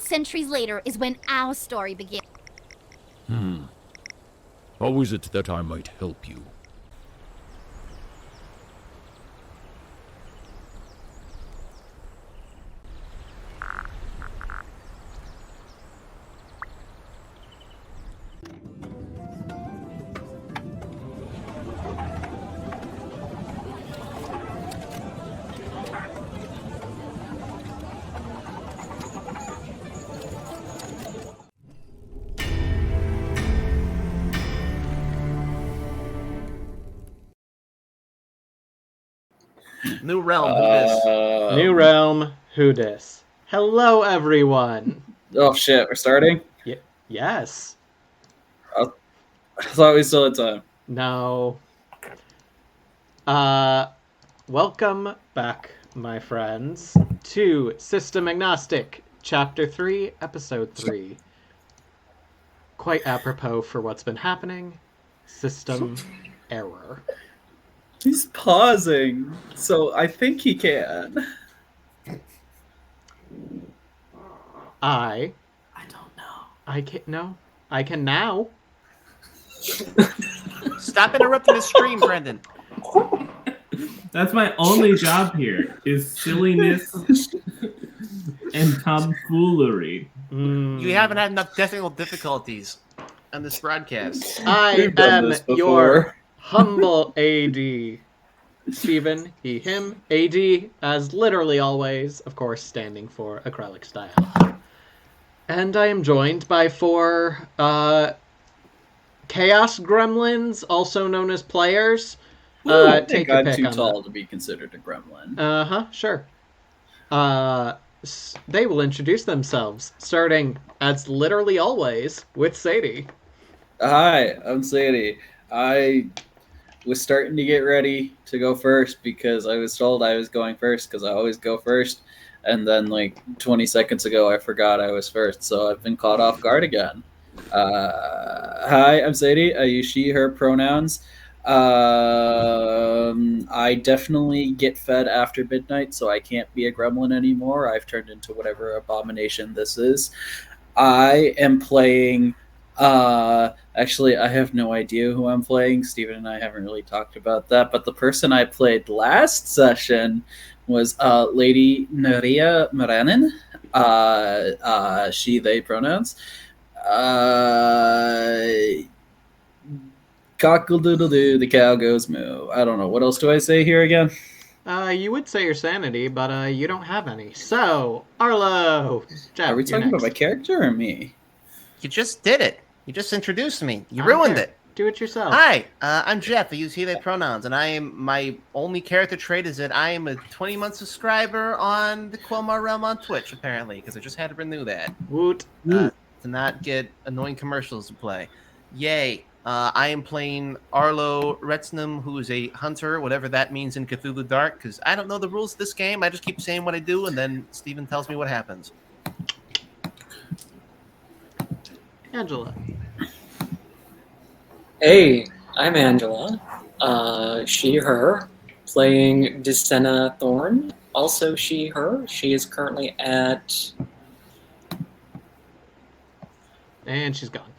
centuries later is when our story begins. How is it that I might help you? New realm, who this? New realm, who dis? Hello, everyone. Oh shit, we're starting? Yes. I thought we still had time. No. Welcome back, my friends, to System Agnostic, Chapter 3, Episode 3. Quite apropos for what's been happening. System error. He's pausing, so I think he can. I don't know. I can now. Stop interrupting the stream, Brendan. That's my only job here, is silliness and tomfoolery. You haven't had enough technical difficulties on this broadcast. I am your humble AD. Steven, he, him, AD, as literally always, of course, standing for acrylic style. And I am joined by 4 Chaos Gremlins, also known as players. I think take your I'm pick too on tall to be considered a gremlin. Sure. They will introduce themselves, starting, as literally always, with Sadie. Hi, I'm Sadie. I was starting to get ready to go first because I was told I was going first because I always go first. And then, like, 20 seconds ago, I forgot I was first, so I've been caught off guard again. Hi, I'm Sadie. I use she, her pronouns. I definitely get fed after midnight, so I can't be a gremlin anymore. I've turned into whatever abomination this is. I am playing... actually, I have no idea who I'm playing. Steven and I haven't really talked about that, but the person I played last session was Lady Naria Moranin. She, they pronouns. Cockle-doodle-doo, the cow goes moo. I don't know. What else do I say here again? You would say your sanity, but you don't have any. So, Arlo! Jeff, Are we talking about my character or me? You just did it. You just introduced me. You ruined it. Do it yourself. Hi, I'm Jeff. I use he, they pronouns, and my only character trait is that I am a 20-month subscriber on the Quelmar realm on Twitch, apparently, because I just had to renew that. Woot. To not get annoying commercials to play. Yay. I am playing Arlo Retznum, who is a hunter, whatever that means in Cthulhu Dark, because I don't know the rules of this game. I just keep saying what I do, and then Steven tells me what happens. Angela. Hey, I'm Angela. She, her, playing Desena Thorn. Also she, her. She is currently at... And she's gone.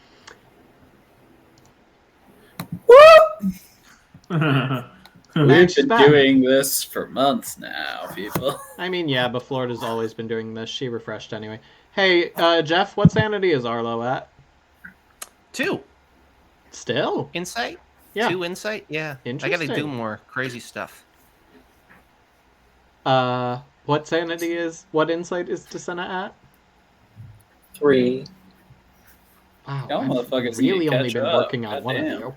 We've been doing this for months now, people. I mean, yeah, but Florida's always been doing this. She refreshed anyway. Hey, Jeff, what sanity is Arlo at? 2. Still? Insight? Yeah. 2 insight? Yeah. I gotta do more crazy stuff. What insight is Desena at? 3. Wow, Y'all motherfuckers I've really need to only catch been up. working on one Goddamn. of you.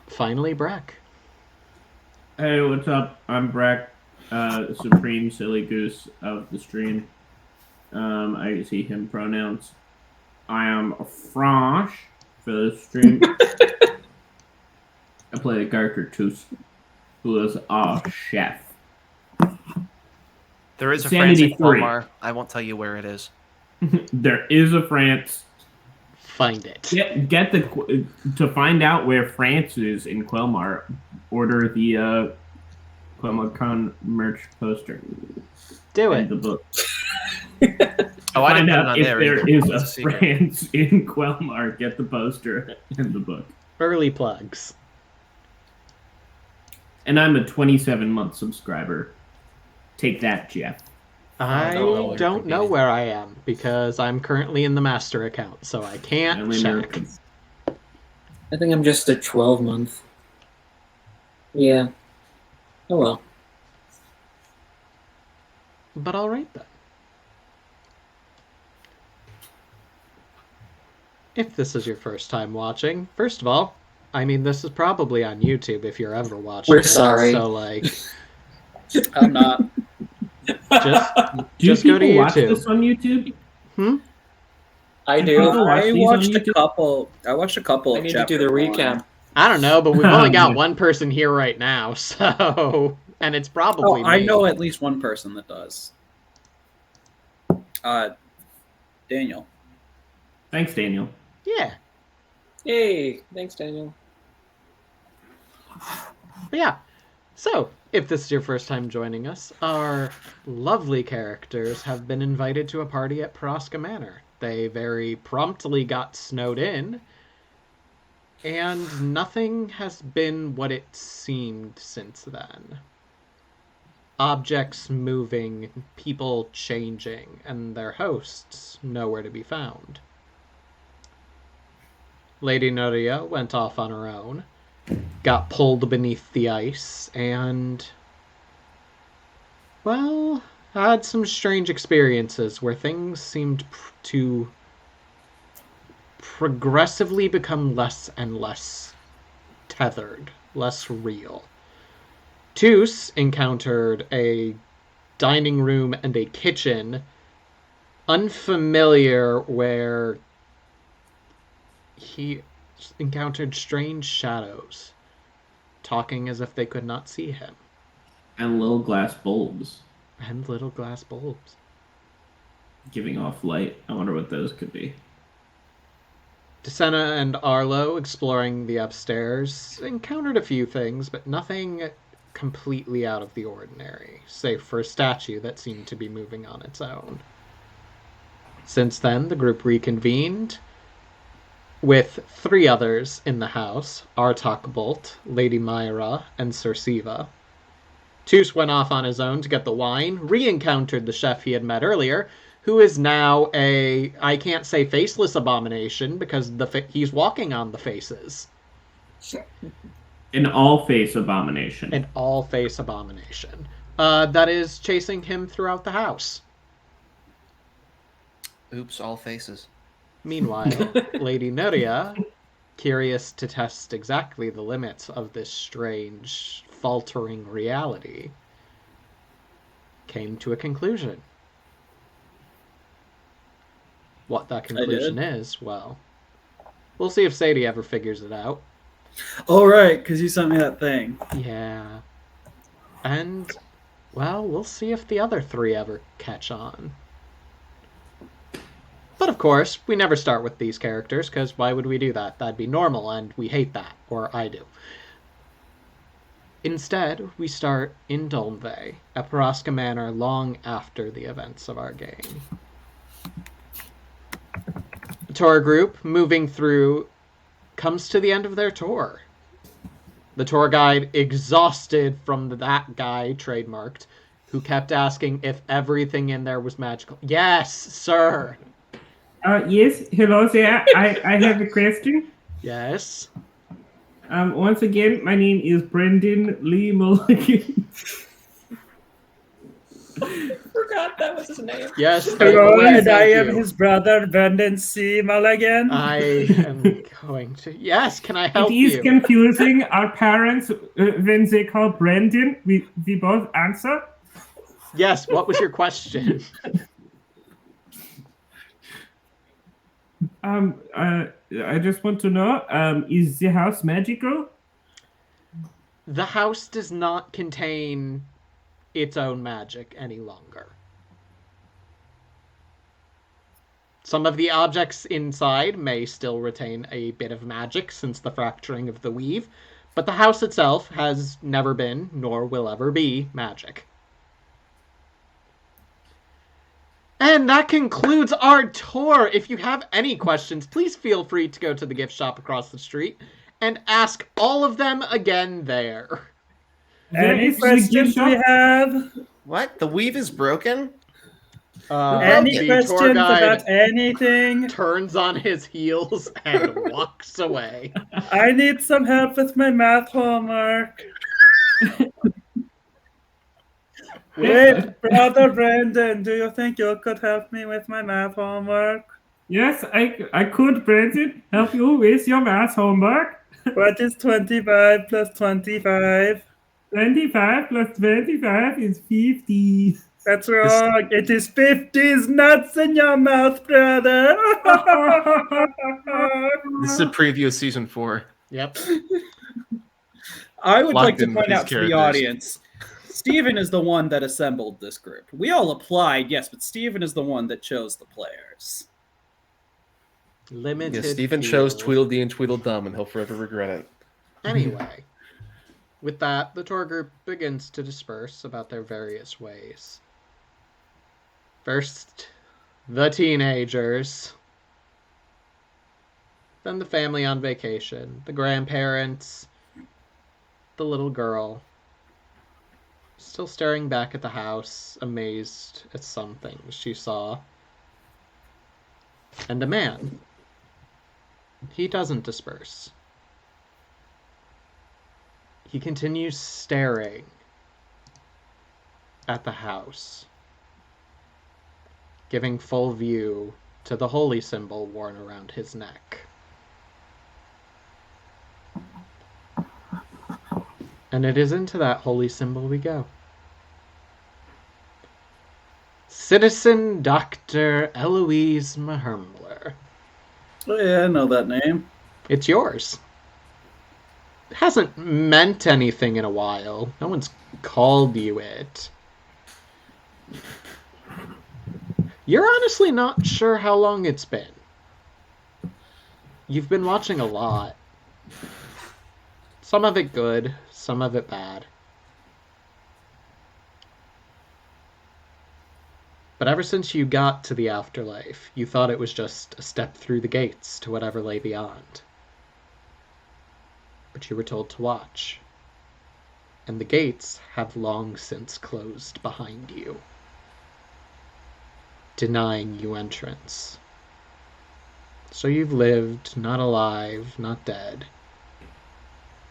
Finally, Breck. Hey, what's up? I'm Breck, Supreme Silly Goose of the stream. I use he, him pronouns. I am Franche for the stream. I play a character, Toos, who is a chef. There is a Sanity France in Quelmar. I won't tell you where it is. There is a France. Find it. Get the to find out where France is in Quelmar. Order the QuelmarCon merch poster. Do and it. the book. Oh, I didn't Find put it out on if there there either. is It's a secret. France in Quelmar. Get the poster and the book. Early plugs. And I'm a 27-month subscriber. Take that, Jeff. I no, don't know where I am because I'm currently in the master account, so I can't Only check. Americans. I think I'm just a 12-month. Yeah. Oh well. But all right then. If this is your first time watching, first of all, I mean, this is probably on YouTube if you're ever watching. We're it, sorry. So, like, I'm not. just Do just go to people watch YouTube. this on YouTube? I Do do. people watch I these on watched a YouTube? couple. I watched a couple. I of need to do the chapter one. recap. I don't know, but we've only got Yeah. one person here right now, so and it's probably Oh, I me. know at least one person that does. Daniel. Thanks, Daniel. Yeah. Yay! Thanks, Daniel. But yeah. So, if this is your first time joining us, our lovely characters have been invited to a party at Proska Manor. They very promptly got snowed in, and nothing has been what it seemed since then. Objects moving, people changing, and their hosts nowhere to be found. Lady Noria went off on her own, got pulled beneath the ice, and, well, had some strange experiences where things seemed to progressively become less and less tethered, less real. Toos encountered a dining room and a kitchen unfamiliar where he encountered strange shadows talking as if they could not see him, And little glass bulbs and little glass bulbs. giving off light. I wonder what those could be. Desena and Arlo, exploring the upstairs, encountered a few things, but nothing completely out of the ordinary, save for a statue that seemed to be moving on its own. Since then, the group reconvened with 3 others in the house, Artak Bolt, Lady Myra, and Sir Siva. Toos went off on his own to get the wine, re-encountered the chef he had met earlier, who is now a, I can't say faceless abomination, because he's walking on the faces. An all-face abomination. An all-face abomination. That is chasing him throughout the house. Oops, all faces. Meanwhile, Lady Noria, curious to test exactly the limits of this strange, faltering reality, came to a conclusion. What that conclusion is, well, we'll see if Sadie ever figures it out. Oh, right, because you sent me that thing. Yeah. And, well, we'll see if the other 3 ever catch on. But of course, we never start with these characters, because why would we do that? That'd be normal, and we hate that, or I do. Instead, we start in Dolmve, at Paraska Manor long after the events of our game. The tour group, moving through, comes to the end of their tour. The tour guide, exhausted from that guy, trademarked, who kept asking if everything in there was magical. Yes, sir! Yes, hello there. I have a question. Yes? Once again, my name is Brendan Lee Mulligan. Forgot that was his name. Yes, Hello, please, and I thank am you. his brother, Brendan C. Mulligan. I am going to... Yes, can I help It is you? confusing. Our parents, when they call Brendan, we both answer. Yes, what was your question? I just want to know, is the house magical? The house does not contain its own magic any longer. Some of the objects inside may still retain a bit of magic since the fracturing of the weave, but the house itself has never been, nor will ever be, magic. And that concludes our tour. If you have any questions, please feel free to go to the gift shop across the street and ask all of them again there. Any Is the questions gift shop- we have? What? The weave is broken? Any the questions tour guide about anything? turns on his heels and walks away. I need some help with my math homework. Wait, brother Brandon, do you think you could help me with my math homework? Yes, I could, Brandon, help you with your math homework. What is 25 plus 25? 25 plus 25 is 50. That's wrong. It is 50's nuts in your mouth, brother. This is a preview of season 4. Yep. I would Locked like to in with point these out to the characters. audience, Steven is the one that assembled this group. We all applied, yes, but Steven is the one that chose the players. Limited. Yeah, Steven field. chose Tweedledee and Tweedledum, and he'll forever regret it. Anyway, with that, the tour group begins to disperse about their various ways. First, the teenagers. Then the family on vacation. The grandparents. The little girl. Still staring back at the house, amazed at some things she saw. And a man. He doesn't disperse. He continues staring at the house, giving full view to the holy symbol worn around his neck. And it is into that holy symbol we go. Citizen Dr. Eloise Mahermler. Oh, yeah, I know that name. It's yours. It hasn't meant anything in a while. No one's called you it. You're honestly not sure how long it's been. You've been watching a lot. Some of it good, some of it bad. But ever since you got to the afterlife, you thought it was just a step through the gates to whatever lay beyond. But you were told to watch. And the gates have long since closed behind you, denying you entrance. So you've lived, not alive, not dead,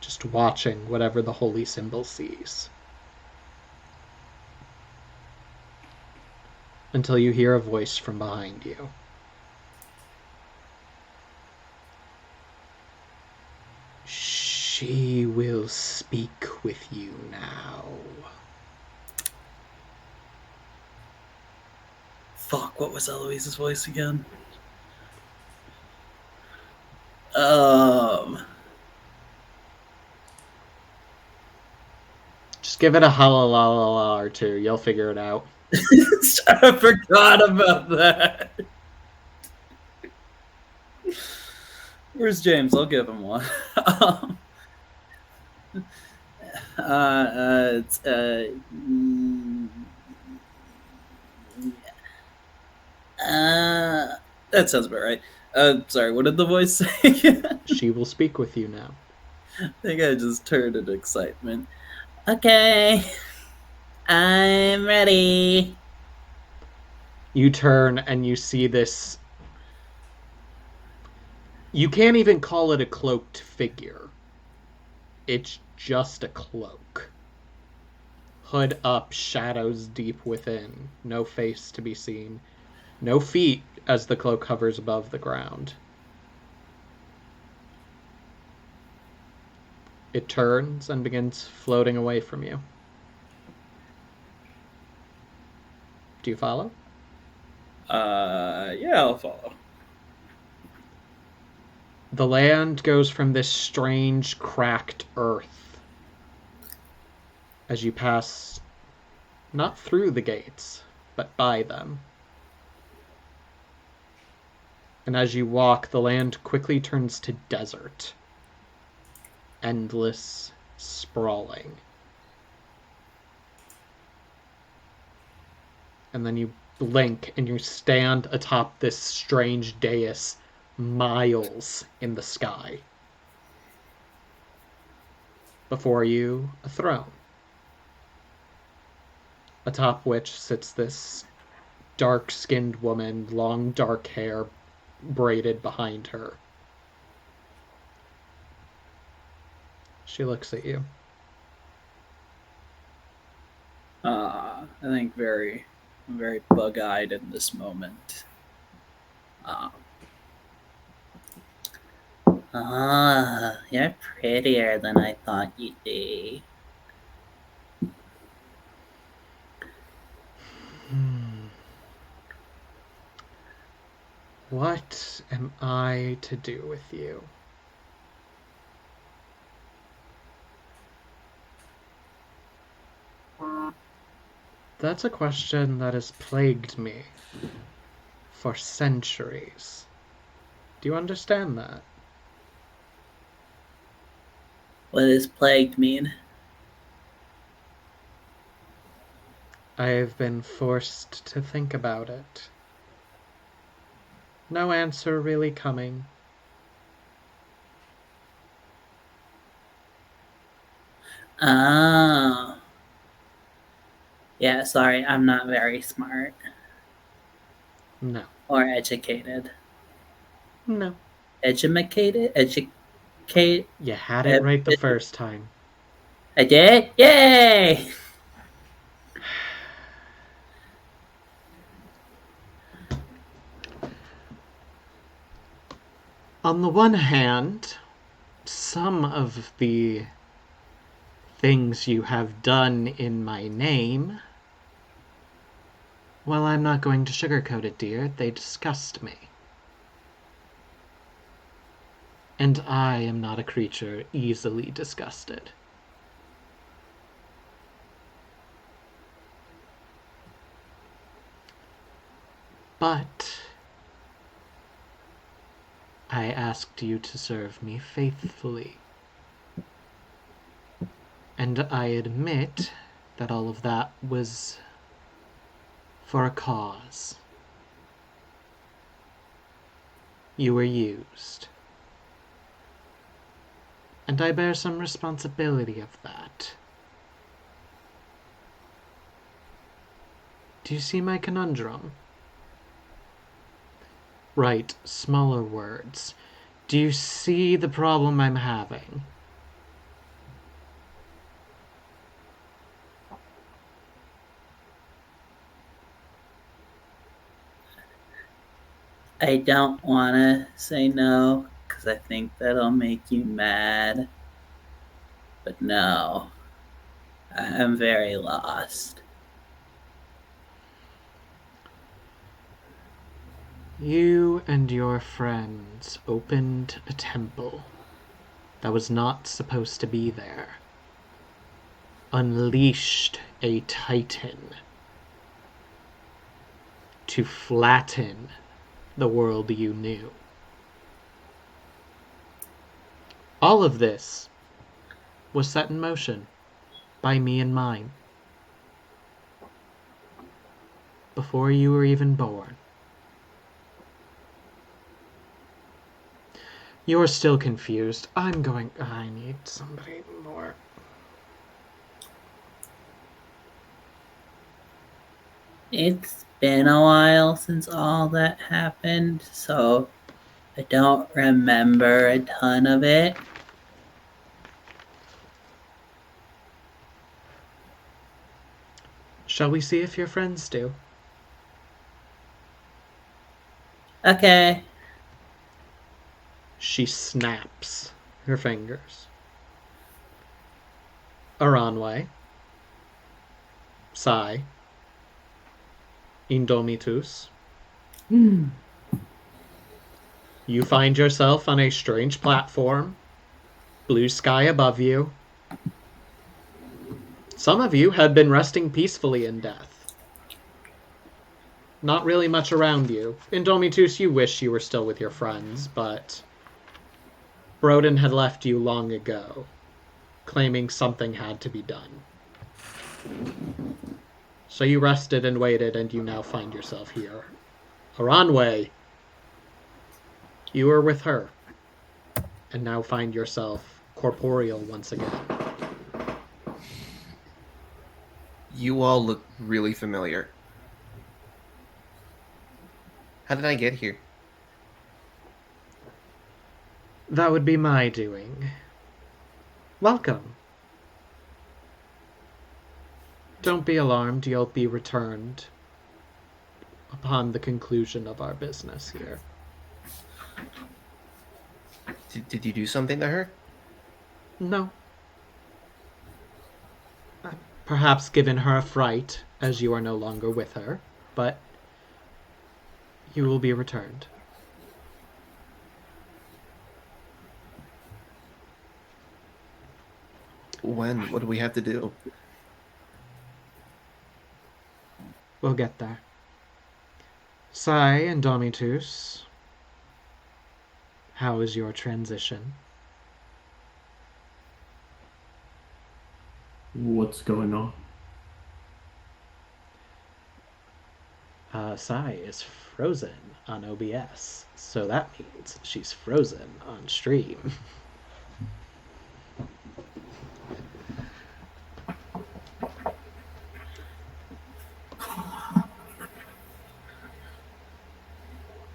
just watching whatever the holy symbol sees. Until you hear a voice from behind you. She will speak with you now. Fuck, what was Eloise's voice again? Just give it a halalala or two. You'll figure it out. I forgot about that. Where's James? I'll give him one. That sounds about right. Sorry, what did the voice say? She will speak with you now. I think I just turned in excitement. Okay, I'm ready. You turn and you see this. You can't even call it a cloaked figure. It's just a cloak. Hood up, shadows deep within. No face to be seen. No feet as the cloak hovers above the ground. It turns and begins floating away from you. Do you follow? Yeah, I'll follow. The land goes from this strange, cracked earth as you pass not through the gates, but by them. And as you walk, the land quickly turns to desert. Endless, sprawling. And then you blink and you stand atop this strange dais miles in the sky. Before you, a throne, atop which sits this dark-skinned woman, long dark hair braided behind her. She looks at you. I think very bug-eyed in this moment. You're prettier than I thought you'd be. What am I to do with you? That's a question that has plagued me for centuries. Do you understand that? What does plagued mean? I have been forced to think about it. No answer really coming. Oh. Yeah, sorry, I'm not very smart. No. Or educated. No. Educated? You had it right the first time. I did? Yay! On the one hand, some of the things you have done in my name, well, I'm not going to sugarcoat it, dear. They disgust me. And I am not a creature easily disgusted. But I asked you to serve me faithfully. And I admit that all of that was for a cause. You were used. And I bear some responsibility of that. Do you see my conundrum? Right, smaller words. Do you see the problem I'm having? I don't want to say no, because I think that'll make you mad. But no, I'm very lost. You and your friends opened a temple that was not supposed to be there. Unleashed a titan to flatten the world you knew. All of this was set in motion by me and mine before you were even born. You're still confused. I need somebody more. It's been a while since all that happened, so I don't remember a ton of it. Shall we see if your friends do? Okay. She snaps her fingers. Aranwe. Sai. Indomitus. You find yourself on a strange platform. Blue sky above you. Some of you had been resting peacefully in death. Not really much around you. Indomitus, you wish you were still with your friends, but Broden had left you long ago, claiming something had to be done. So you rested and waited, and you now find yourself here. Aranwe, you were with her, and now find yourself corporeal once again. You all look really familiar. How did I get here? That would be my doing. Welcome. Don't be alarmed, you'll be returned upon the conclusion of our business here. Did you do something to her? No. I've perhaps given her a fright, as you are no longer with her, but you will be returned. When? What do we have to do? We'll get there. Sai and Domitus, how is your transition? What's going on? Sai is frozen on OBS, so that means she's frozen on stream.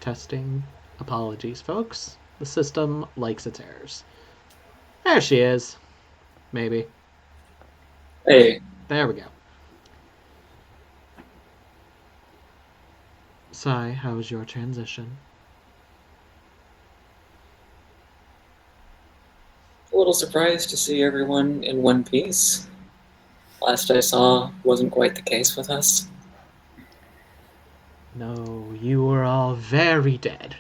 Testing. Apologies, folks. The system likes its errors. There she is. Maybe. Hey, There we go. Sai, how was your transition? a little surprised to see everyone in one piece. Last I saw wasn't quite the case with us. No, you were all very dead.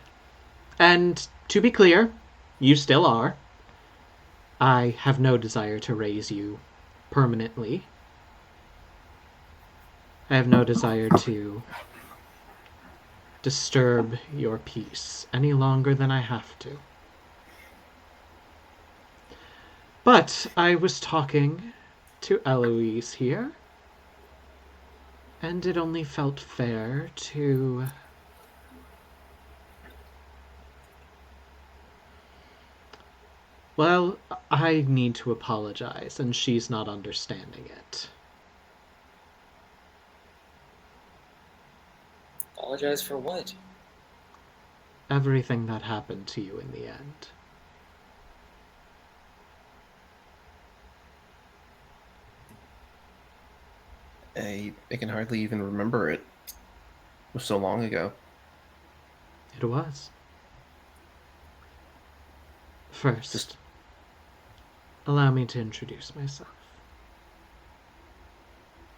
And to be clear, you still are. I have no desire to raise you permanently. I have no desire to disturb your peace any longer than I have to. But I was talking to Eloise here, and it only felt fair to well, I need to apologize, and she's not understanding it. Apologize for what? Everything that happened to you in the end. I can hardly even remember it. It was so long ago. It was. First, Just allow me to introduce myself.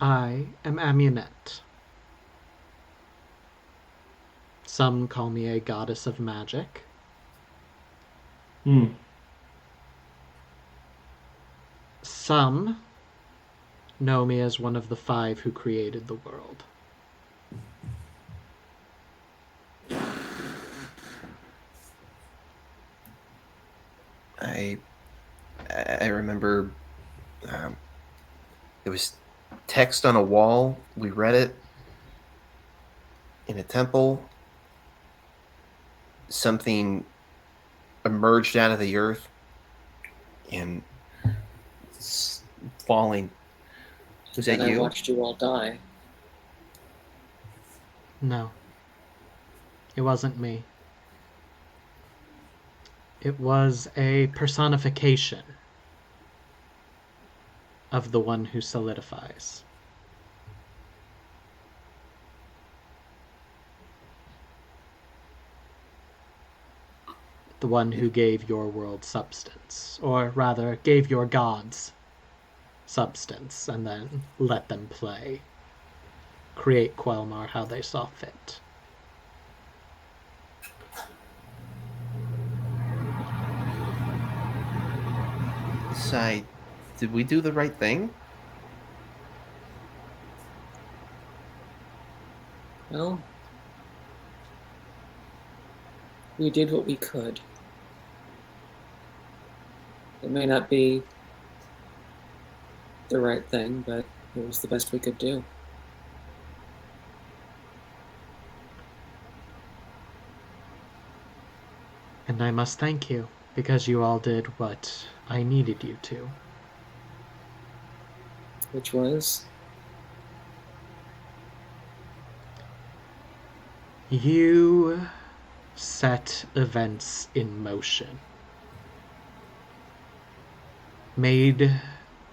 I am Amunet. Some call me a goddess of magic. Some know me as one of the 5 who created the world. I remember it was text on a wall. We read it in a temple. Something emerged out of the earth and falling. Was that And I you? watched you all die. No. It wasn't me. It was a personification of the one who solidifies. The one who gave your world substance, or rather, gave your gods substance, and then let them play. Create Quelmar how they saw fit. Sai, did we do the right thing? Well, we did what we could. It may not be the right thing, but it was the best we could do. And I must thank you, because you all did what I needed you to. Which was? You set events in motion. Made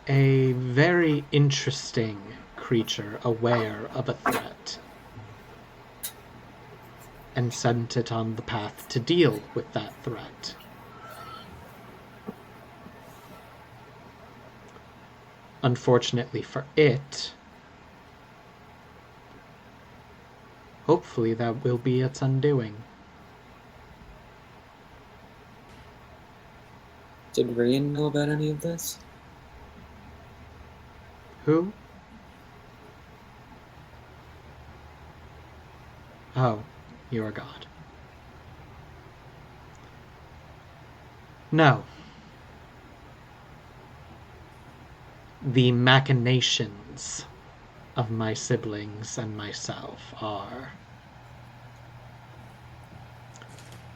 a very interesting creature aware of a threat. And sent it on the path to deal with that threat. Unfortunately for it, hopefully that will be its undoing. Did Rian know about any of this? Who? Oh, your god. No. The machinations of my siblings and myself are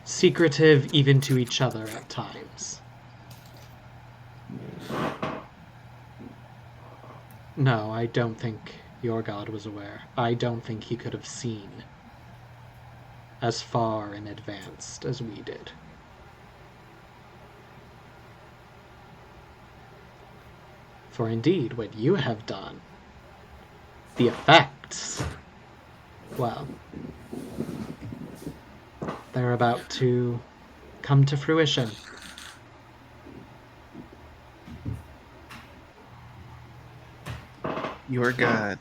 secretive even to each other at times. No, I don't think your god was aware. I don't think he could have seen as far in advance as we did. For indeed, what you have done, the effects, well, they're about to come to fruition. You're God.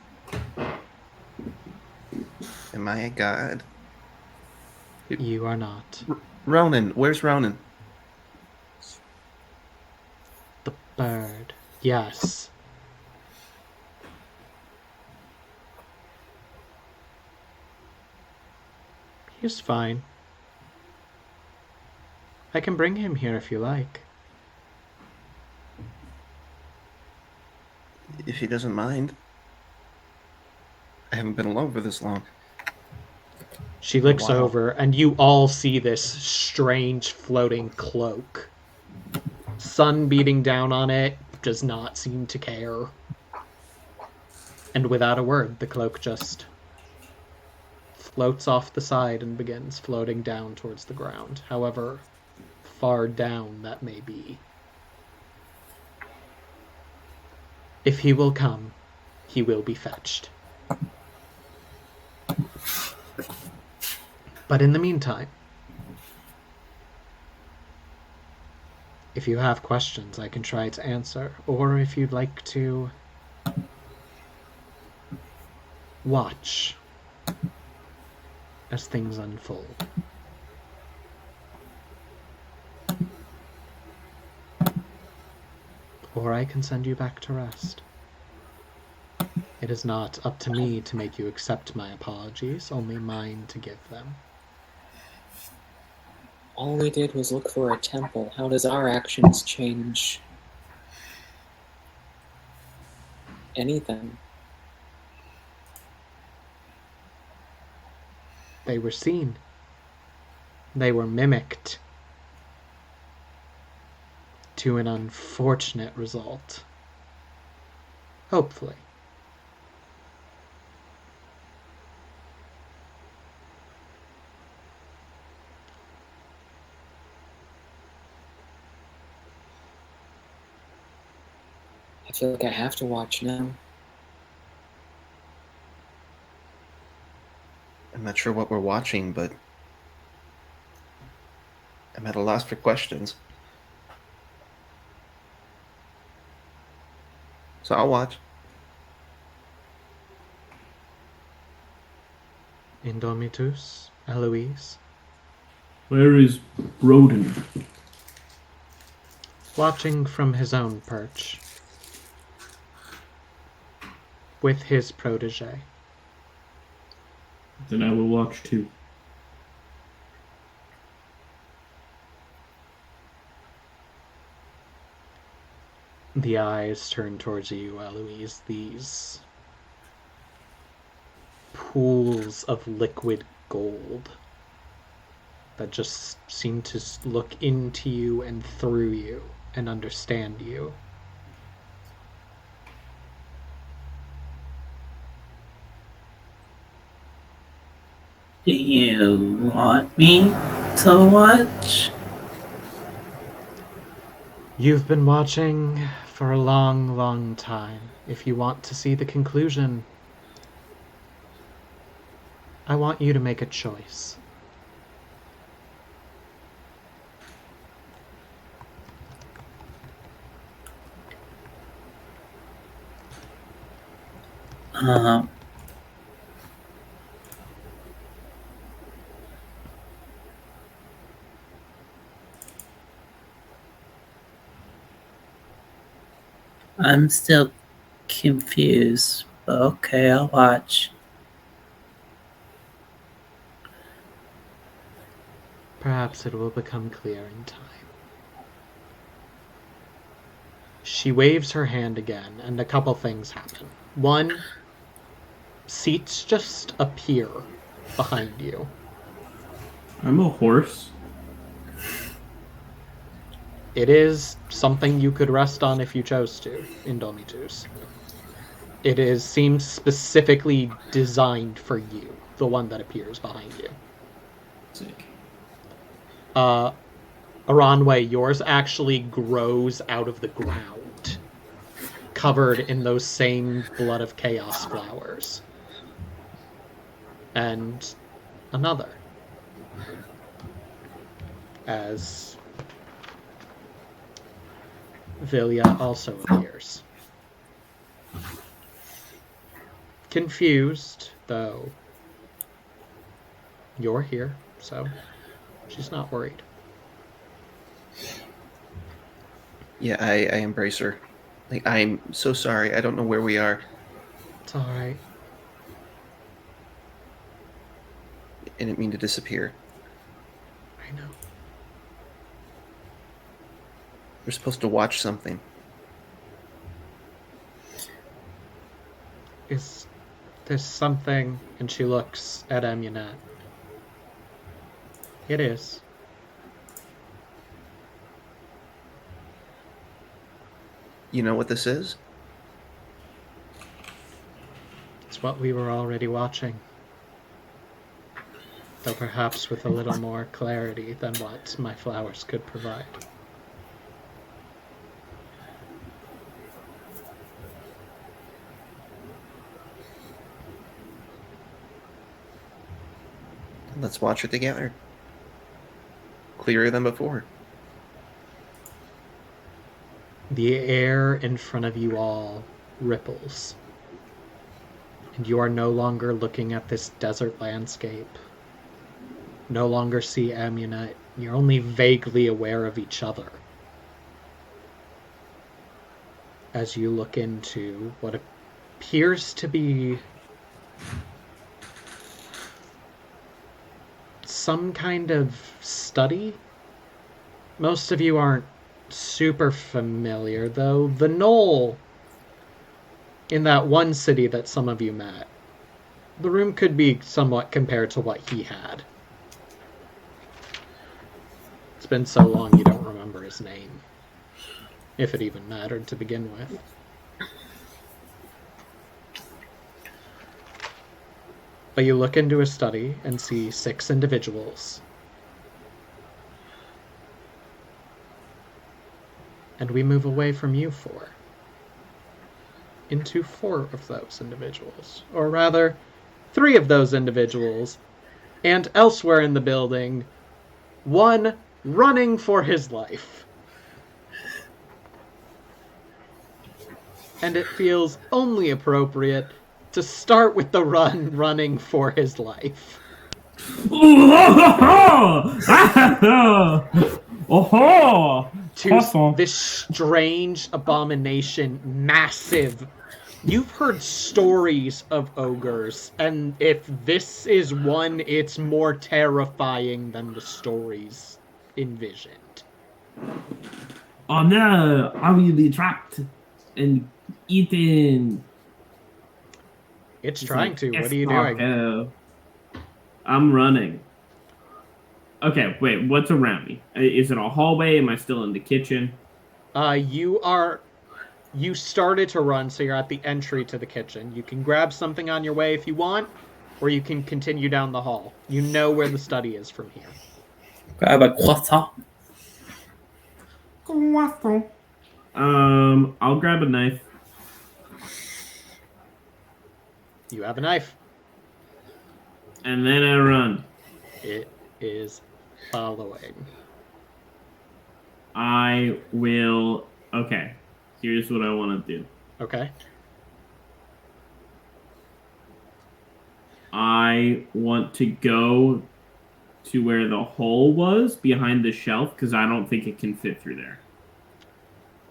Am I a god? You are not. Ronan, where's Ronan? The bird. Yes. He's fine. I can bring him here if you like. If he doesn't mind. I haven't been alone for this long. She looks Wow. over, and you all see this strange floating cloak. Sun beating down on it, does not seem to care. And without a word, the cloak just floats off the side and begins floating down towards the ground, however far down that may be. If he will come, he will be fetched. But in the meantime, if you have questions, I can try to answer, or if you'd like to watch as things unfold. Or I can send you back to rest. It is not up to me to make you accept my apologies, only mine to give them. All we did was look for a temple. How does our actions change anything? They were seen. They were mimicked. To an unfortunate result. Hopefully. I feel like I have to watch now. I'm not sure what we're watching, but I'm at a loss for questions. So I'll watch. Indomitus, Eloise, Where is Roden? watching from his own perch. With his protege. Then I will watch too. The eyes turn towards you, Eloise. These pools of liquid gold that just seem to look into you and through you and understand you. Do you want me to watch? You've been watching for a long, long time. If you want to see the conclusion, I want you to make a choice. I'm still confused, but okay, I'll watch. Perhaps it will become clear in time. She waves her hand again, and a couple things happen. One, seats just appear behind you. I'm a horse. It is something you could rest on if you chose to in Domitus. Seems specifically designed for you, the one that appears behind you. Sick. Aranwe, yours actually grows out of the ground, covered in those same Blood of Chaos flowers. And another. As Vilya also appears. Confused, though. You're here, so she's not worried. Yeah, I embrace her. Like, I'm so sorry. I don't know where we are. It's all right. I didn't mean to disappear. I know. We're supposed to watch something. Is there something? And she looks at Amunet. It is. You know what this is? It's what we were already watching. Though perhaps with a little more clarity than what my flowers could provide. Let's watch it together. Clearer than before. The air in front of you all ripples. And you are no longer looking at this desert landscape. No longer see Amunet. You're only vaguely aware of each other. As you look into what appears to be some kind of study. Most of you aren't super familiar, though. The knoll in that one city that some of you met, the room could be somewhat compared to what he had. It's been so long you don't remember his name, if it even mattered to begin with. But you look into his study and see 6 individuals. And we move away from you 4. Into 4 of those individuals. Or rather, 3 of those individuals. And elsewhere in the building, 1 running for his life. And it feels only appropriate to start with the running for his life. To this strange abomination, massive. You've heard stories of ogres, and if this is one, it's more terrifying than the stories envisioned. Oh no, I will be trapped and eaten. It's trying to. What are you doing? I'm running. Okay, wait. What's around me? Is it a hallway? Am I still in the kitchen? You started to run, so you're at the entry to the kitchen. You can grab something on your way if you want, or you can continue down the hall. You know where the study is from here. Grab a croissant. I'll grab a knife. You have a knife. And then I run. It is following. I will. Okay. Here's what I want to do. Okay. I want to go to where the hole was behind the shelf because I don't think it can fit through there.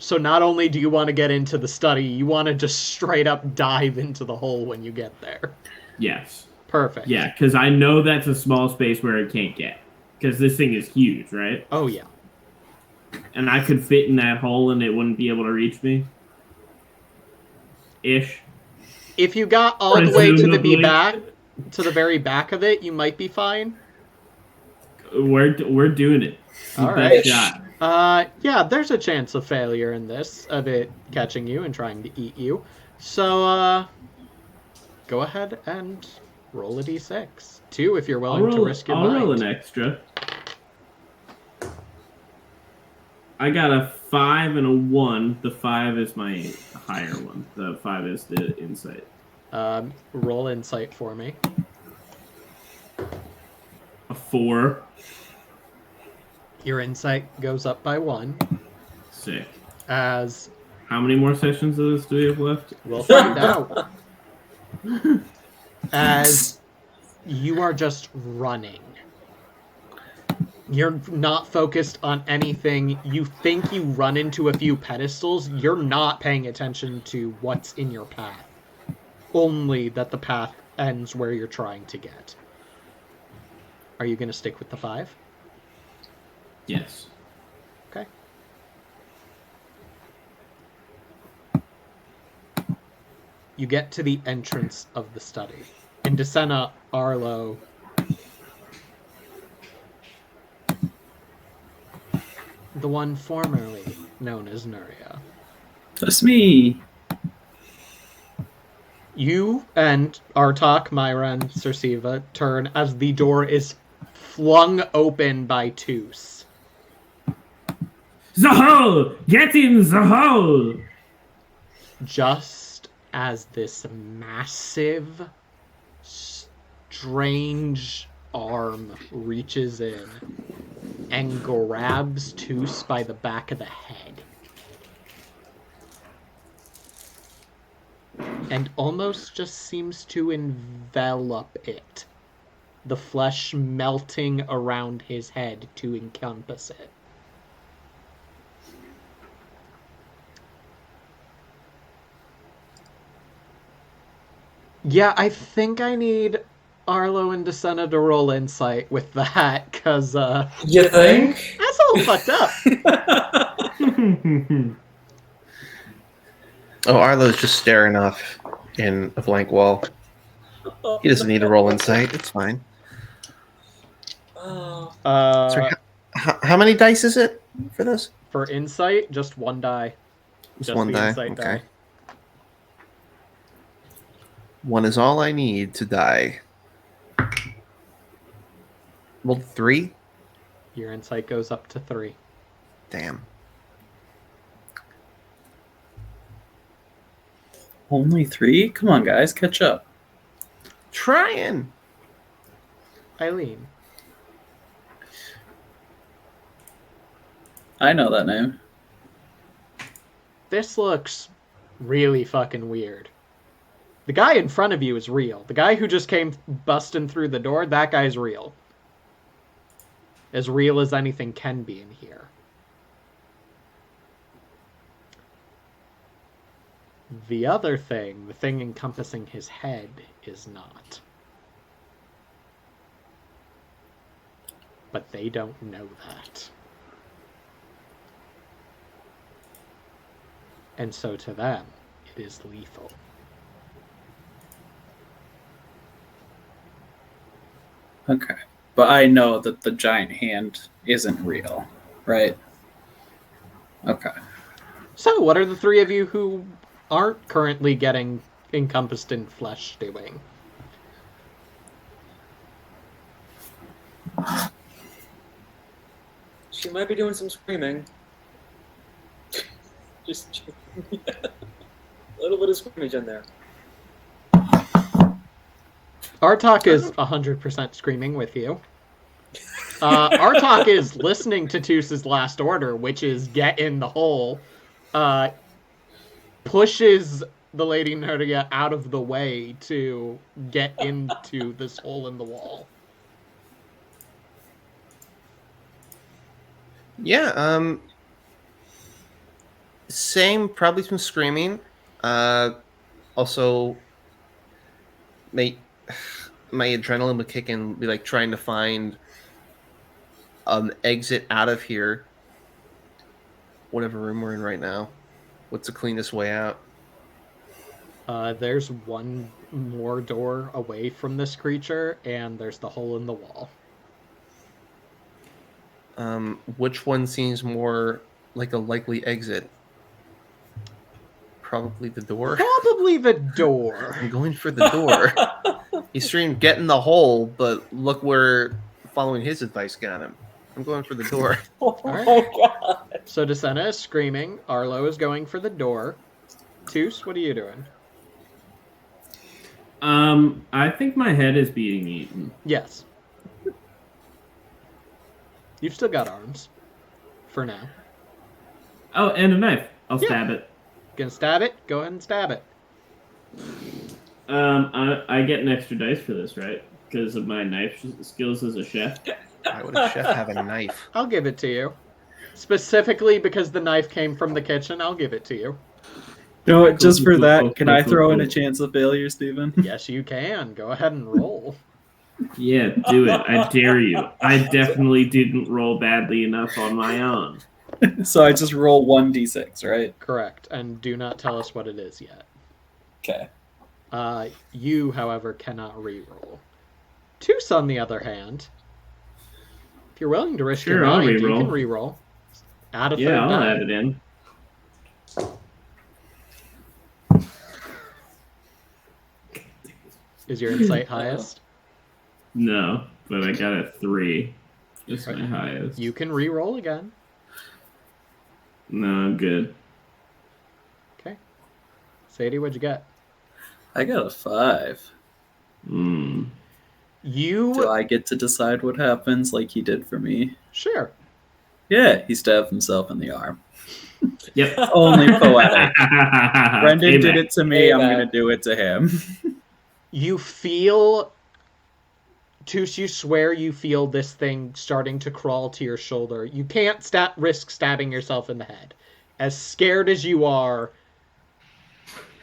So not only do you want to get into the study, you want to just straight up dive into the hole when you get there. Yes. Perfect. Yeah, because I know that's a small space where it can't get. Because this thing is huge, right? Oh, yeah. And I could fit in that hole and it wouldn't be able to reach me? Ish. If you got all the way to the Presumably. back, to the very back of it, you might be fine. We're doing it. All Best right. shot. Yeah, there's a chance of failure in this, of it catching you and trying to eat you. So, go ahead and roll a d6. 2 if you're willing to risk your mind. I'll roll an extra. I got a 5 and a 1. The 5 is my higher one. The 5 is the insight. Roll insight for me. A 4. Your insight goes up by 1. Sick. As How many more sessions of this do we have left? we'll find out. As you are just running. You're not focused on anything. You think you run into a few pedestals. You're not paying attention to what's in your path. Only that the path ends where you're trying to get. Are you going to stick with the 5? Yes. Okay. You get to the entrance of the study. In Descena, Arlo, the one formerly known as Nuria. That's me. You and Artak, Myra, and Cersiva turn as the door is flung open by Toos. The hole! Get in the hole! Just as this massive, strange arm reaches in and grabs Toos by the back of the head. And almost just seems to envelop it. The flesh melting around his head to encompass it. Yeah, I think I need Arlo and Descena to roll insight with that, because, You think? that's all fucked up. Oh, Arlo's just staring off in a blank wall. He doesn't need to roll insight. It's fine. Oh, Sorry, how many dice is it for this? For insight, just 1 die. Just one the die. insight Okay. die. 1 is all I need to die. Rolled 3? Your insight goes up to 3. Damn. Only 3? Come on, guys, catch up. Trying. Eileen. I know that name. This looks really fucking weird. The guy in front of you is real. The guy who just came busting through the door, that guy's real. As real as anything can be in here. The other thing, the thing encompassing his head, is not. But they don't know that. And so to them, it is lethal. Okay. but I know that the giant hand isn't real, right? Okay. So, what are the three of you who aren't currently getting encompassed in flesh doing? She might be doing some screaming. Just a little bit of scrimmage in there. Artok is 100% screaming with you. Artok is listening to Toos's last order, which is get in the hole. Pushes the Lady Nerdia out of the way to get into this hole in the wall. Yeah, same, probably some screaming. Also, my adrenaline would kick in, be like trying to find an exit out of here. Whatever room we're in right now. What's the cleanest way out? There's one more door away from this creature, and there's the hole in the wall. Which one seems more like a likely exit? Probably the door. Probably the door. I'm going for the door. He screamed, "Get in the hole!" But look where following his advice got him. I'm going for the door. Oh All right. my god. So Desena is screaming. Arlo is going for the door. Toos, what are you doing? I think my head is being eaten. Yes. You've still got arms. For now. Oh, and a knife. I'll Yeah. stab it. Gonna stab it? Go ahead and stab it. I get an extra dice for this, right? Because of my knife skills as a chef. Why would a chef have a knife? I'll give it to you. Specifically because the knife came from the kitchen, I'll give it to you. You know what? Just for Cool, that, cool, can cool, I cool, throw in a cool. chance of failure, Stephen? Yes, you can. Go ahead and roll. Yeah, do it. I dare you. I definitely didn't roll badly enough on my own. So I just roll 1d6, right? Correct. And do not tell us what it is yet. Okay. You, however, cannot re-roll. Toos, on the other hand, if you're willing to risk Sure, your I'll mind, you re-roll. can re-roll. Add a third Yeah, I'll die. add it in. Is your insight highest? No, but I got a 3. It's my highest. You can re-roll again. No, I'm good. Okay. Sadie, what'd you get? I got a 5. Hmm. You... Do I get to decide what happens like he did for me? Sure. Yeah, he stabbed himself in the arm. Yep. Only poetic. Brendan did Payback. it to me, I'm Payback. going to do it to him. You feel... Toos, you swear you feel this thing starting to crawl to your shoulder. You can't risk stabbing yourself in the head. As scared as you are,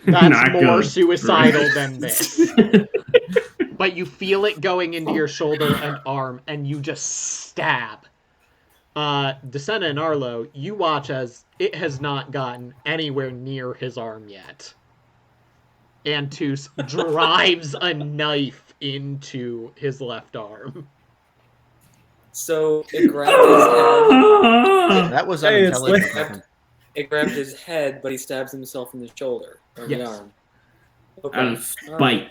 that's Not more good. suicidal than this. But you feel it going into your shoulder and arm, and you just stab. Desena and Arlo, you watch as it has not gotten anywhere near his arm yet. And Toos drives a knife into his left arm. So it grabbed his head. That was Hey, it's unintelligent. It grabbed his head, but he stabs himself in the shoulder or the Yes. arm. Okay. Out of spite.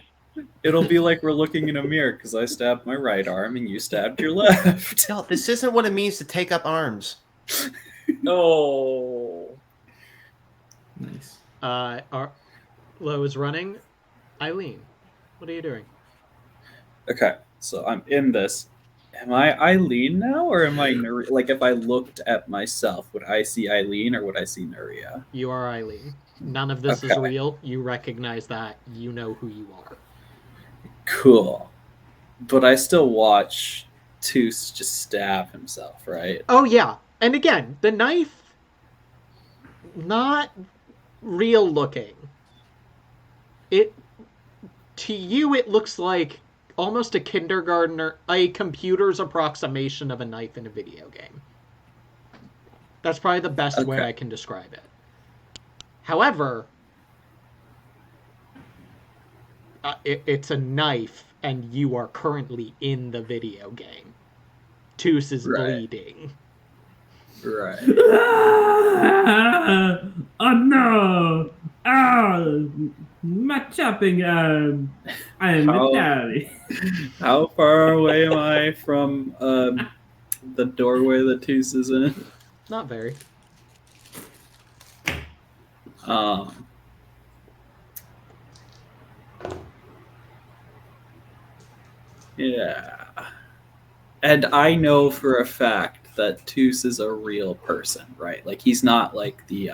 It'll be like we're looking in a mirror because I stabbed my right arm and you stabbed your left. No, this isn't what it means to take up arms. Oh. Nice. Arlo is running. Eileen, what are you doing? Okay, so I'm in this. Am I Eileen now, or am I Nuria? Like, if I looked at myself, would I see Eileen or would I see Nuria? You are Eileen. None of this is Okay. real. You recognize that. You know who you are. Cool. But I still watch Toos just stab himself, right? Oh, yeah. And again, the knife, not real looking. To you, it looks like almost a computer's approximation of a knife in a video game. That's probably the best way Okay. I can describe it. However, it's a knife, and you are currently in the video game. Toos is Right. bleeding. Right. Oh no! My chopping I'm How- mentality. How far away am I from the doorway that Toos is in? Not very. Um, yeah. And I know for a fact that Toos is a real person, right? Like he's not like the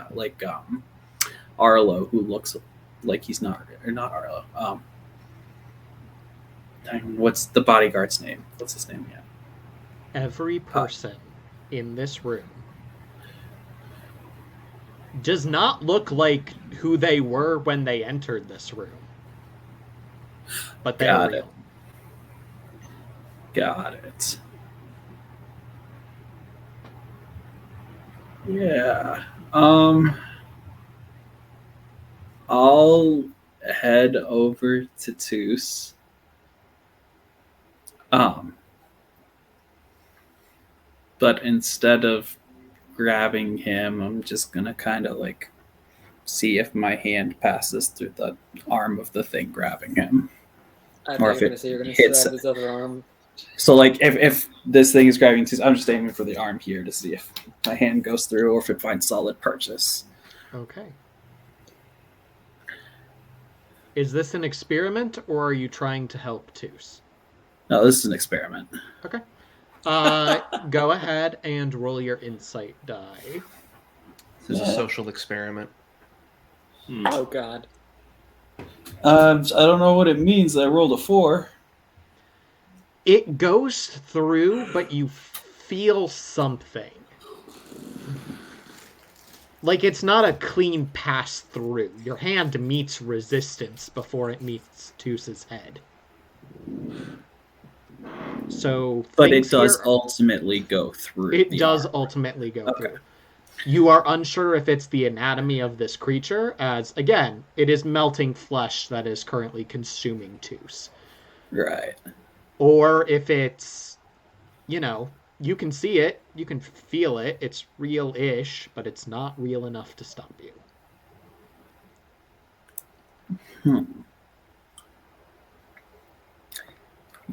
Arlo, who looks like he's not, or not Arlo. What's the bodyguard's name? What's his name again? Every person in this room does not look like who they were when they entered this room. But they're Got real. it. Got it. Yeah. I'll head over to Toos. But instead of grabbing him, I'm just gonna kind of like see if my hand passes through the arm of the thing grabbing him. I Or thought if you were it going to say you're going to hits grab it. his other arm. So like if this thing is grabbing Toos, I'm just aiming for the arm here to see if my hand goes through or if it finds solid purchase. Okay. Is this an experiment, or are you trying to help Toos? No, this is an experiment. Okay. Go ahead and roll your insight die. This is a social experiment. Oh, God. I don't know what it means. I rolled a 4. It goes through, but you feel something. Like it's not a clean pass through. Your hand meets resistance before it meets Toos's head. So, But it things does here- ultimately go through. It the does arm. ultimately go Okay. through. You are unsure if it's the anatomy of this creature, as, again, it is melting flesh that is currently consuming Toos. Right. Or if it's, you can see it, you can feel it, it's real-ish, but it's not real enough to stop you.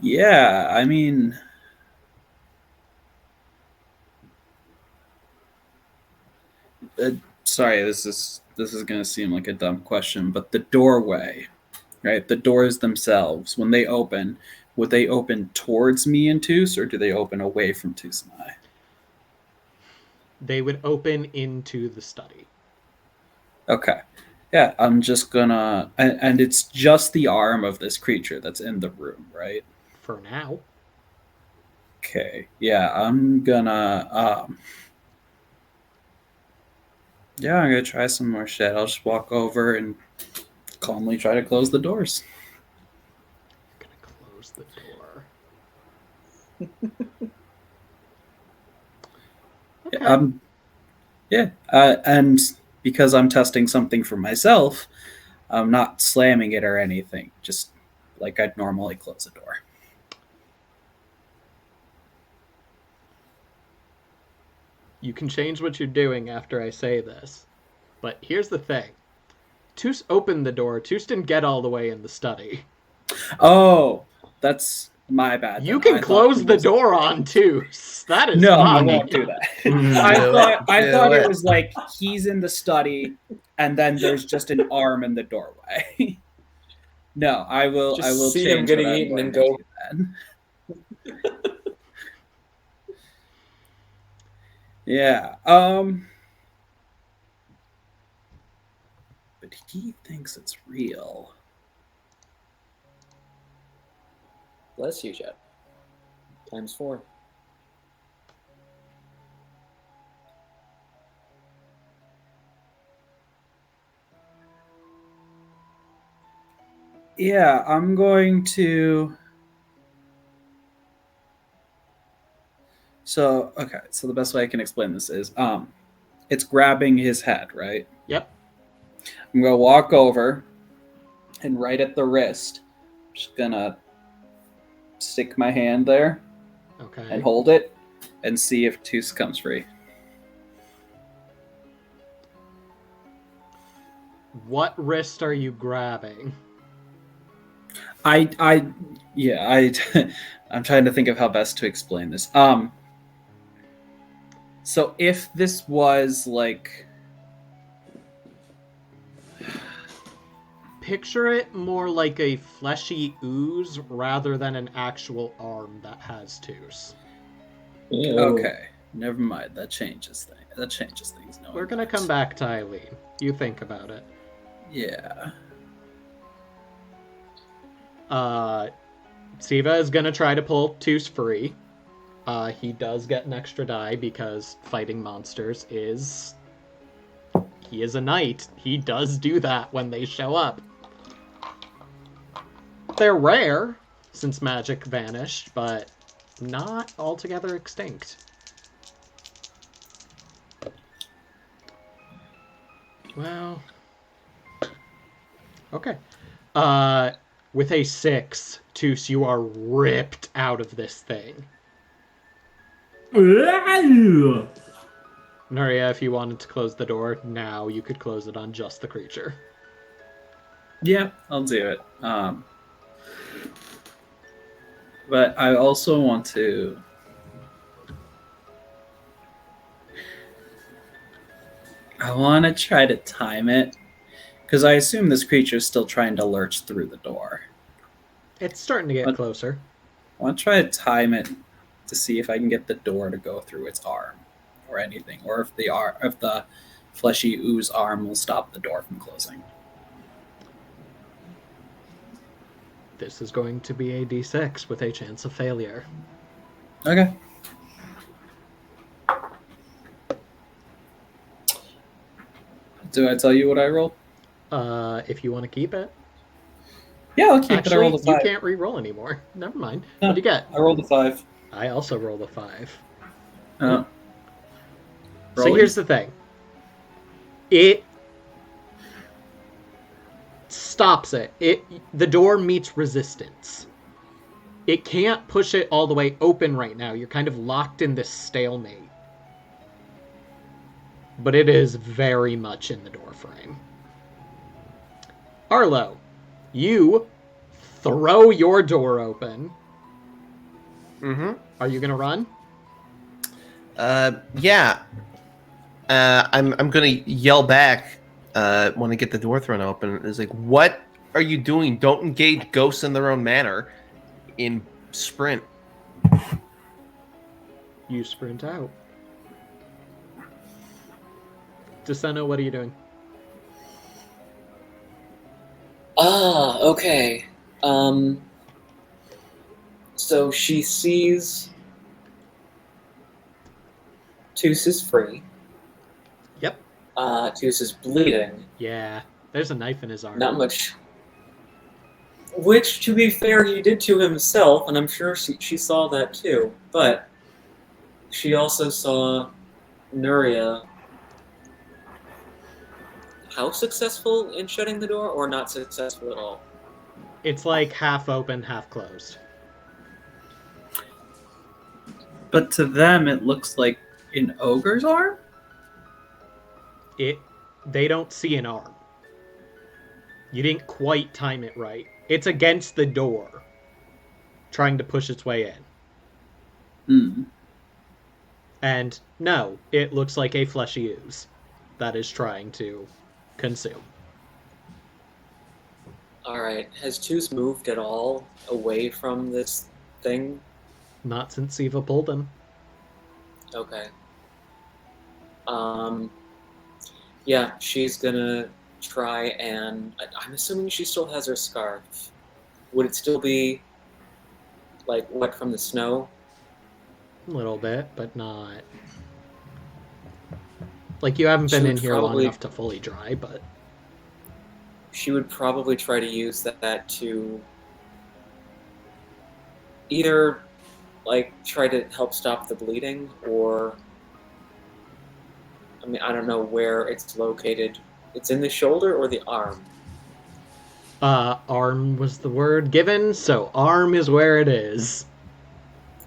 Yeah, I mean, sorry, this is going to seem like a dumb question, but the doorway, right? The doors themselves, when they open, would they open towards me and Toos, or do they open away from Toos and I? They would open into the study. Okay. Yeah, I'm just gonna, and it's just the arm of this creature that's in the room, right? For now. Okay. Yeah, I'm gonna, yeah, I'm gonna try some more shit. I'll just walk over and calmly try to close the doors. I'm gonna close the door. Okay. Yeah, and because I'm testing something for myself, I'm not slamming it or anything. Just like I'd normally close a door. You can change what you're doing after I say this. But here's the thing. Toos opened the door. Toos didn't get all the way in the study. Oh, that's my bad. You then. can I close thought the it was- door on Toos. That is No, fine. I won't do that. Mm, I thought do it it. was like he's in the study, and then there's just an arm in the doorway. No, I will. Just I will see change him getting what I'm eaten going and to go. do then. Yeah. But he thinks it's real. Bless you, Jeff. ×4. Yeah, I'm going to. So okay, so the best way I can explain this is, it's grabbing his head, right? Yep. I'm gonna walk over, and right at the wrist, I'm just gonna stick my hand there Okay. and hold it and see if Toos comes free. What wrist are you grabbing? I'm trying to think of how best to explain this. So if this was like, Picture it more like a fleshy ooze rather than an actual arm that has tooth. Ew. okay, never mind. That changes things. No, We're gonna come back to Eileen. You think about it. Yeah. Siva is gonna try to pull Toos free. He does get an extra die because fighting monsters is... He is a knight. He does do that when they show up. They're rare, since magic vanished, but not altogether extinct. Well... Okay. With a 6, Toos, you are ripped out of this thing. Nuria, if you wanted to close the door, now you could close it on just the creature. Yeah, I'll do it. But I also want to... I want to try to time it, because I assume this creature is still trying to lurch through the door. It's starting to get closer. I want to try to time it to see if I can get the door to go through its arm or anything, or if the fleshy ooze arm will stop the door from closing. This is going to be a d6 with a chance of failure. Okay. Do I tell you what I rolled? If you want to keep it. Yeah, I'll keep it. I Actually, rolled a 5. you can't re-roll anymore. Never mind. No, What do you get? I rolled a 5. I also rolled a 5. So So here's the thing. It stops it. The door meets resistance. It can't push it all the way open right now. You're kind of locked in this stalemate. But it is very much in the door frame. Arlo, you throw your door open. Mm-hmm. Are you gonna run? Yeah. I'm gonna yell back when I get the door thrown open. It's like, what are you doing? Don't engage ghosts in their own manner. In sprint. You sprint out. Deseno, what are you doing? Okay. So she sees Toos is free. Yep. Toos is bleeding. Yeah, there's a knife in his arm. Not much. Which, to be fair, he did to himself, and I'm sure she saw that too. But she also saw Nuria. How successful in shutting the door, or not successful at all? It's like half open, half closed. But to them, it looks like an ogre's arm? They don't see an arm. You didn't quite time it right. It's against the door, trying to push its way in. And no, it looks like a fleshy ooze that is trying to consume. Alright, has Toos moved at all away from this thing? Not since Siva pulled him. Okay. Yeah, she's gonna try and... I'm assuming she still has her scarf. Would it still be, like, wet from the snow? A little bit, but not... Like, you haven't been She in would here long probably- enough to fully dry, but... She would probably try to use that to either, like, try to help stop the bleeding, or... I mean, I don't know where it's located. It's in the shoulder or the arm? Arm was the word given, so arm is where it is.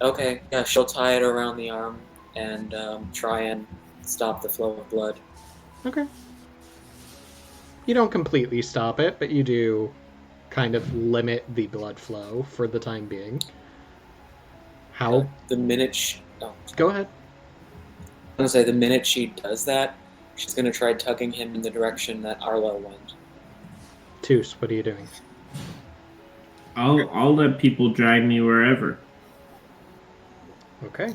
Okay, yeah, she'll tie it around the arm and try and stop the flow of blood. Okay. You don't completely stop it, but you do kind of limit the blood flow for the time being. How? The minute she... Oh, Go ahead. I'm gonna say the minute she does that, she's gonna try tugging him in the direction that Arlo went. Toos, what are you doing? I'll let people drag me wherever. Okay.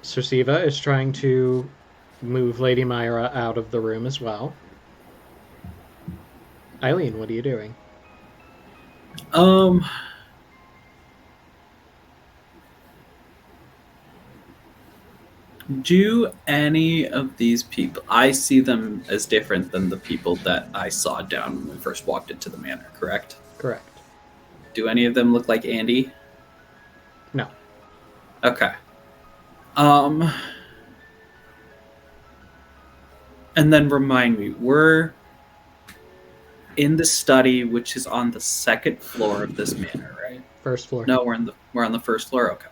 Sir Siva is trying to move Lady Myra out of the room as well. Eileen, what are you doing? Do any of these people, I see them as different than the people that I saw down when we first walked into the manor, correct? Correct. Do any of them look like Andy? No. Okay. And then remind me, we're in the study, which is on the second floor of this manor, right? First floor. No, we're on the first floor. Okay.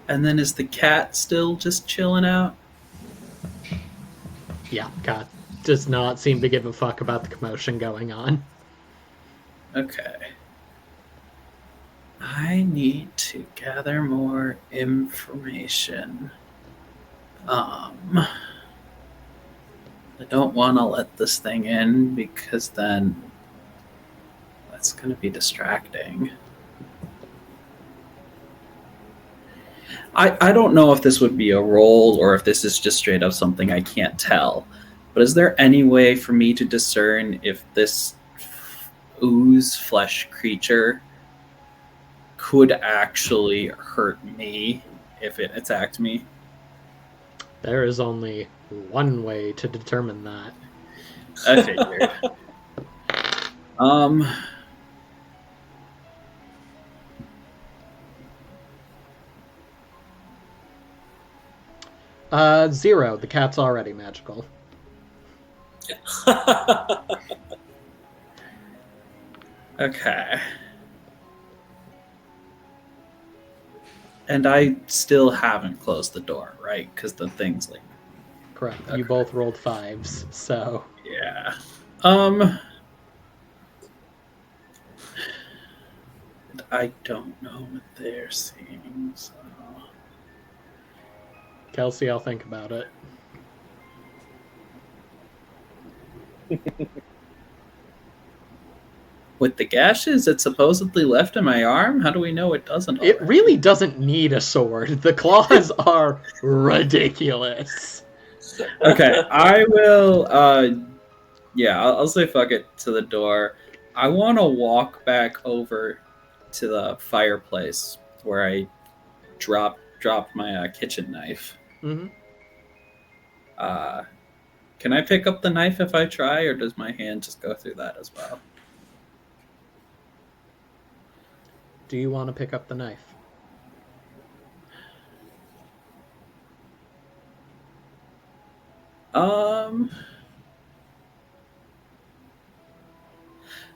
And then is the cat still just chilling out? Yeah, cat does not seem to give a fuck about the commotion going on. Okay. I need to gather more information. I don't want to let this thing in because then that's going to be distracting. I don't know if this would be a roll or if this is just straight up something I can't tell. But is there any way for me to discern if this ooze flesh creature could actually hurt me if it attacked me? There is only one way to determine that. I figured. 0. The cat's already magical. Okay. And I still haven't closed the door, right? Because the thing's like... Correct. Okay. You both rolled 5s, so... Yeah. I don't know what they're seeing, so... Kelsey, I'll think about it. With the gashes it supposedly left in my arm, how do we know it doesn't already? It really doesn't need a sword. The claws are ridiculous. Okay, I will, I'll say fuck it to the door. I want to walk back over to the fireplace where I dropped my kitchen knife. Mm-hmm. Can I pick up the knife if I try, or does my hand just go through that as well? Do you want to pick up the knife?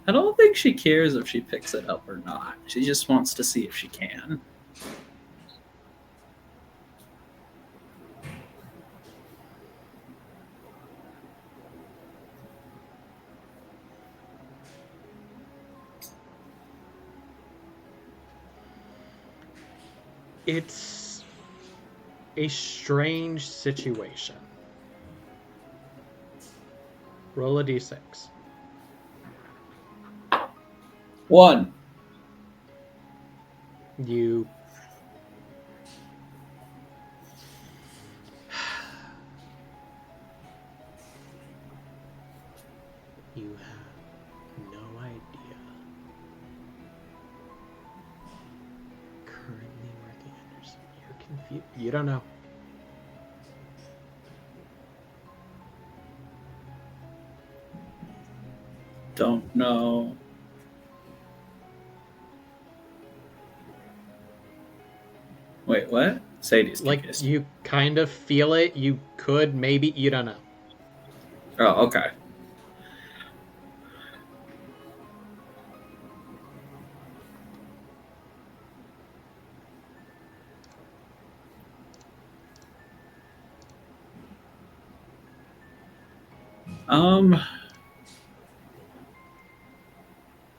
I don't think she cares if she picks it up or not. She just wants to see if she can. It's a strange situation. Roll a d6. 1. You have no idea. Currently working under you're confused. You don't know. don't know. Wait, what? Sadie's Like, confused. you kind of feel it. You could, maybe, you don't know. Oh, okay.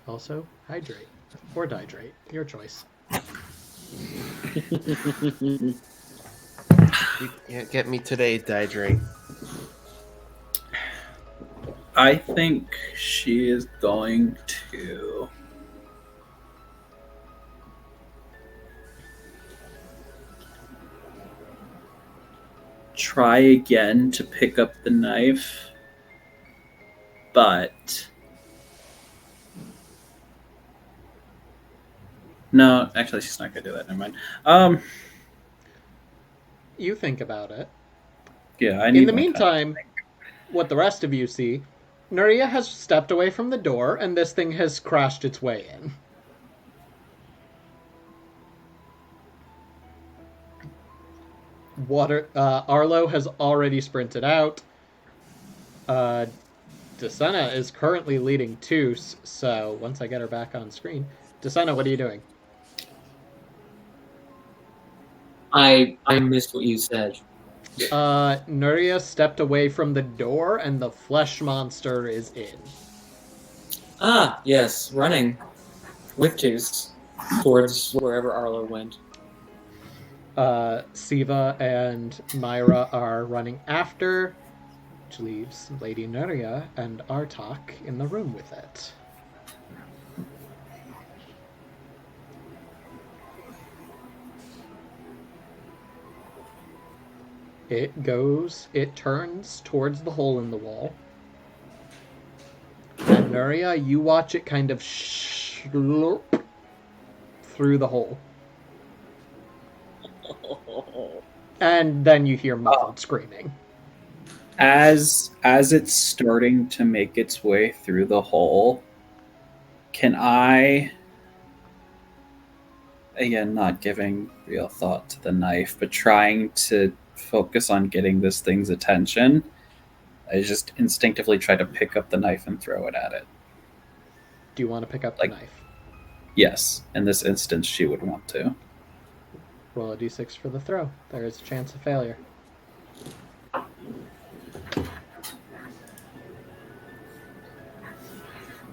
Also, hydrate. Or dihydrate. Your choice. You can't get me today, Deidre. I think she is going to try again to pick up the knife, but no, actually, she's not gonna do that. Never mind. You think about it. Yeah, I need. In the more time. meantime, what the rest of you see, Nuria has stepped away from the door, and this thing has crashed its way in. Arlo has already sprinted out. Desena is currently leading Toos, so once I get her back on screen. Desena, what are you doing? I missed what you said. Nuria stepped away from the door, and the flesh monster is in. Ah, yes, running with Juice towards wherever Arlo went. Siva and Myra are running after, which leaves Lady Nuria and Artak in the room with it. It turns towards the hole in the wall. And Nuria, you watch it kind of slurp through the hole. And then you hear muffled screaming. As it's starting to make its way through the hole, can I, again, not giving real thought to the knife, but trying to focus on getting this thing's attention, I just instinctively try to pick up the knife and throw it at it. Do you want to pick up the knife? Yes, in this instance, she would want to. Roll a d6 for the throw. There is a chance of failure.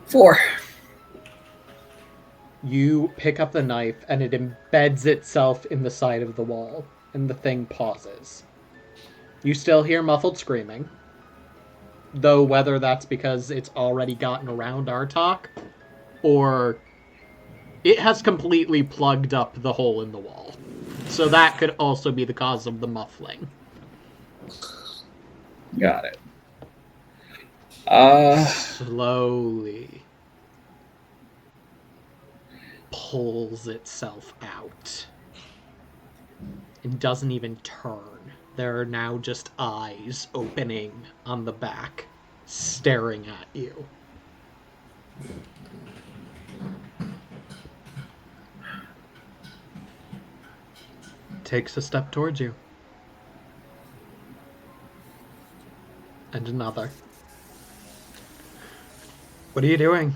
Four. You pick up the knife, and it embeds itself in the side of the wall, and the thing pauses. You still hear muffled screaming, though whether that's because it's already gotten around Artak, or it has completely plugged up the hole in the wall. So that could also be the cause of the muffling. Got it. Slowly pulls itself out and doesn't even turn. There are now just eyes opening on the back, staring at you. Takes a step towards you. And another. What are you doing?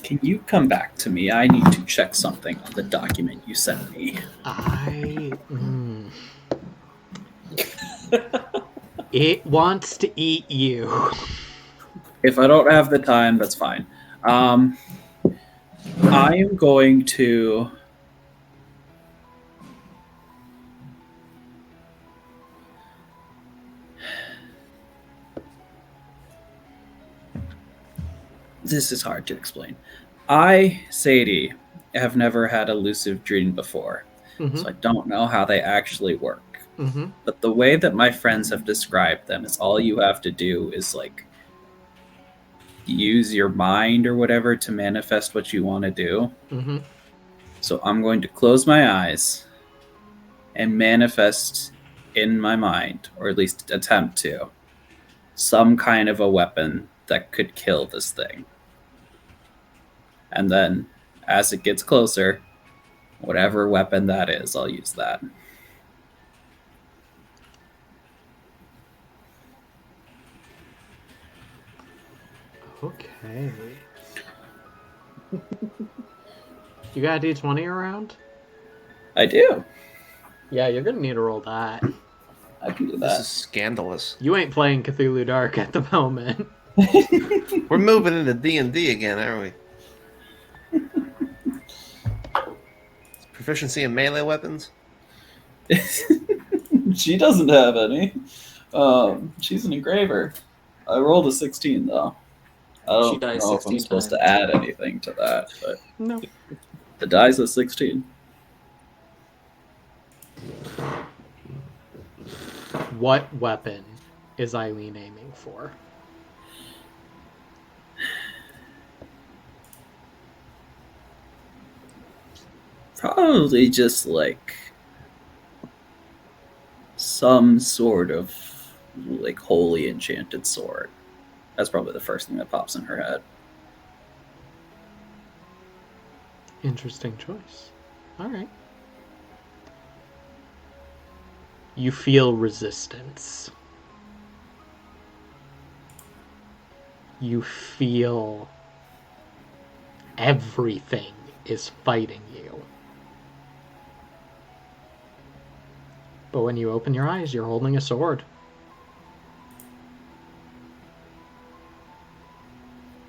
Can you come back to me? I need to check something on the document you sent me. It wants to eat you. If I don't have the time, that's fine. I am going to... This is hard to explain. I, Sadie, have never had a lucid dream before, so I don't know how they actually work. But the way that my friends have described them is all you have to do is like use your mind or whatever to manifest what you want to do. So I'm going to close my eyes and manifest in my mind, or at least attempt to, some kind of a weapon that could kill this thing. And then, as it gets closer, whatever weapon that is, I'll use that. Okay. You got a d20 around? I do. Yeah, you're gonna need to roll that. I can do This that. is scandalous. You ain't playing Cthulhu Dark at the moment. We're moving into D&D again, aren't we? Proficiency in melee weapons? She doesn't have any. She's an engraver. I rolled a 16 though. I She don't dies know if I'm 16 supposed to times. add anything to that, but No. the die's a 16. What weapon is Eileen aiming for? Probably just like some sort of like holy enchanted sword. That's probably the first thing that pops in her head. Interesting choice. All right. You feel resistance. You feel everything is fighting you. But when you open your eyes, you're holding a sword.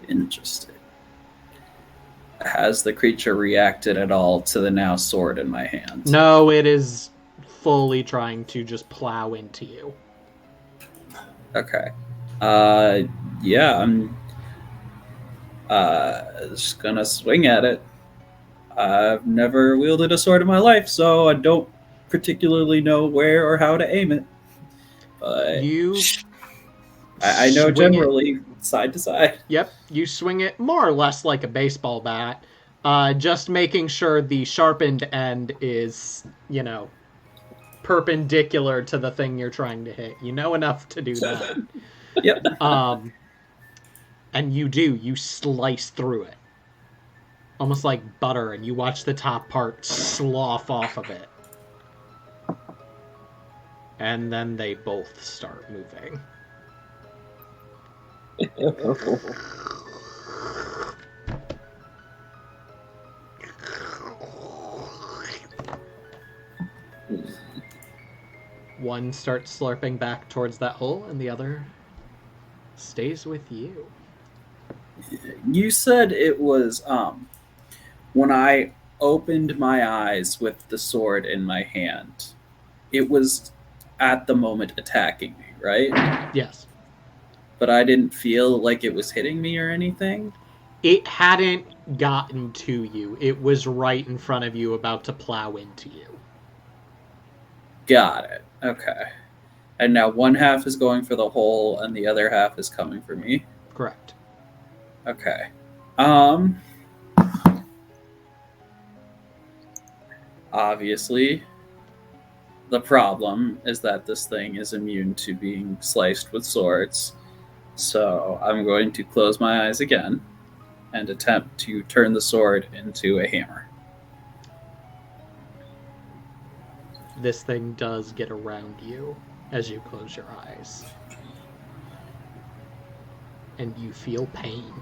Interesting. Has the creature reacted at all to the now sword in my hand? No, it is fully trying to just plow into you. Okay. Yeah, I'm just gonna swing at it. I've never wielded a sword in my life, so I don't particularly know where or how to aim it. But You I know swing it. generally side to side. Yep, you swing it more or less like a baseball bat, just making sure the sharpened end is, perpendicular to the thing you're trying to hit. You know enough to do that. Yep. And you slice through it. Almost like butter, and you watch the top part slough off of it. And then they both start moving. One starts slurping back towards that hole, and the other stays with you. You said it was when I opened my eyes with the sword in my hand, it was at the moment attacking me, right? Yes. But I didn't feel like it was hitting me or anything. It hadn't gotten to you. It was right in front of you, about to plow into you. Got it. Okay. And now one half is going for the hole and the other half is coming for me. Correct. Okay. Obviously, the problem is that this thing is immune to being sliced with swords. So I'm going to close my eyes again and attempt to turn the sword into a hammer. This thing does get around you as you close your eyes. And you feel pain.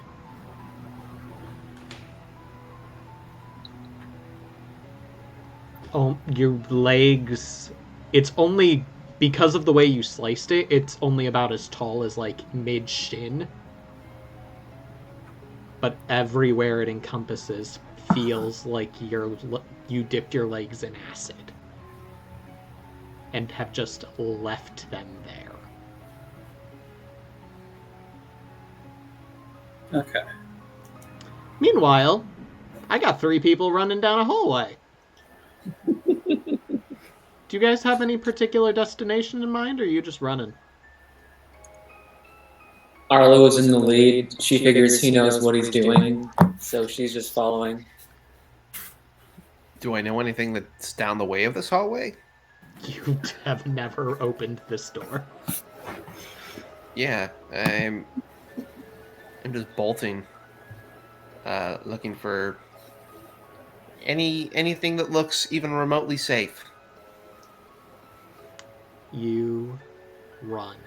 Oh, your legs... It's only... Because of the way you sliced it, it's only about as tall as, mid-shin. But everywhere it encompasses feels like you dipped your legs in acid. And have just left them there. Okay. Meanwhile, I got 3 people running down a hallway. Do you guys have any particular destination in mind, or are you just running? Arlo is in the lead. She figures he knows what he's doing, so she's just following. Do I know anything that's down the way of this hallway? You have never opened this door. Yeah, I'm just bolting, looking for anything that looks even remotely safe. You run.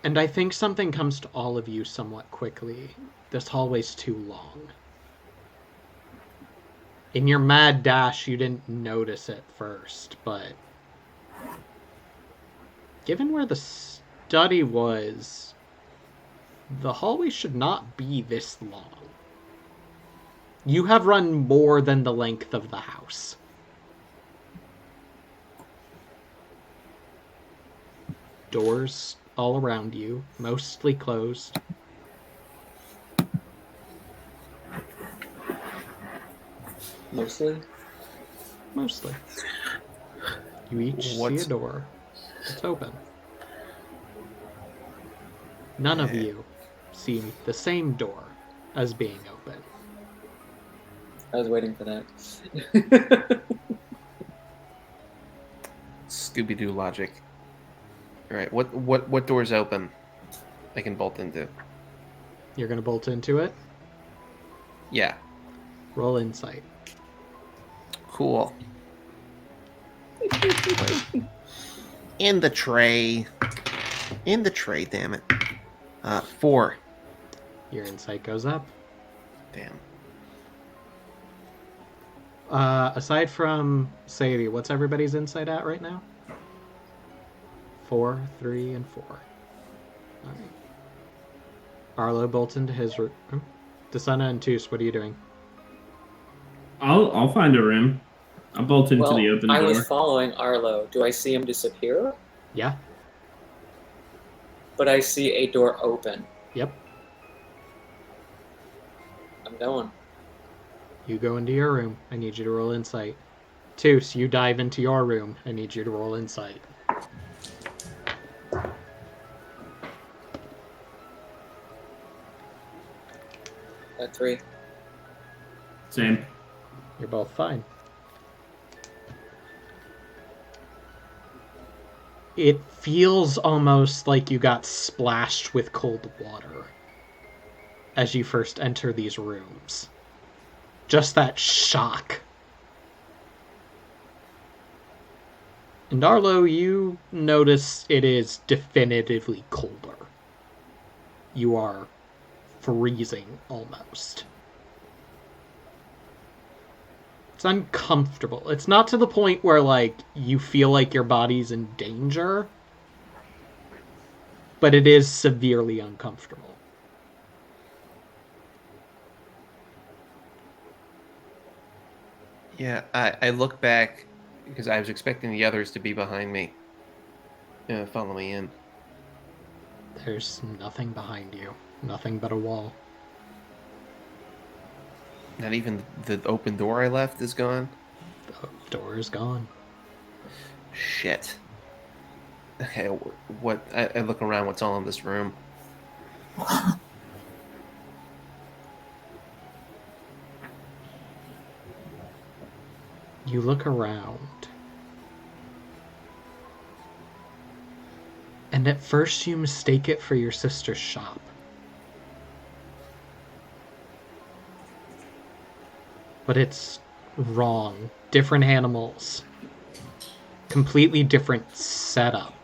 And I think something comes to all of you somewhat quickly. This hallway's too long. In your mad dash, you didn't notice it first, but given where the study was, the hallway should not be this long. You have run more than the length of the house. Doors all around you, mostly closed. Mostly. Mostly. You each see a door. It's open. None of you see the same door as being open. I was waiting for that. Scooby-Doo logic. All right, what door's open? I can bolt into. You're gonna bolt into it? Yeah. Roll insight. Cool. In the tray. Damn it. 4. Your insight goes up. Damn. Aside from Sadie, what's everybody's insight at right now? 4, 3, and 4. Alright. Arlo bolts into his room. Desana and Toos, what are you doing? I'll find a room. I'll bolt into Well, the open I door. was following Arlo. Do I see him disappear? Yeah. But I see a door open. Yep. I'm going. You go into your room. I need you to roll insight. Toos, you dive into your room. I need you to roll insight. At 3. Same. You're both fine. It feels almost like you got splashed with cold water as you first enter these rooms. Just that shock. And Arlo, you notice it is definitively colder. You are freezing almost. It's uncomfortable. It's not to the point where, like, you feel like your body's in danger, but it is severely uncomfortable. Yeah, I look back because I was expecting the others to be behind me. Follow me in. There's nothing behind you. Nothing but a wall. Not even the open door I left is gone? The door is gone. Shit. Okay, what? I look around, what's all in this room? You look around. And at first you mistake it for your sister's shop. But it's wrong. Different animals. Completely different setup.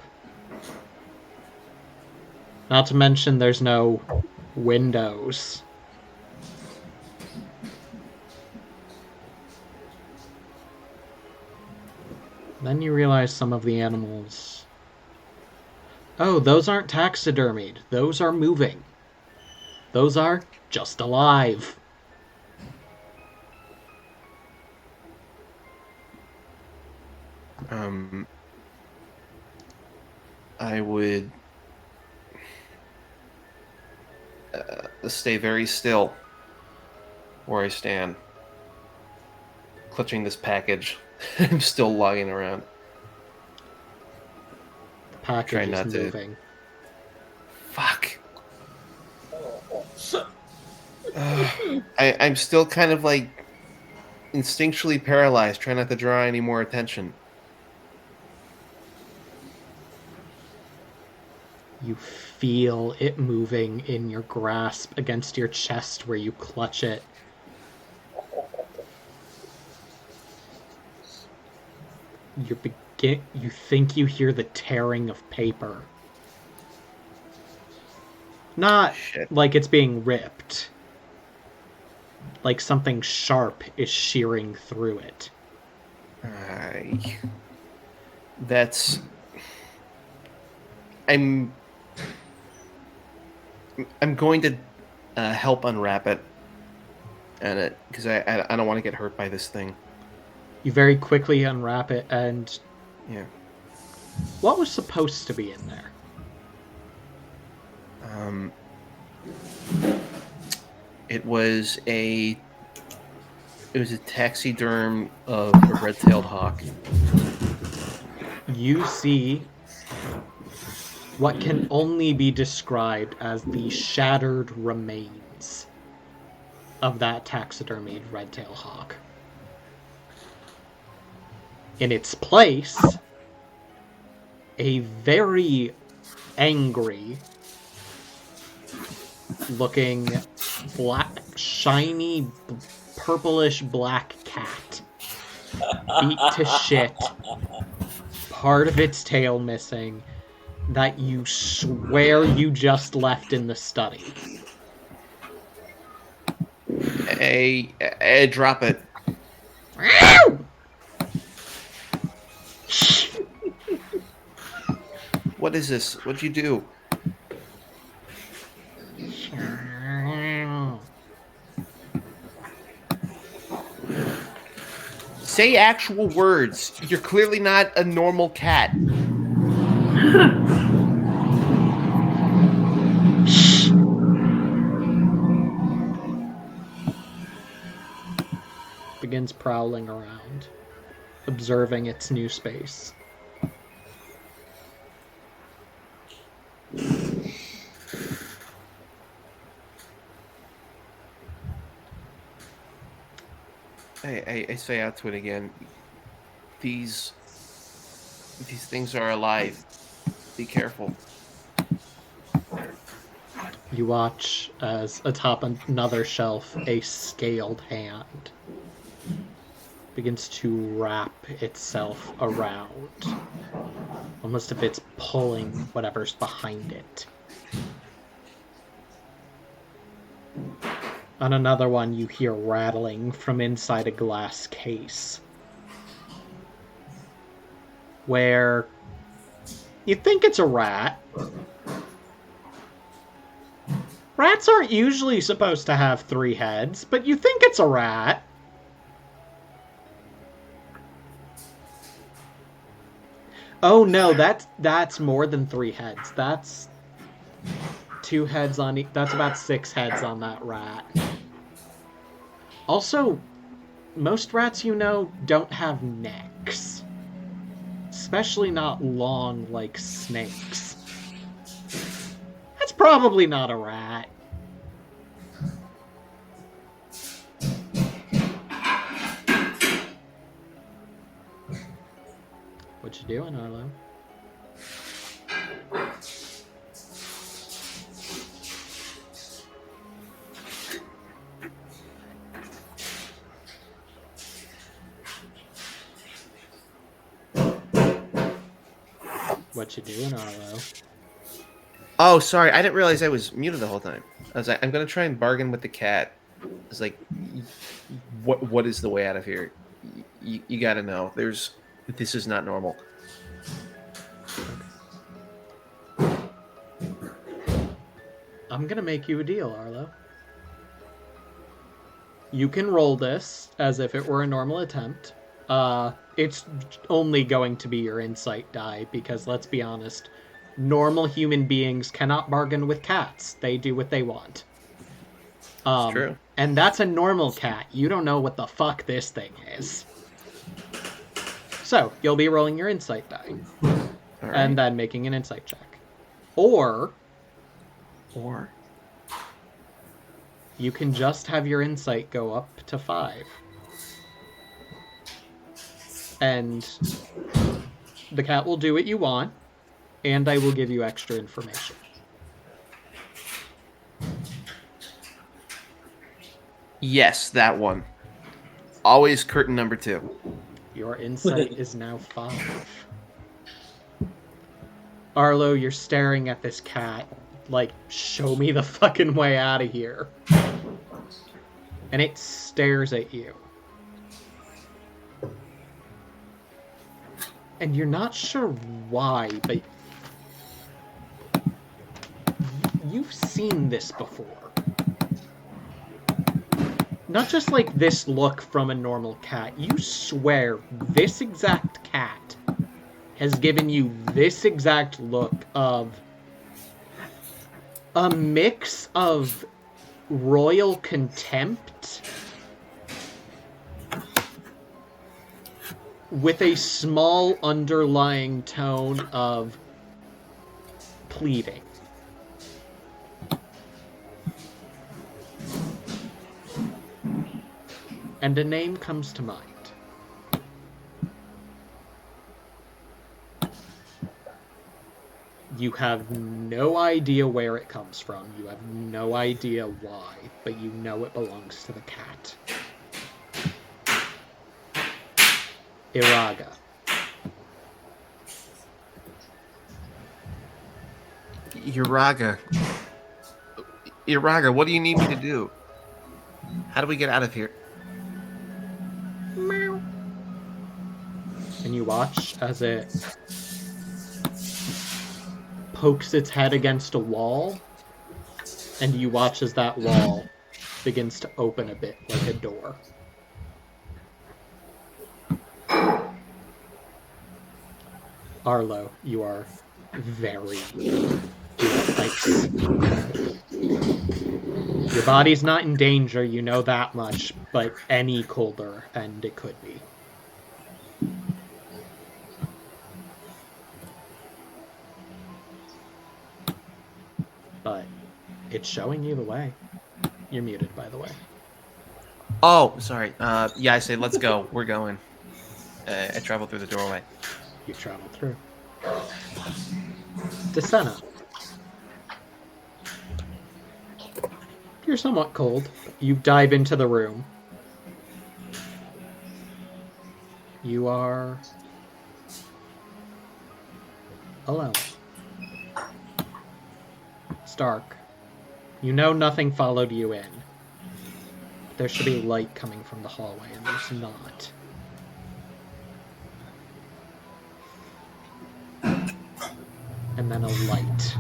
Not to mention there's no windows. Then you realize some of the animals... Oh, those aren't taxidermied. Those are moving. Those are just alive. I would stay very still where I stand, clutching this package. I'm still logging around. The package Try is not to- moving. Fuck. I'm still kind of like instinctually paralyzed, trying not to draw any more attention. You feel it moving in your grasp against your chest where you clutch it. You think you hear the tearing of paper. Not Shit. like it's being ripped. Like something sharp is shearing through it. That's. I'm going to help unwrap it, and because I don't want to get hurt by this thing. You very quickly unwrap it, and Yeah. what was supposed to be in there? It was a taxiderm of a red-tailed hawk. You see what can only be described as the shattered remains of that taxidermied red-tailed hawk. In its place, a very angry looking black, shiny, purplish black cat. Beat to shit. Part of its tail missing. That you swear you just left in the study. Drop it. What is this? What'd you do? Say actual words. You're clearly not a normal cat. Begins prowling around, observing its new space. I say out to it again. These things are alive. Be careful. You watch as atop another shelf, a scaled hand begins to wrap itself around. Almost if it's pulling whatever's behind it. On another one, you hear rattling from inside a glass case. Where you think it's a rat. Rats aren't usually supposed to have 3 heads, but you think it's a rat. Oh no, that's more than 3 heads. That's 2 heads on each. That's about 6 heads on that rat. Also, most rats you know don't have necks. Especially not long like snakes. That's probably not a rat. What you doing, Arlo? What you doing, Arlo? Oh, sorry. I didn't realize I was muted the whole time. I was like, I'm gonna try and bargain with the cat. It's like, what is the way out of here? You got to know. This is not normal. I'm gonna make you a deal, Arlo. You can roll this as if it were a normal attempt. It's only going to be your insight die because, let's be honest, normal human beings cannot bargain with cats. They do what they want. It's true. And that's a normal cat. You don't know what the fuck this thing is. So, you'll be rolling your insight die. All And then making an insight check. Or you can just have your insight go up to 5. And the cat will do what you want. and I will give you extra information. Yes, that one. Always curtain number 2. Your insight is now 5. Arlo, you're staring at this cat like, show me the fucking way out of here. And it stares at you. And you're not sure why, but you've seen this before. Not just like this look from a normal cat. You swear this exact cat has given you this exact look of a mix of royal contempt with a small underlying tone of pleading. And a name comes to mind. You have no idea where it comes from. You have no idea why, but you know it belongs to the cat. Iraga. Iraga, what do you need me to do? How do we get out of here? Meow. And you watch as it pokes its head against a wall, and you watch as that wall begins to open a bit like a door. Arlo, you are very ice. Your body's not in danger, you know that much, but any colder, and it could be. But it's showing you the way. You're muted, by the way. Oh, sorry. Yeah, I say let's go. We're going. I travel through the doorway. You travel through. Desena. You're somewhat cold. You dive into the room. You are alone. It's dark. You know nothing followed you in. There should be light coming from the hallway, and there's not. And then a light.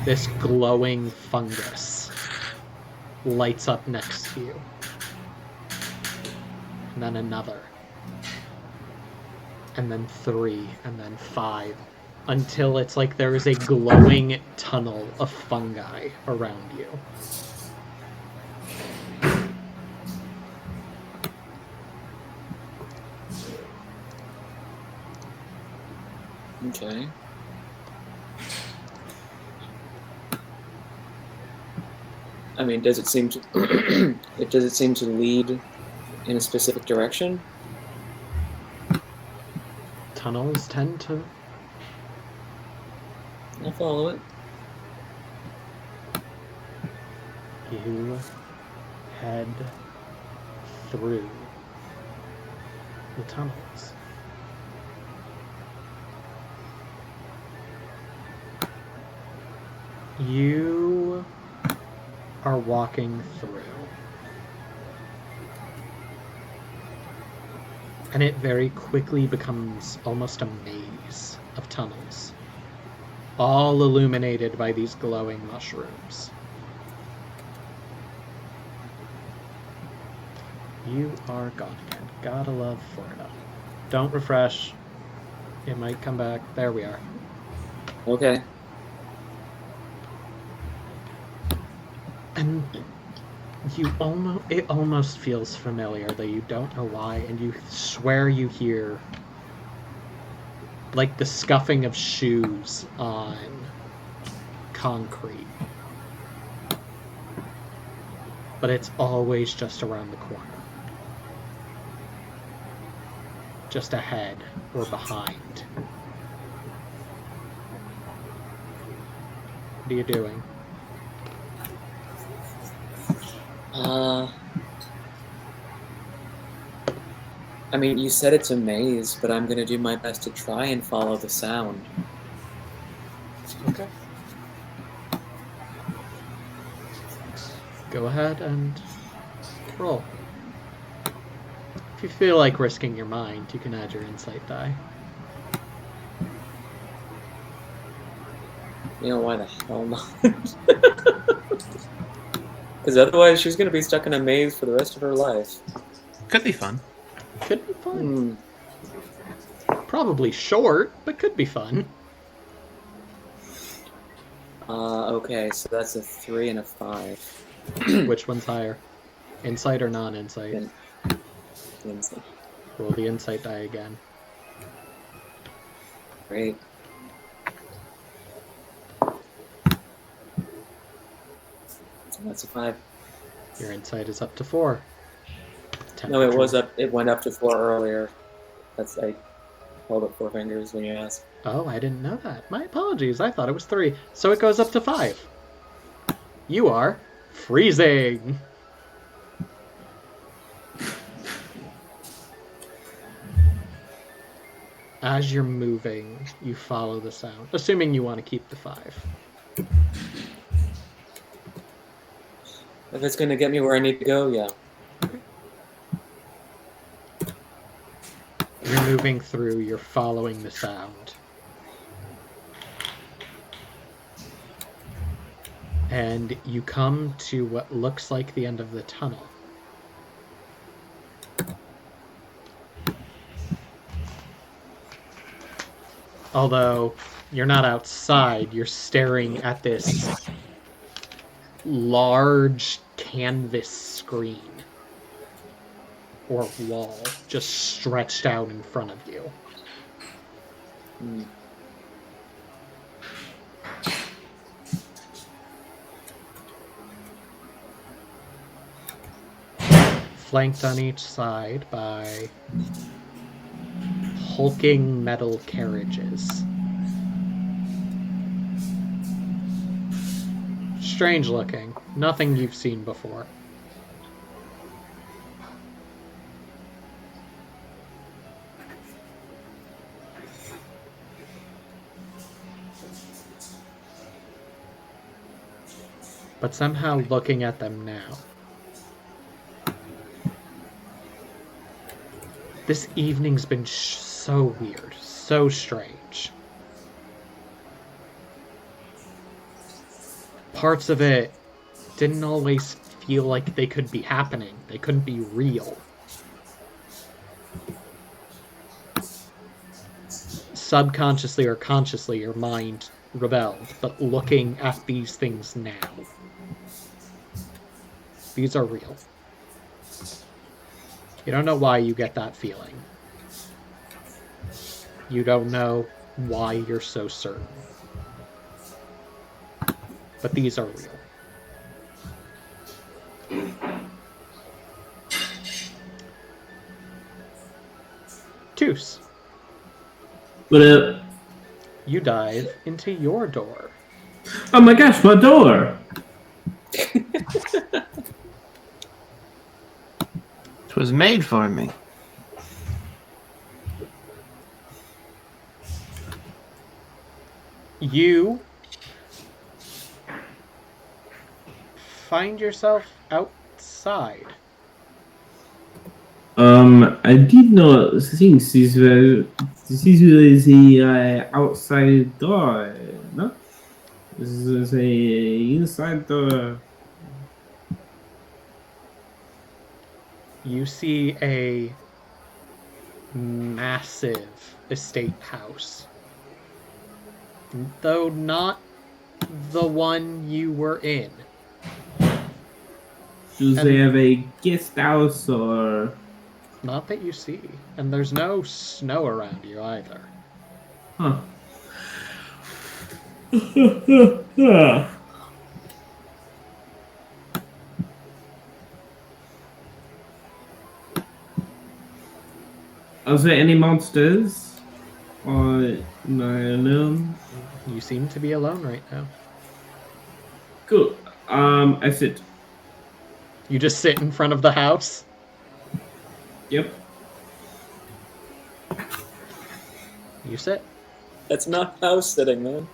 This glowing fungus lights up next to you. And then another. And then 3, and then 5. Until it's like there is a glowing tunnel of fungi around you. Okay. I mean, does it seem to does it seem to lead in a specific direction? Tunnels tend to. I'll follow it. You head through the tunnels. You are walking through. And it very quickly becomes almost a maze of tunnels, all illuminated by these glowing mushrooms. You are gone again. Gotta love Florida. Don't refresh. It might come back. There we are. Okay. And it almost feels familiar, though you don't know why, and you swear you hear like the scuffing of shoes on concrete. But it's always just around the corner. just ahead or behind? What are you doing? I mean, you said it's a maze, but I'm gonna do my best to try and follow the sound. Okay. Go ahead and roll. If you feel like risking your mind, you can add your insight die. You know, why the hell not? Because otherwise she's gonna be stuck in a maze for the rest of her life. Could be fun. Could be fun. Probably short, but could be fun. Okay, so that's a 3 and a 5. Which one's higher? Insight or non-insight? Insight. Roll the insight die again. Great. That's a 5. Your insight is up to 4. No, it was up. It went up to 4 earlier. I held up 4 fingers when you asked. Oh, I didn't know that. My apologies. I thought it was 3. So it goes up to 5. You are freezing. As you're moving, you follow the sound, assuming you want to keep the 5. If it's gonna get me where I need to go, yeah. You're moving through, you're following the sound. And you come to what looks like the end of the tunnel. Although you're not outside, you're staring at this large canvas screen or wall just stretched out in front of you. Flanked on each side by hulking metal carriages. Strange looking. Nothing you've seen before. But somehow looking at them now, this evening's been so weird, so strange. Parts of it didn't always feel like they could be happening. They couldn't be real. Subconsciously or consciously, your mind rebelled, but looking at these things now, these are real. You don't know why you get that feeling. You don't know why you're so certain. But these are real. Toos. What up? You dive into your door. Oh my gosh, my door! It was made for me. You find yourself outside. I did not think this was the outside door, no? This is a inside door. You see a massive estate house. Though not the one you were in. Do they have a guest house or... Not that you see. And there's no snow around you either. Huh. Are there any monsters? Or am I alone? You seem to be alone right now. Cool. I sit. You just sit in front of the house. Yep. You sit. That's not house sitting, man.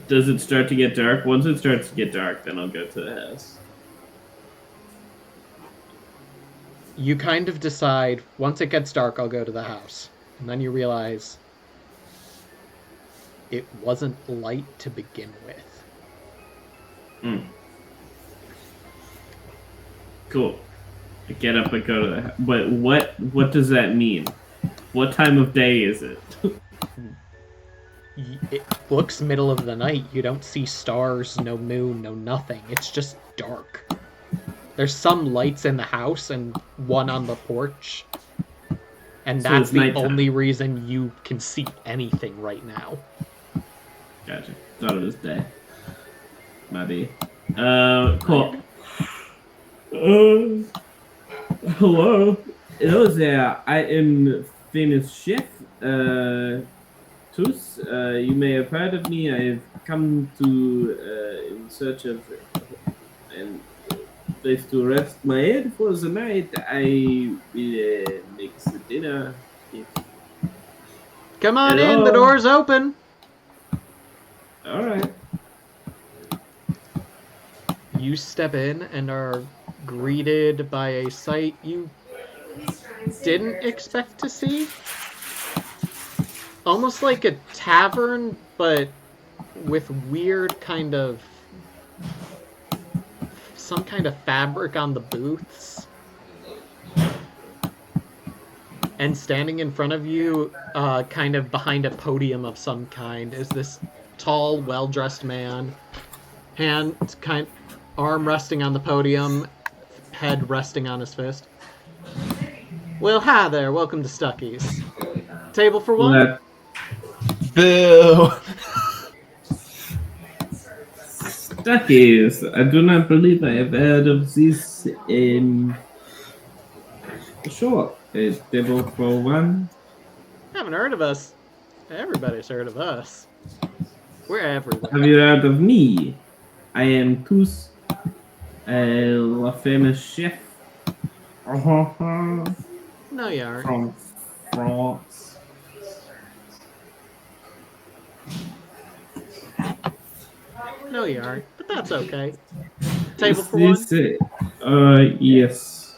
Does it start to get dark? Once it starts to get dark, then I'll go to the house. You kind of decide, once it gets dark, I'll go to the house. And then you realize it wasn't light to begin with. Mm. Cool. I get up and go to the house. But what does that mean? What time of day is it? It looks middle of the night. You don't see stars, no moon, no nothing. It's just dark. There's some lights in the house and one on the porch. And So that's it's the nighttime. only reason you can see anything right now. Gotcha. Thought it was day. Maybe. Cool. Hello. Hello there. I am famous chef. Tus. You may have heard of me. I have come to in search of a place to rest my head for the night. I will make the dinner. Come on in, Hello? the door's open. All right. You step in and are greeted by a sight you didn't expect to see. Almost like a tavern, but with weird kind of... some kind of fabric on the booths. And standing in front of you, kind of behind a podium of some kind, is this tall, well-dressed man. Arm resting on the podium, head resting on his fist. Well, hi there. Welcome to Stucky's. Table for one? Boo! Duckies. I do not believe I have heard of this. Sure. A table for one. Haven't heard of us. Everybody's heard of us. We're everywhere. Have you heard of me? I am Tus, a famous chef. No, you aren't. From France. No, you aren't. But that's okay. Table Is for one? this, yes.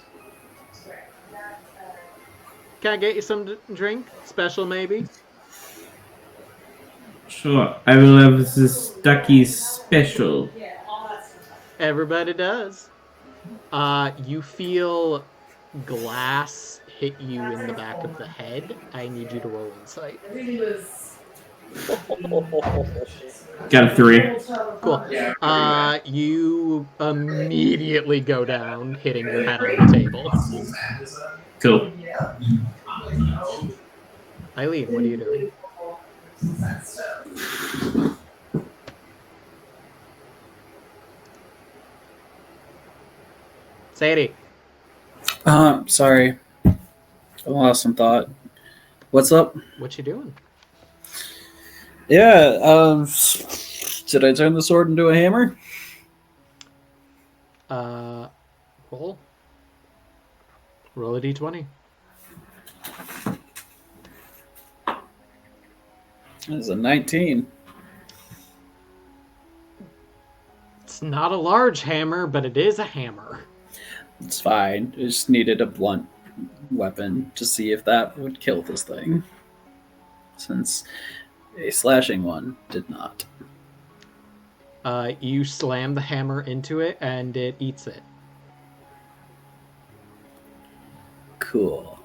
Can I get you some drink? Special, maybe? Sure. I will have this Ducky special. Everybody does. You feel glass hit you in the back of the head. I need you to roll insight. Got a 3. Cool. You immediately go down, hitting your head on the table. Cool. Eileen, what are you doing? Sadie. Sorry. I lost some thought. What's up? What you doing? Yeah, did I turn the sword into a hammer? Roll. Roll a d20. That's a 19. It's not a large hammer, but it is a hammer. It's fine. I just needed a blunt weapon to see if that would kill this thing. Since a slashing one did not. You slam the hammer into it, and it eats it. Cool.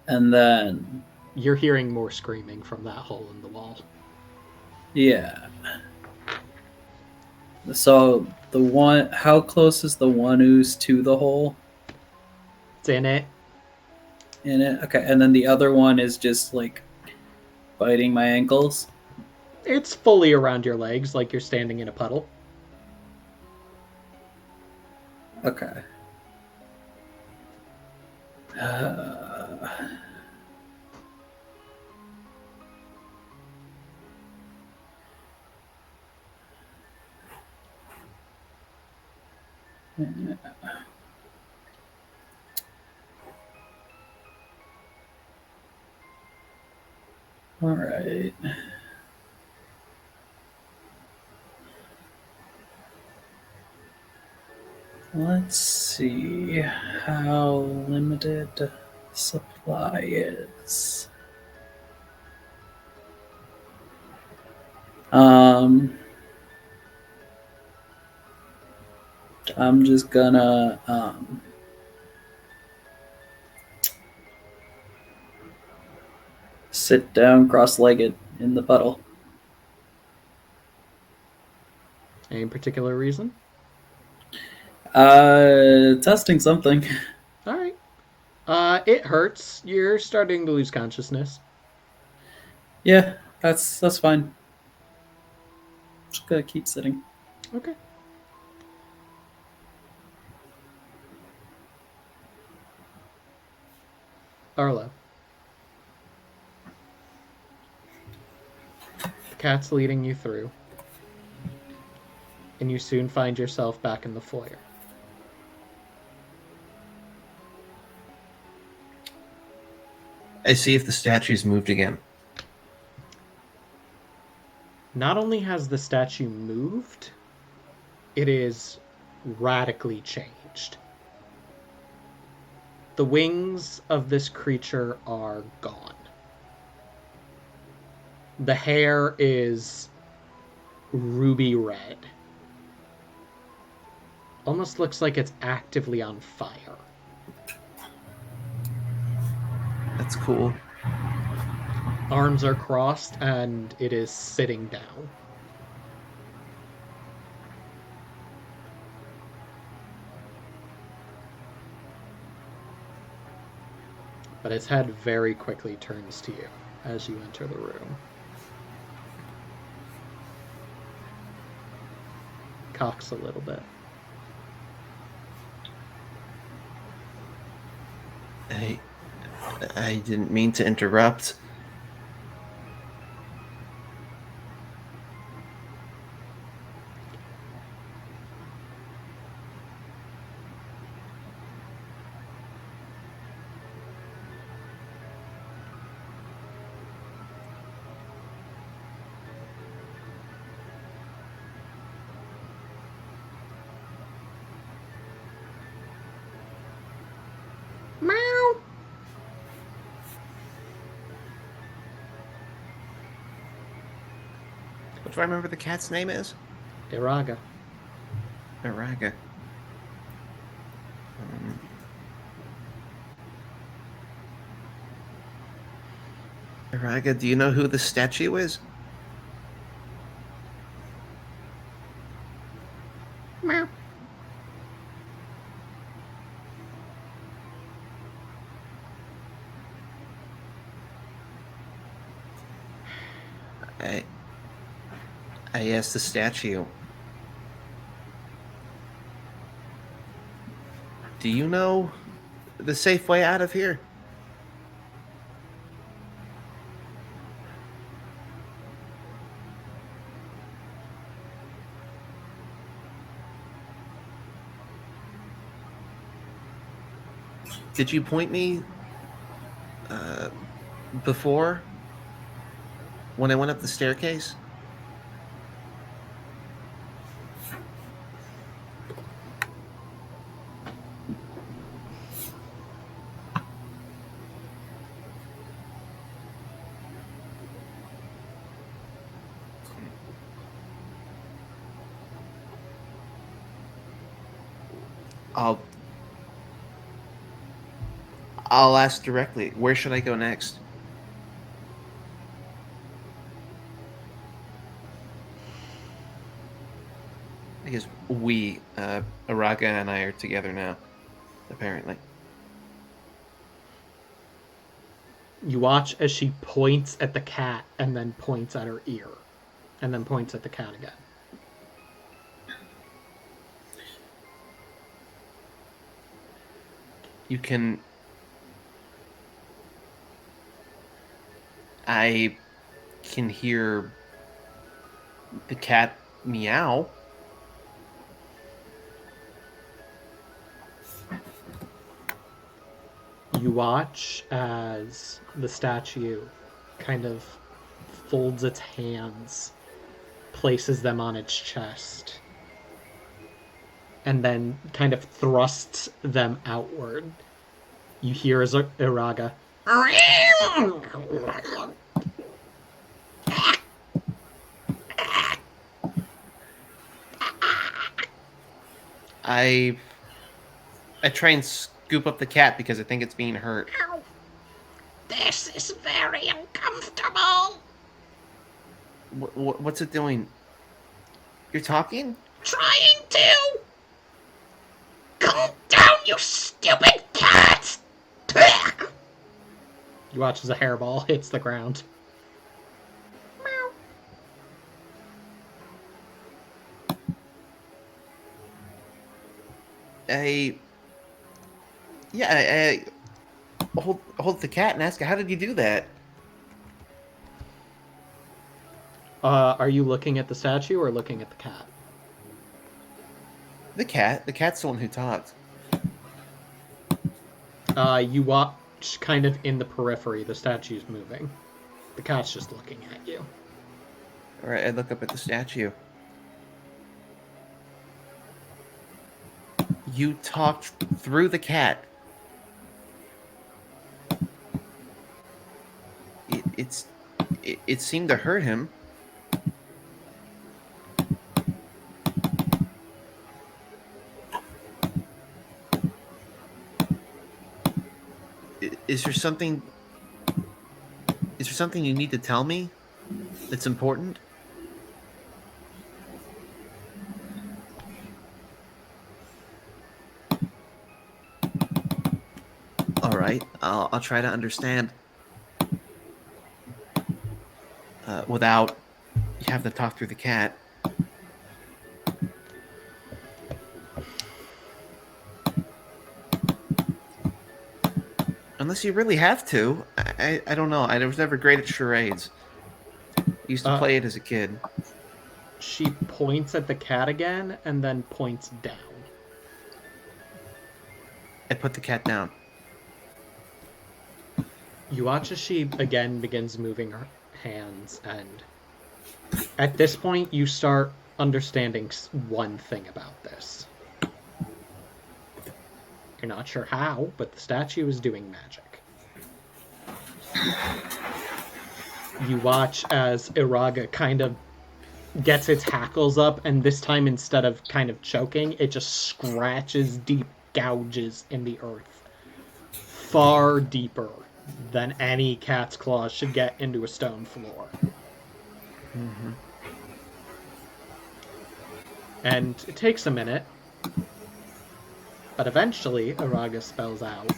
And then... You're hearing more screaming from that hole in the wall. Yeah. So, the one... How close is the one ooze to the hole? It's in it. In it? Okay, and then the other one is just, like, biting my ankles? It's fully around your legs, like you're standing in a puddle. Okay. All right. Let's see how limited supply is. I'm just gonna sit down cross-legged in the puddle. Any particular reason? Testing something. All right. It hurts. You're starting to lose consciousness. Yeah, that's fine. Just gonna keep sitting. Okay. Arlo. The cat's leading you through, and you soon find yourself back in the foyer. I see if the statue's moved again. Not only has the statue moved, it is radically changed. The wings of this creature are gone. The hair is ruby red. Almost looks like it's actively on fire. That's cool. Arms are crossed and it is sitting down. But its head very quickly turns to you as you enter the room. Cocks a little bit. I didn't mean to interrupt. Meow! What do I remember the cat's name is? Iraga. Araga. Araga, do you know who the statue is? Meow. I asked the statue. Do you know the safe way out of here? Did you point me before when I went up the staircase? I'll ask directly. Where should I go next? I guess Araga and I are together now, apparently. You watch as she points at the cat and then points at her ear. And then points at the cat again. You can. I can hear the cat meow. You watch as the statue kind of folds its hands, places them on its chest, and then kind of thrusts them outward. You hear as Iraga. I try and scoop up the cat because I think it's being hurt. This is very uncomfortable. What's it doing? You're talking? Trying to. Calm down, you stupid cat! You watch as a hairball hits the ground. I hold the cat and ask her, how did you do that? Are you looking at the statue or looking at the cat? The cat. The cat's the one who talked. You watch kind of in the periphery, the statue's moving. The cat's just looking at you. All right, I look up at the statue. You talked through the cat. It seemed to hurt him. Is there something? Is there something you need to tell me that's important? All right, I'll try to understand without you have to talk through the cat. Unless you really have to. I don't know. I was never great at charades. I used to play it as a kid. She points at the cat again and then points down. I put the cat down. You watch as she again begins moving her hands, and at this point you start understanding one thing about this. You're not sure how, but the statue is doing magic. You watch as Iraga kind of gets its hackles up, and this time instead of kind of choking, it just scratches deep gouges in the earth. Far deeper than any cat's claws should get into a stone floor. Mm-hmm. And it takes a minute, but eventually Iraga spells out,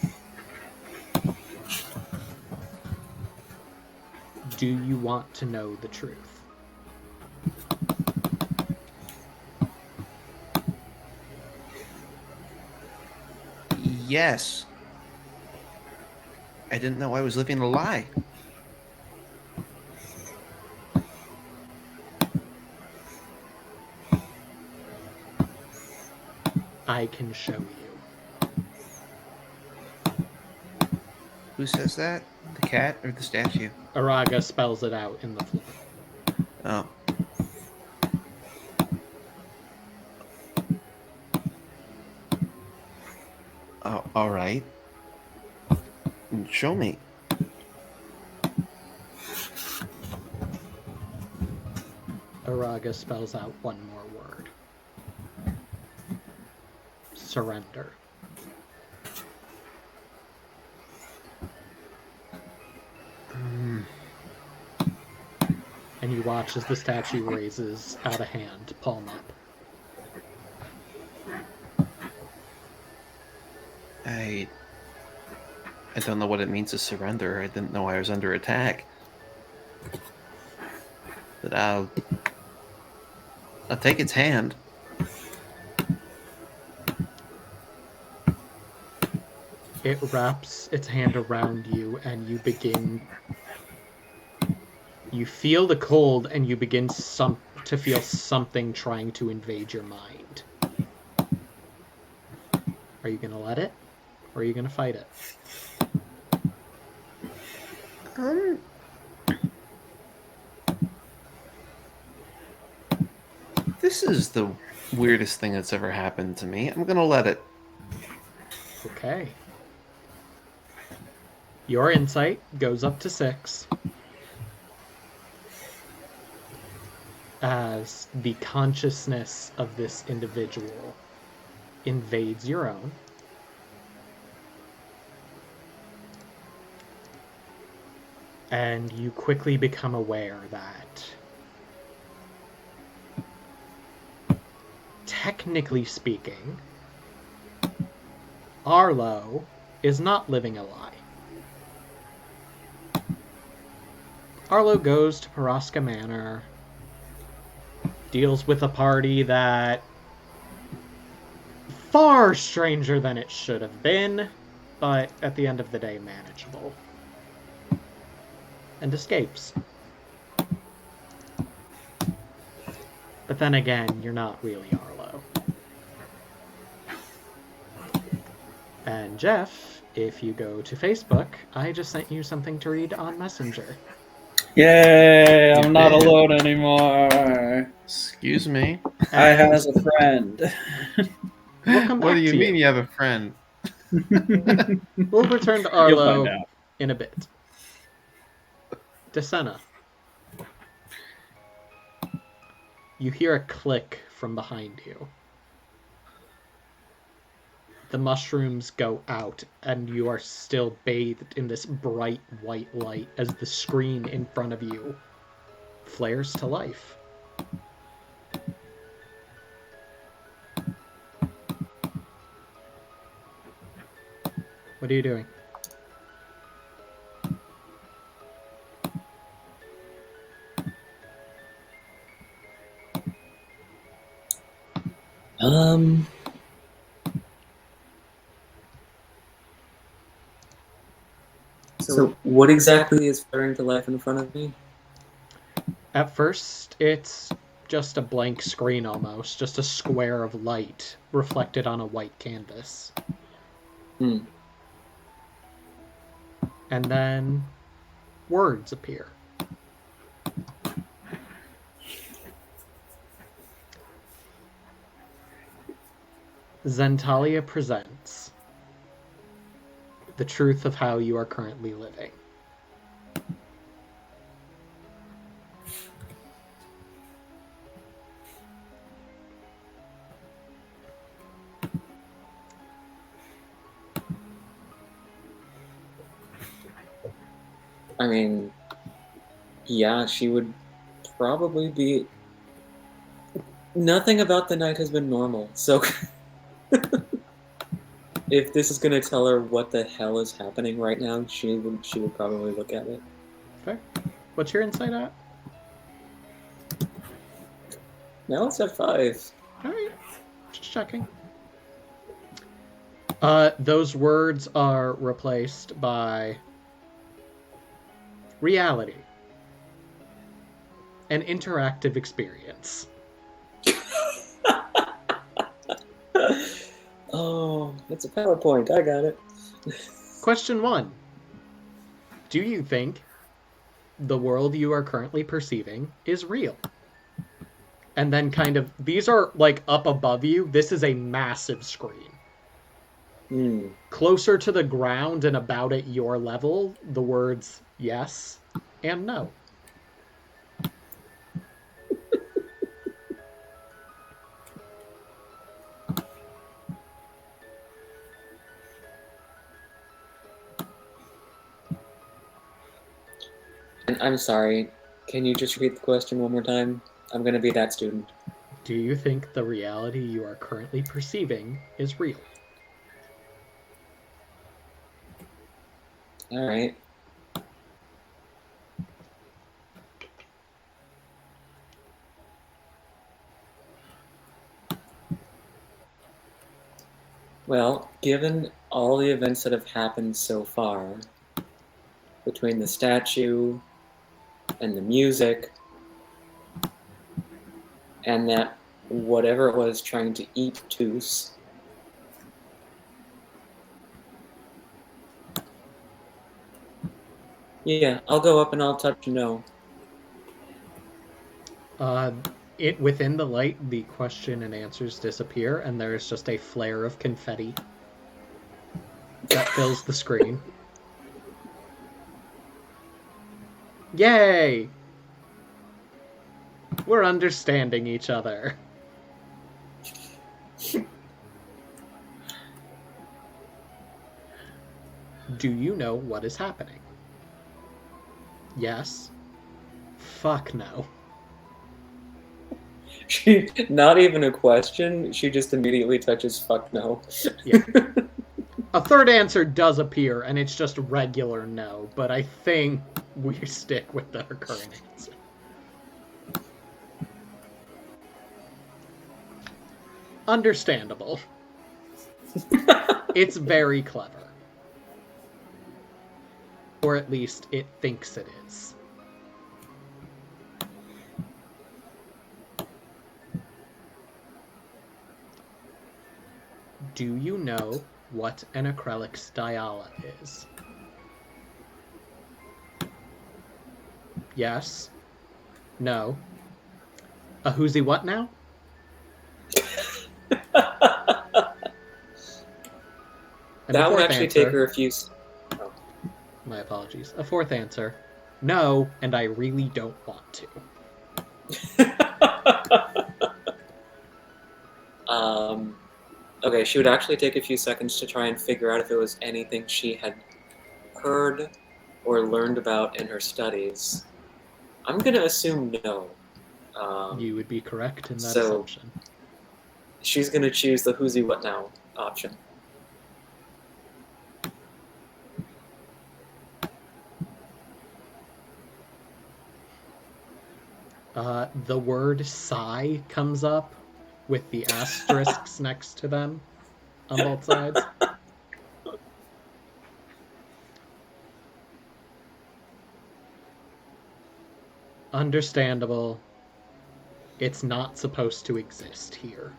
"Do you want to know the truth?" Yes. I didn't know I was living a lie. I can show you. Who says that? The cat or the statue? Iraga spells it out in the floor. Oh. Oh, all right. Show me. Iraga spells out one more word. Surrender. And you watch as the statue raises out a hand, palm up. I don't know what it means to surrender. I didn't know I was under attack. But I'll take its hand. It wraps its hand around you, and you begin. You feel the cold, and you begin to feel something trying to invade your mind. Are you gonna let it, or are you gonna fight it? This is the weirdest thing that's ever happened to me. I'm gonna let it. Okay. Your insight goes up to 6 as the consciousness of this individual invades your own. And you quickly become aware that, technically speaking, Arlo is not living a lie. Arlo goes to Paraska Manor, deals with a party that far stranger than it should have been, but at the end of the day manageable, and escapes. But then again, you're not really Arlo. And Jeff, if you go to Facebook, I just sent you something to read on Messenger. Yay! I'm not alone anymore. Excuse me. I have a friend. We'll come back What do you to mean you have a friend? We'll return to You'll Arlo find out. in a bit. Desena. You hear a click from behind you. The mushrooms go out, and you are still bathed in this bright white light as the screen in front of you flares to life. What are you doing? So what exactly is flaring to life in front of me? At first, it's just a blank screen almost, just a square of light reflected on a white canvas. And then words appear. Zentalia presents the truth of how you are currently living. I mean, yeah, she would probably be... Nothing about the night has been normal, so... If this is going to tell her what the hell is happening right now, she would probably look at it. Okay. What's your insight at? Now it's at 5. Alright. Just checking. Those words are replaced by reality. An interactive experience. Oh, it's a PowerPoint. I got it. Question 1. Do you think the world you are currently perceiving is real? And then kind of, these are like up above you. This is a massive screen. Closer to the ground and about at your level, the words yes and no. I'm sorry. Can you just repeat the question one more time? I'm going to be that student. Do you think the reality you are currently perceiving is real? All right. Well, given all the events that have happened so far, between the statue and the music, and that whatever it was trying to eat Toos, yeah, I'll go up and I'll touch no. Within the light, the question and answers disappear, and there is just a flare of confetti that fills the screen. Yay! We're understanding each other. Do you know what is happening? Yes. Fuck no. She, not even a question, she just immediately touches fuck no. Yeah. A third answer does appear, and it's just regular no, but I think we stick with the current answer. Understandable. It's very clever. Or at least it thinks it is. Do you know what an acrylic styala is? Yes. No. A whoosy what now? That would actually take her a few... Oh. My apologies. A fourth answer. No, and I really don't want to. Okay, she would actually take a few seconds to try and figure out if it was anything she had heard or learned about in her studies. I'm going to assume no. You would be correct in that assumption. She's going to choose the who's he what now option. The word sigh comes up with the asterisks next to them on both sides. Understandable. It's not supposed to exist here.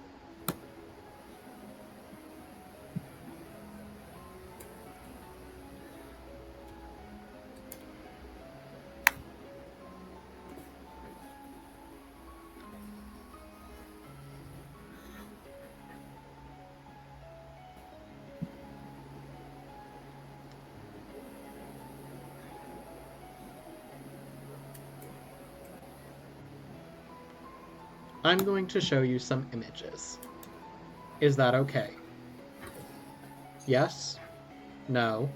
I'm going to show you some images. Is that okay? Yes? No?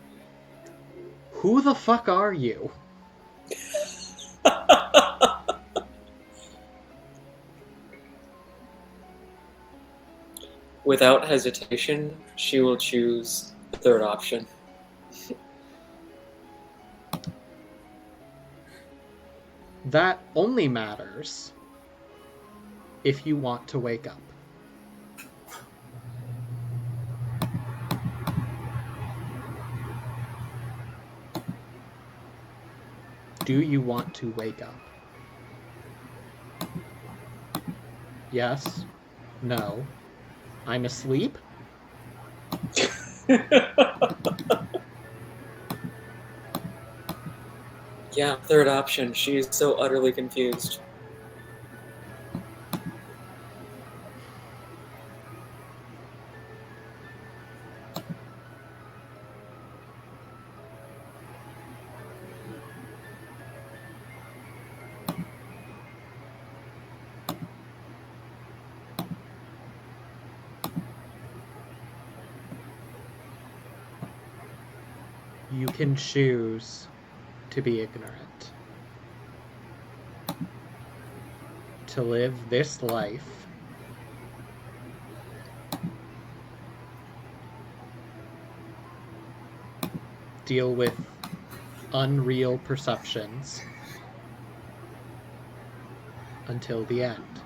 Who the fuck are you? Without hesitation, she will choose the third option. That only matters if you want to wake up. Do you want to wake up? Yes? No? I'm asleep? Yeah, third option. She is so utterly confused. You can choose to be ignorant. To live this life deal with unreal perceptions until the end.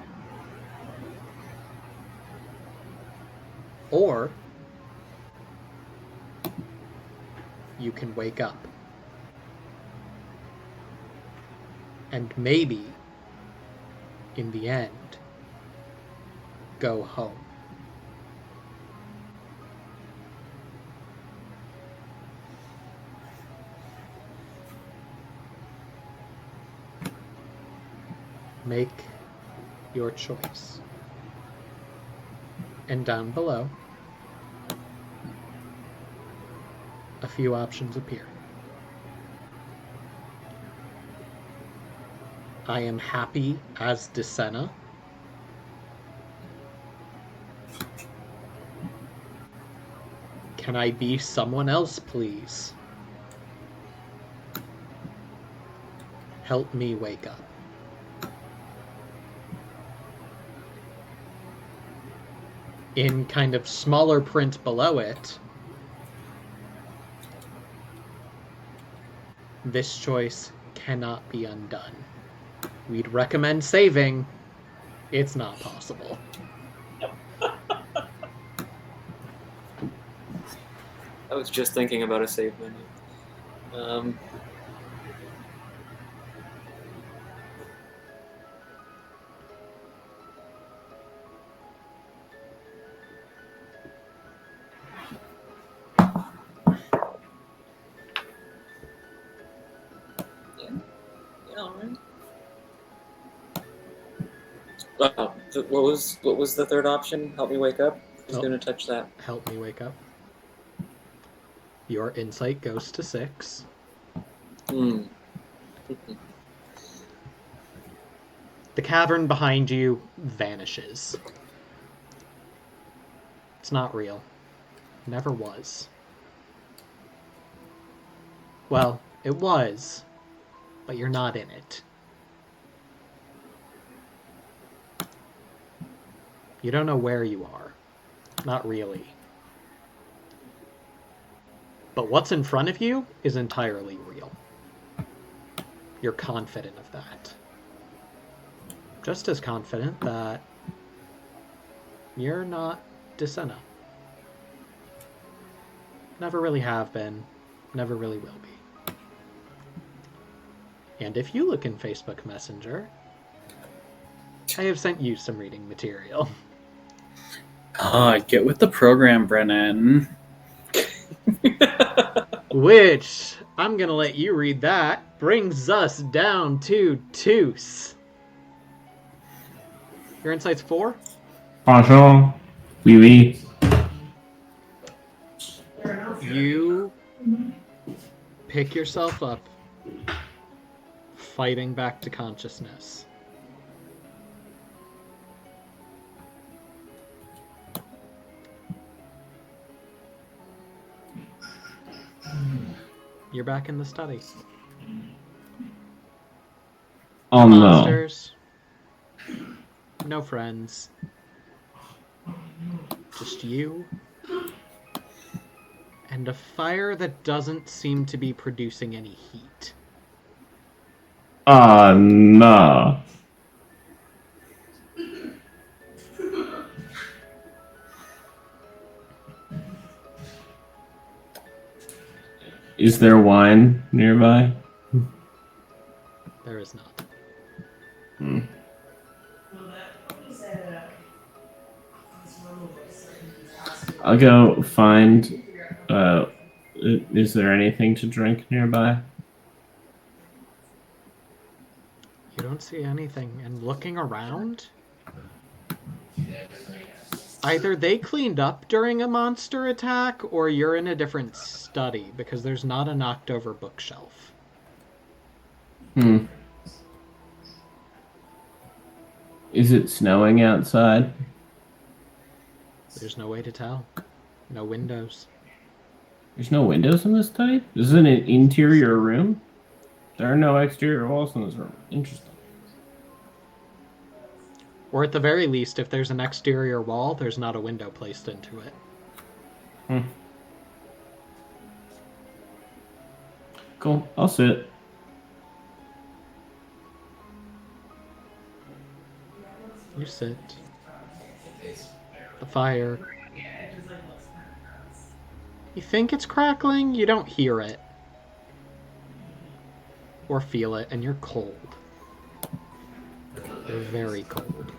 Or you can wake up. And maybe, in the end, go home. Make your choice. And down below, a few options appear. I am happy as Desena. Can I be someone else, please? Help me wake up. In kind of smaller print below it, this choice cannot be undone. We'd recommend saving. It's not possible. I was just thinking about a save menu. All right. What was the third option? Help me wake up. Who's going to touch that? Help me wake up. Your insight goes to 6. Hmm. The cavern behind you vanishes. It's not real. Never was. Well, it was, but you're not in it. You don't know where you are. Not really. But what's in front of you is entirely real. You're confident of that. Just as confident that you're not Desena. Never really have been. Never really will be. And if you look in Facebook Messenger, I have sent you some reading material. Get with the program, Brennan. Which, I'm gonna let you read that, brings us down to Toos. Your insight's 4? Bonjour. Oui, oui. You pick yourself up, fighting back to consciousness. You're back in the study. Oh No no. monsters. No friends. Just you. And a fire that doesn't seem to be producing any heat. Ah, no. Is there wine nearby? There is not. Hmm. I'll go find. Is there anything to drink nearby? You don't see anything. And looking around, either they cleaned up during a monster attack, or you're in a different study, because there's not a knocked over bookshelf. Hmm. Is it snowing outside? There's no way to tell. No windows. There's no windows in this type? This is an interior room? There are no exterior walls in this room. Interesting. Or at the very least, if there's an exterior wall, there's not a window placed into it. Hmm. Cool. I'll sit. You sit. The fire You think it's crackling, you don't hear it. Or feel it, and you're cold. You're very cold.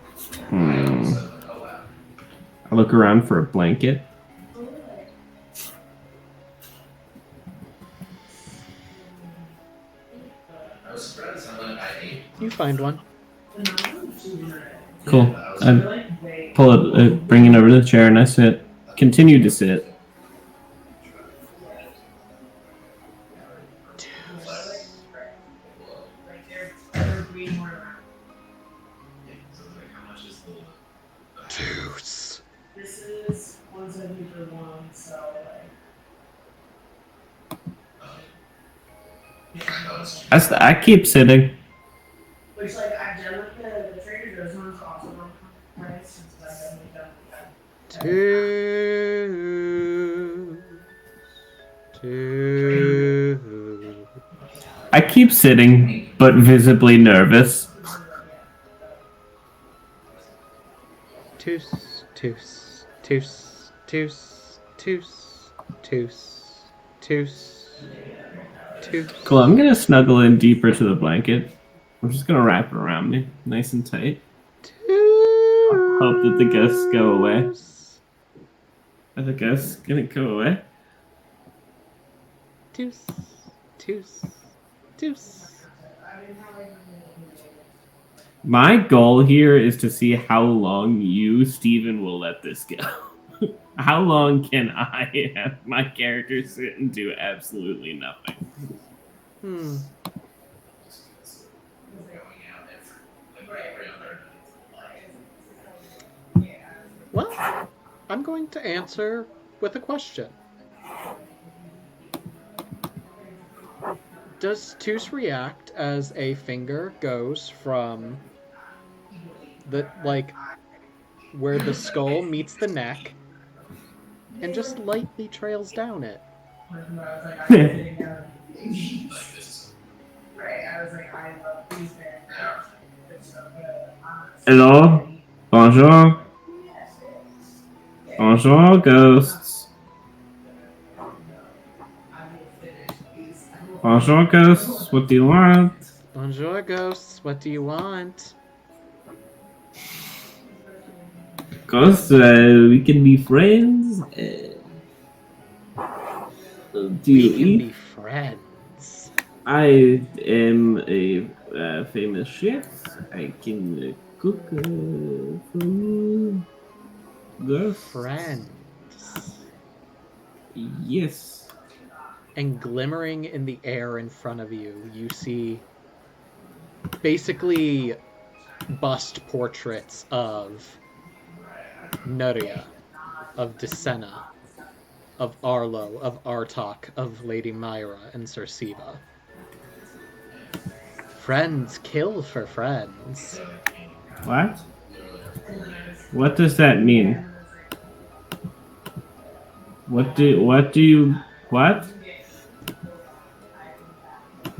I look around for a blanket. You find one. Cool. I pull it, bring it over to the chair, and I sit. Continue to sit. Deuce. This is 173 so I keep sitting. which like I've done with the Trader Joe's ones also on price since I've definitely done with that. Two. I keep sitting, but visibly nervous. Toos, toos, toos, toos, toos, toos, toos, toos. Cool, I'm gonna snuggle in deeper to the blanket. I'm just gonna wrap it around me, nice and tight. Hope that the ghosts go away. Are the ghosts gonna go away? Toos, toos, toos. My goal here is to see how long you, Steven, will let this go. How long can I have my character sit and do absolutely nothing? Well, I'm going to answer with a question. Does Toos react as a finger goes from the, like, where the skull meets the neck and just lightly trails down it? Hello? Bonjour? Bonjour, ghosts. Bonjour, ghosts. What do you want? Bonjour, ghosts. What do you want? Ghosts, we can be friends. Do you We can eat? be friends. I am a famous chef. I can cook for you. Ghosts. Friends. Yes. And glimmering in the air in front of you, you see basically bust portraits of Nuria, of Desena, of Arlo, of Artok, of Lady Myra, and Cersiva. Friends kill for friends. What? What does that mean? What?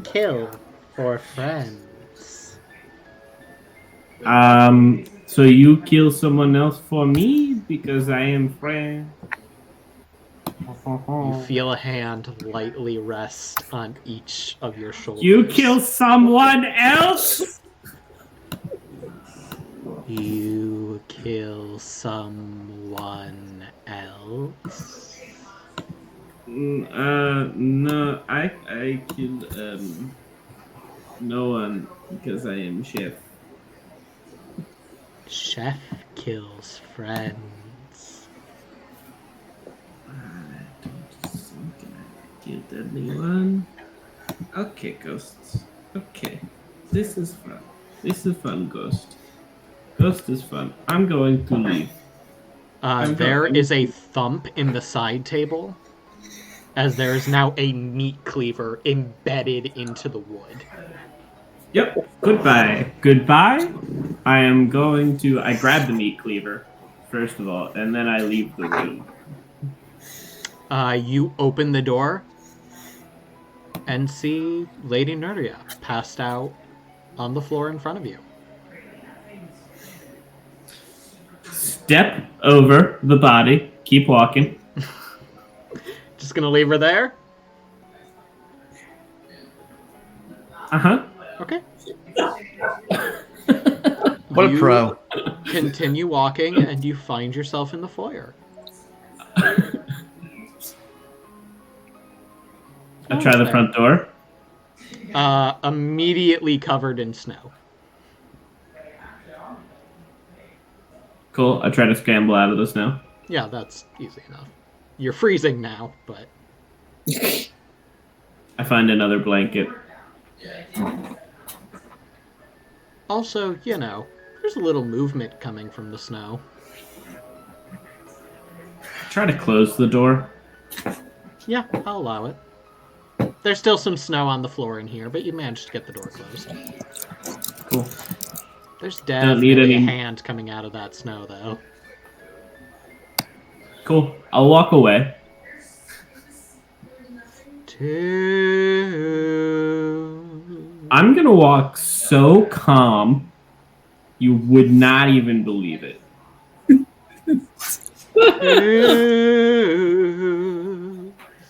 Kill for friends. So you kill someone else for me because I am friend. You feel a hand lightly rest on each of your shoulders. You kill someone else? You kill someone else? No, I killed no one because I am chef. Chef kills friends. I don't think I killed anyone. Okay, ghosts. Okay. This is fun. This is fun, Ghost. Ghost is fun. I'm going to leave. There is a thump in the side table, as there is now a meat cleaver embedded into the wood. Yep. Goodbye. Goodbye. I grab the meat cleaver, first of all, and then I leave the room. You open the door and see Lady Nuria passed out on the floor in front of you. Step over the body. Keep walking. Just just gonna leave her there? Uh-huh. Okay. What a You pro. continue walking, and you find yourself in the foyer. I try the front door. Immediately covered in snow. Cool. I try to scramble out of the snow. Yeah, that's easy enough. You're freezing now, but I find another blanket. also, there's a little movement coming from the snow. Try to close the door. Yeah, I'll allow it. There's still some snow on the floor in here, but you managed to get the door closed. Cool. There's Don't need definitely a any- hand coming out of that snow, though. Cool. I'll walk away. 2. I'm gonna walk so calm, you would not even believe it. 2.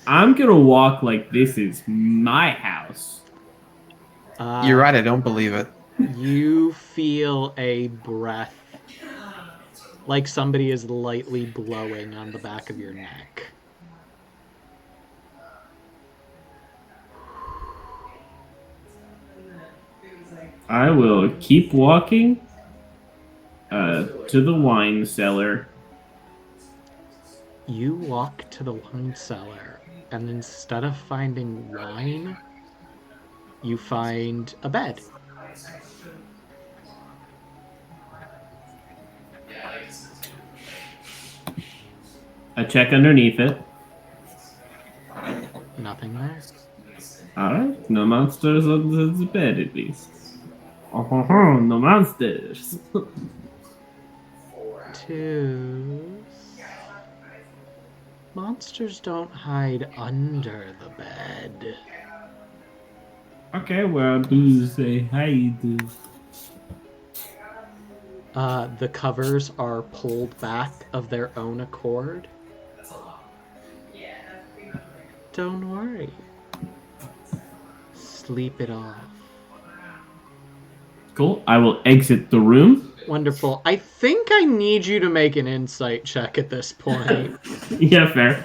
I'm gonna walk like this is my house. You're right, I don't believe it. You feel a breath, like somebody is lightly blowing on the back of your neck. I will keep walking to the wine cellar. You walk to the wine cellar, and instead of finding wine, you find a bed. I check underneath it. Nothing there. Alright, no monsters on the bed at least. Oh, no monsters. 2. Monsters don't hide under the bed. Okay, where do they hide? The covers are pulled back of their own accord. Don't worry. Sleep it off. Cool. I will exit the room. Wonderful. I think I need you to make an insight check at this point. Yeah, fair.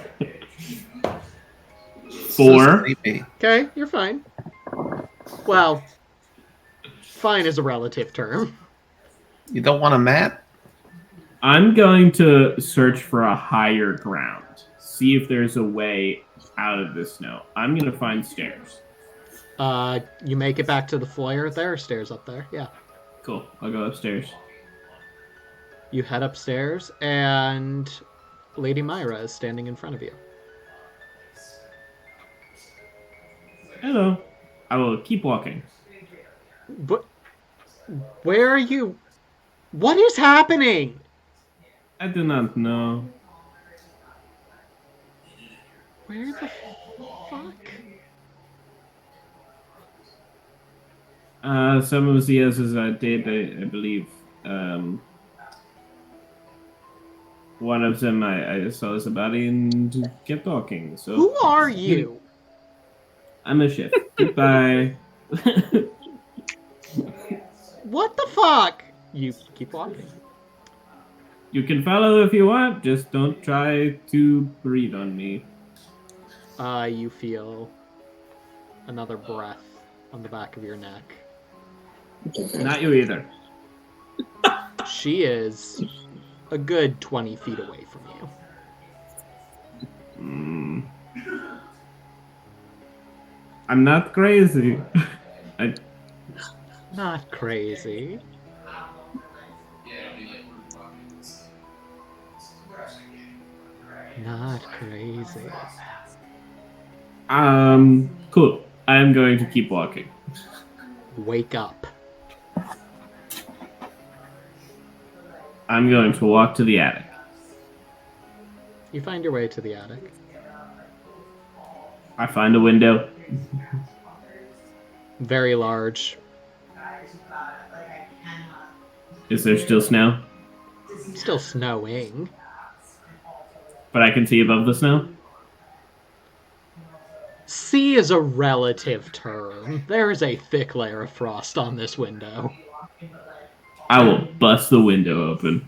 So 4. sleepy. Okay, you're fine. Well, fine is a relative term. You don't want a mat? I'm going to search for a higher ground. See if there's a way out of the snow. I'm going to find stairs. You make it back to the foyer. There are stairs up there. Yeah. Cool. I'll go upstairs. You head upstairs, and Lady Myra is standing in front of you. Hello. I will keep walking. But where are you? What is happening? I do not know. Where the fuck? Some of the others I did, I believe. One of them I saw as a body and kept talking. So Who are you? I'm a chef. Goodbye. What the fuck? You keep walking. You can follow if you want. Just don't try to breathe on me. You feel another breath on the back of your neck. Not you either. She is a good 20 feet away from you. I'm not crazy. Not crazy. Not crazy. Cool. I'm going to keep walking. Wake up. I'm going to walk to the attic. You find your way to the attic. I find a window. Very large. Is there still snow? Still snowing. But I can see above the snow? C is a relative term. There is a thick layer of frost on this window. I will bust the window open.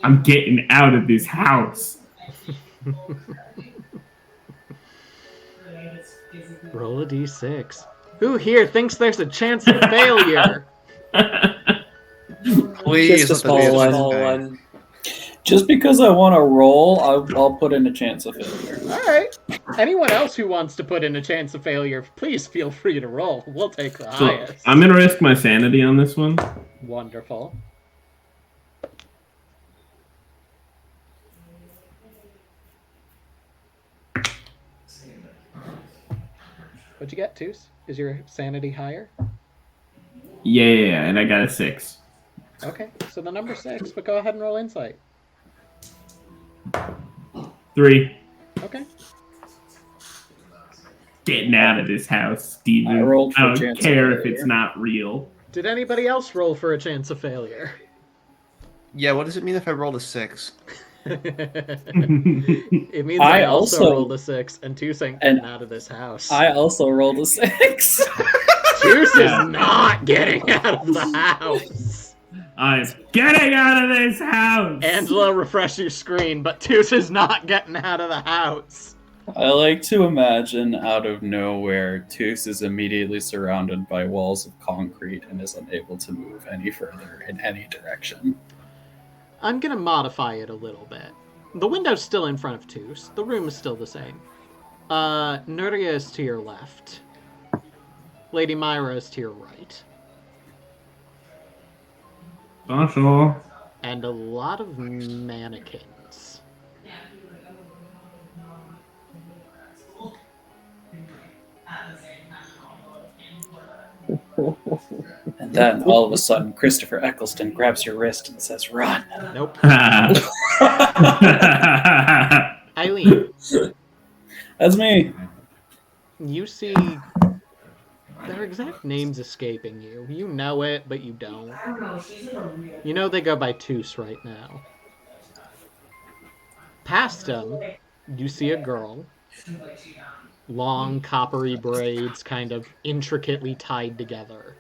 I'm getting out of this house. Roll a d6. Who here thinks there's a chance of failure? Please Just a let this be small thing. one. Just because I want to roll, I'll put in a chance of failure. All right. Anyone else who wants to put in a chance of failure, please feel free to roll. We'll take the So, highest. I'm gonna risk my sanity on this one. Wonderful. What'd you get, Toos? Is your sanity higher? Yeah, and I got a 6. Okay, so the number 6, but go ahead and roll insight. 3. Okay. Getting out of this house, Steven. I rolled for I don't chance of care if failure. it's not real. Did anybody else roll for a chance of failure? Yeah, what does it mean if I rolled a 6? It means I I also also- rolled a 6, and Toos ain't getting out of this house. I also rolled a 6. Toos is not getting out of the house. I'm getting out of this house! Angela, refresh your screen, but Toos is not getting out of the house. I like to imagine out of nowhere, Toos is immediately surrounded by walls of concrete and is unable to move any further in any direction. I'm gonna modify it a little bit. The window's still in front of Toos. The room is still the same. Nuria is to your left. Lady Myra is to your right. Bonjour. And a lot of mannequins. And then, all of a sudden, Christopher Eccleston grabs your wrist and says, "Run!" Nope. Eileen, That's me. you see their exact names escaping you. You know it, but you don't. You know they go by Toos right now. Past them, you see a girl. Long, coppery braids, kind of intricately tied together.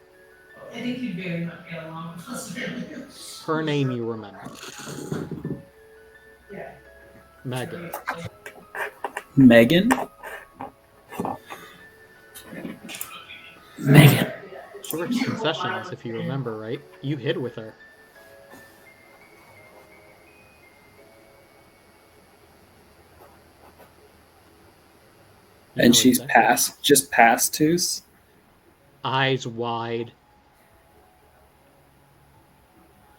I think you'd very much get along with us. Her name you remember. Yeah. Megan. Megan? Megan. Short's concessions, if you remember right. You hid with her. You And know she's exactly. just past Toos? Eyes wide.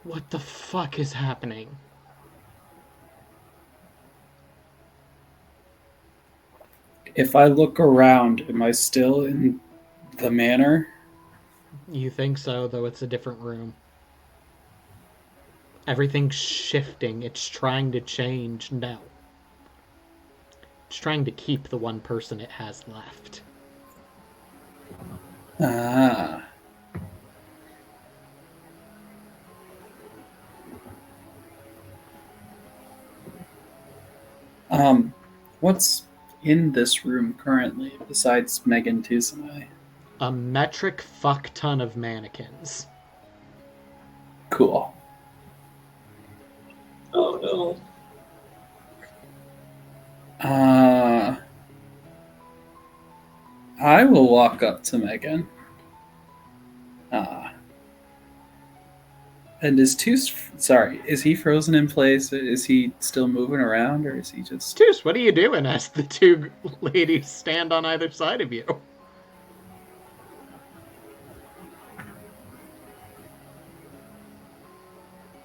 What the fuck is happening? If I look around, am I still in the manor? You think so, though it's a different room. Everything's shifting. It's trying to change. No. It's trying to keep the one person it has left. Ah. What's in this room currently besides Megan, Toos, and I? A metric fuck ton of mannequins. Cool. Oh no. I will walk up to Megan. And is Toos... Sorry, is he frozen in place? Is he still moving around, or is he just... Toos, what are you doing as the two ladies stand on either side of you?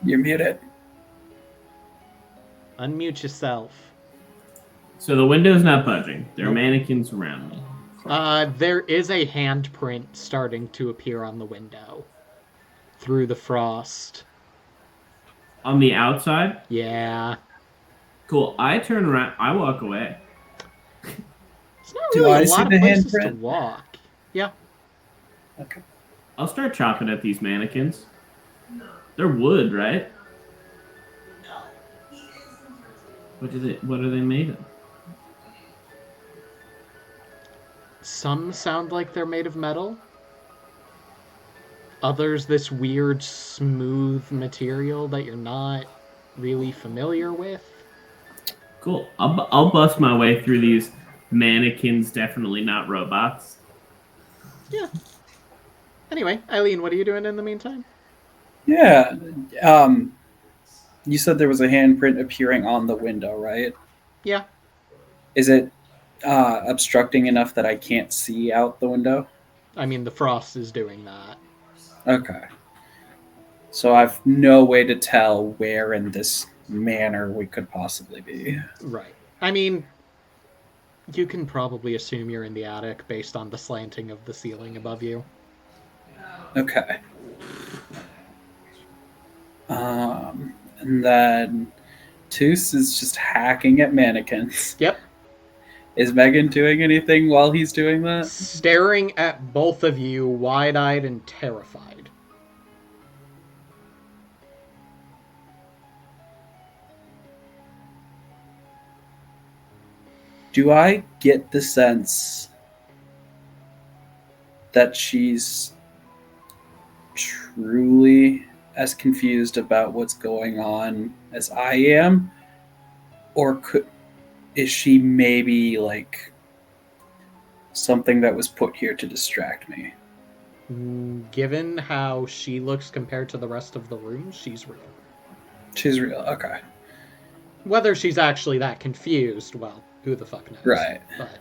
You're muted. Unmute yourself. So the window's not budging. There are mannequins around me. There is a handprint starting to appear on the window. Through the frost. On the outside? Yeah. Cool. I turn around. I walk away. It's not Do really I a see lot of the places to handprint? walk. Yeah. Okay. I'll start chopping at these mannequins. They're wood, right? What are they made of? Some sound like they're made of metal. Others, this weird, smooth material that you're not really familiar with. Cool. I'll bust my way through these mannequins, definitely not robots. Yeah. Anyway, Eileen, what are you doing in the meantime? Yeah. You said there was a handprint appearing on the window, right? Yeah. Is it obstructing enough that I can't see out the window? I mean, the frost is doing that. Okay. So I've no way to tell where in this manor we could possibly be. Right. I mean, you can probably assume you're in the attic based on the slanting of the ceiling above you. Okay. And then Toos is just hacking at mannequins. Yep. Is Megan doing anything while he's doing that? Staring at both of you, wide-eyed and terrified. Do I get the sense that she's truly as confused about what's going on as I am? Or is she maybe like something that was put here to distract me? Given how she looks compared to the rest of the room, she's real. She's real, okay. Whether she's actually that confused, well, who the fuck knows? Right. But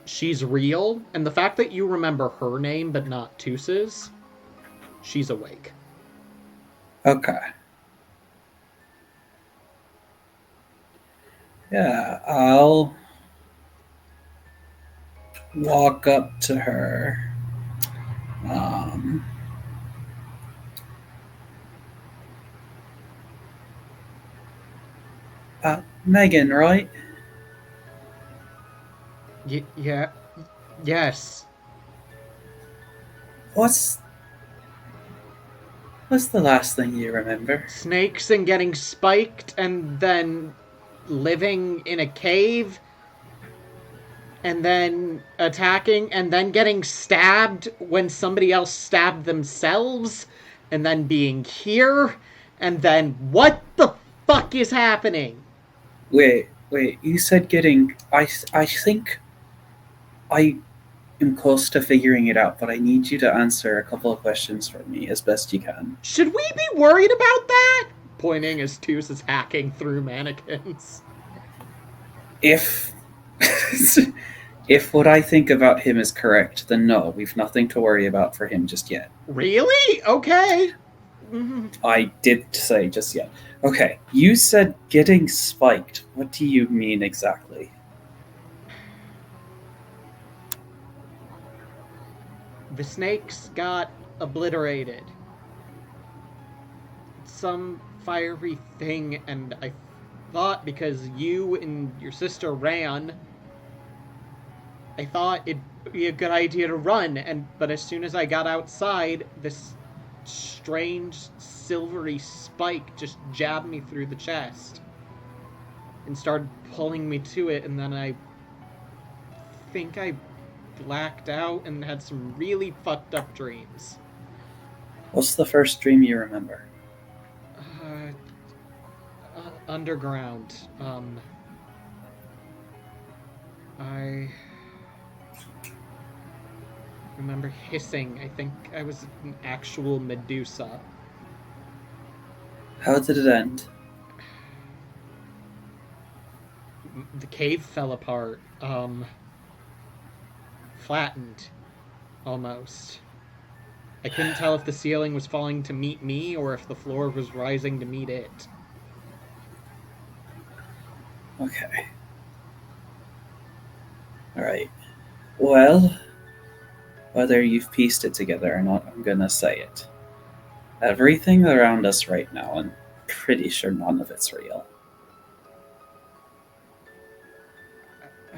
she's real, and the fact that you remember her name but not Toos's, she's awake. Okay. Yeah, I'll walk up to her. Megan, right? Yeah. Yes. What's the last thing you remember? Snakes and getting spiked and then living in a cave and then attacking and then getting stabbed when somebody else stabbed themselves and then being here and then what the fuck is happening? Wait, you said getting... I think I am close to figuring it out, but I need you to answer a couple of questions for me as best you can. Should we be worried about that? Pointing as Toos is hacking through mannequins. If what I think about him is correct, then no, we've nothing to worry about for him just yet. Really? Okay. I did say just yet. Okay, you said getting spiked. What do you mean exactly? The snakes got obliterated. Some fiery thing, and I thought because you and your sister ran, I thought it'd be a good idea to run, but as soon as I got outside, this strange silvery spike just jabbed me through the chest and started pulling me to it, and then I think I blacked out and had some really fucked up dreams. What's the first dream you remember? Underground. I remember hissing. I think I was an actual Medusa. How did it end? The cave fell apart. Flattened. Almost. I couldn't tell if the ceiling was falling to meet me or if the floor was rising to meet it. Okay. Alright. Well, whether you've pieced it together or not, I'm gonna say it. Everything around us right now, I'm pretty sure none of it's real.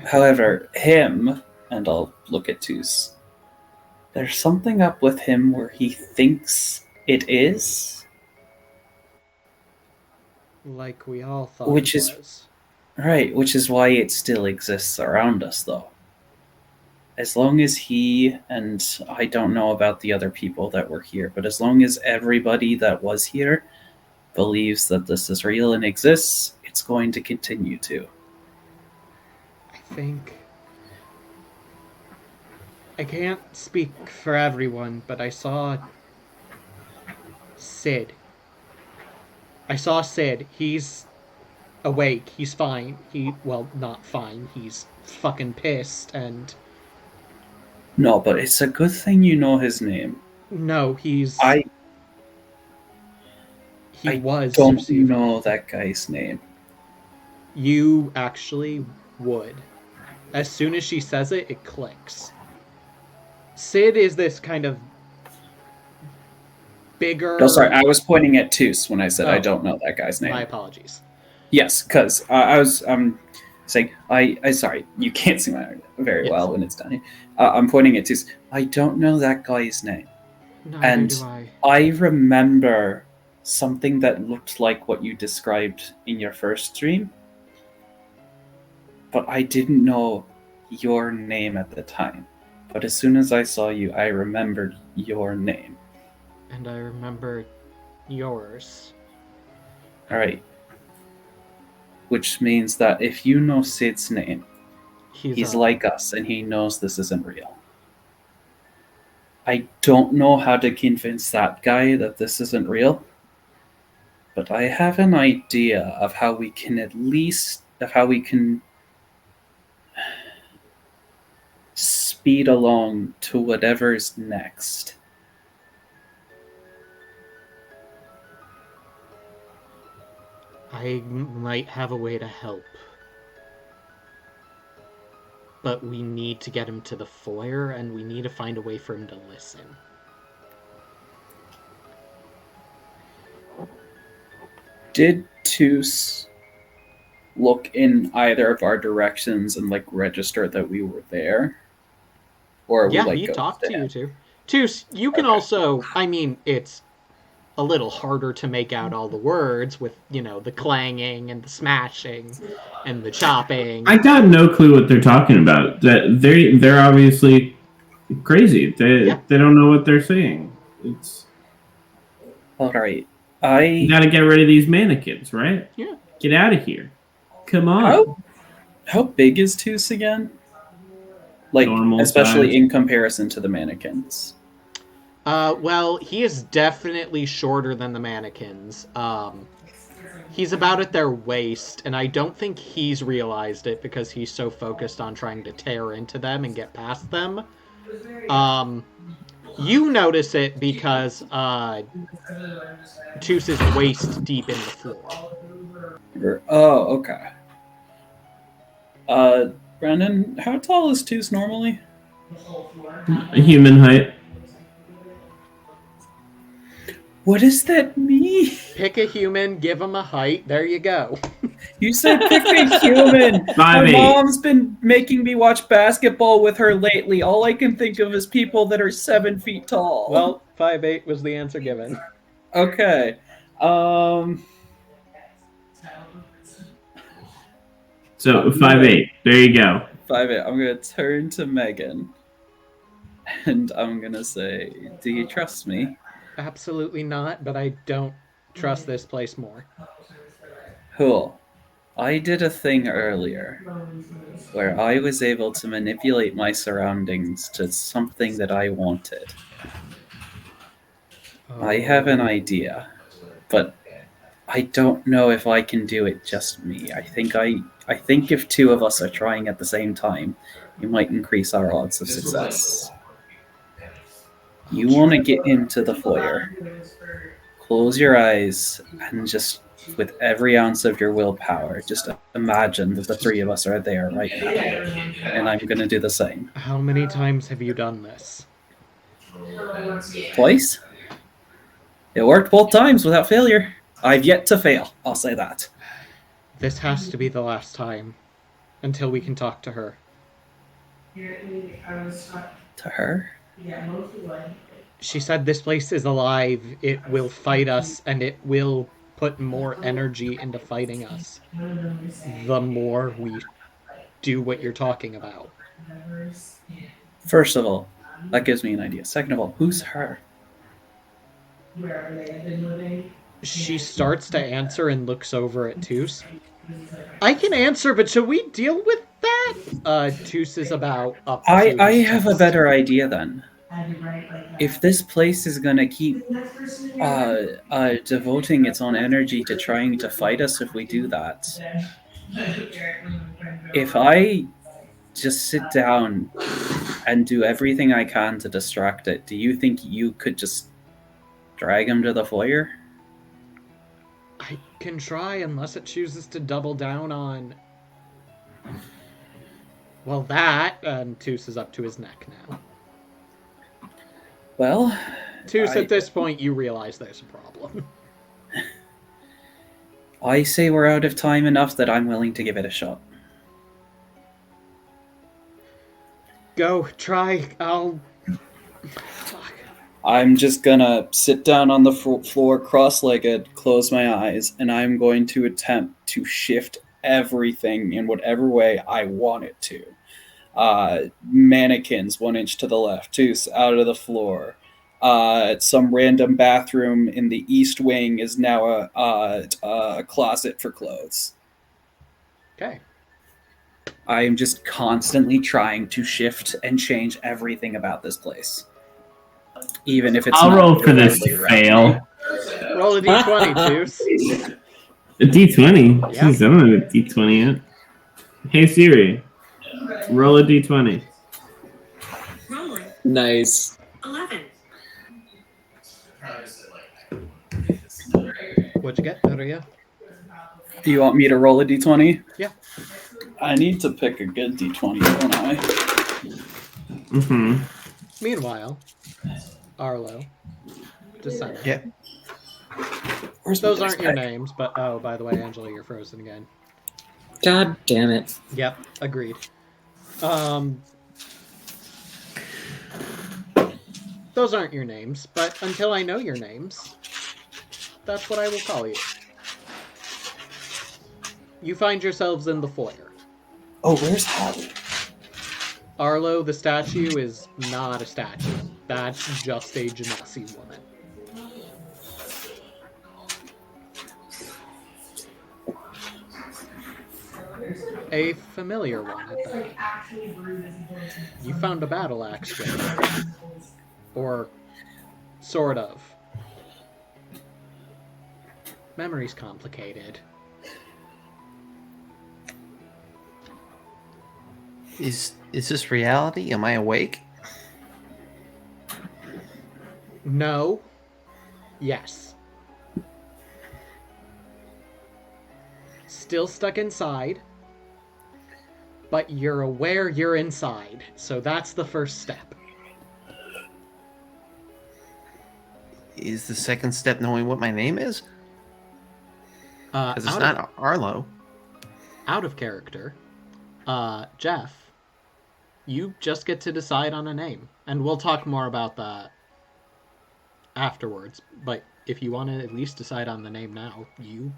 However, him, and I'll look at Toos, there's something up with him where he thinks it is. Like we all thought Which it is was. Right, which is why it still exists around us, though. as long as he, and I don't know about the other people that were here, but as long as everybody that was here believes that this is real and exists, it's going to continue to. I think. I can't speak for everyone, but I saw Sid. I saw Sid. He's awake. He's fine. Well, not fine. He's fucking pissed and. No, but it's a good thing you know his name. No, he's. I He was. don't Stephen. know that guy's name. You actually would. As soon as she says it, it clicks. Sid is this kind of bigger. No, sorry, I was pointing at Toos when I said I Oh. don't know that guy's name. My apologies. Yes, because I was saying I sorry, you can't see my very Yes. well when it's down here. I'm pointing at Toos. I don't know that guy's name. Neither And do I. I remember something that looked like what you described in your first stream, but I didn't know your name at the time. But as soon as I saw you, I remembered your name. And I remember yours. All right. Which means that if you know Sid's name, he's like us and he knows this isn't real. I don't know how to convince that guy that this isn't real, but I have an idea of how we can speed along to whatever's next. I might have a way to help. But we need to get him to the foyer, and we need to find a way for him to listen. Did Toos look in either of our directions and register that we were there? Or are Yeah, we he go talked to there? you too. Toos, you can also, I mean, it's a little harder to make out all the words with, the clanging and the smashing and the chopping. I got no clue what they're talking about. That they're obviously crazy. They don't know what they're saying. It's all right. You gotta get rid of these mannequins, right? Yeah. Get out of here. Come on. How big is Toos again? Normal especially size. in comparison to the mannequins. Well, he is definitely shorter than the mannequins. He's about at their waist, and I don't think he's realized it because he's so focused on trying to tear into them and get past them. You notice it because Toos is waist deep in the floor. Oh, okay. Brandon, how tall is Toos normally? A human height. What does that mean? Pick a human, give him a height. There you go. You said pick a human. 5'8". My mom's been making me watch basketball with her lately. All I can think of is people that are 7 feet tall. Well, 5'8" was the answer given. Okay. So 5'8". There you go. 5'8". I'm gonna turn to Megan, and I'm gonna say, "Do you trust me?" Absolutely not, but I don't trust this place more. Cool. I did a thing earlier where I was able to manipulate my surroundings to something that I wanted. I have an idea, but I don't know if I can do it just me. I think if two of us are trying at the same time, it might increase our odds of success. You want to get into the foyer. Close your eyes and just, with every ounce of your willpower, just imagine that the three of us are there right now. And I'm going to do the same. How many times have you done this? Twice? It worked both times without failure. I've yet to fail, I'll say that. This has to be the last time. Until we can talk to her. To her? She said this place is alive, it will fight us, and it will put more energy into fighting us. The more we do what you're talking about. First of all, that gives me an idea. Second of all, who's her? Wherever they had been living. She starts to answer and looks over at Toos. I can answer, but should we deal with that? Toos is about up to I his have a chest. better idea then. If this place is gonna keep devoting its own energy to trying to fight us if we do that, if I just sit down and do everything I can to distract it, do you think you could just drag him to the foyer? I can try unless it chooses to double down on... Well, that, and Toos is up to his neck now. Well... Toos, at this point, you realize there's a problem. I say we're out of time enough that I'm willing to give it a shot. Go, try, I'll... Fuck. I'm just gonna sit down on the floor cross-legged, close my eyes, and I'm going to attempt to shift everything in whatever way I want it to. Mannequins 1 inch to the left, Toos out of the floor. Some random bathroom in the east wing is now a closet for clothes. Okay. I am just constantly trying to shift and change everything about this place. Even if it's I'll not roll for this directly around fail. me. Roll a d20, Toos. A d20? Yeah. Jeez, I don't have a d20 yet. Hey Siri, roll a d20. Nice. 11. What'd you get, Maria? Do you want me to roll a d20? Yeah. I need to pick a good d20, don't I? Mm-hmm. Meanwhile, Arlo, Descendant. Yeah. Those aren't your names, but oh, by the way, Angela, you're frozen again. God damn it. Yep, agreed. Those aren't your names, but until I know your names, that's what I will call you. You find yourselves in the foyer. Oh, where's Hattie? Arlo, the statue, is not a statue. That's just a Genasi woman. A familiar one at that. You found a battle axe with her. Or sort of. Memory's complicated. Is this reality? Am I awake? No. Yes. Still stuck inside. But you're aware you're inside. So that's the first step. Is the second step knowing what my name is? Because it's Out not Arlo. out of character, Jeff, you just get to decide on a name. And we'll talk more about that afterwards. But if you want to at least decide on the name now, you...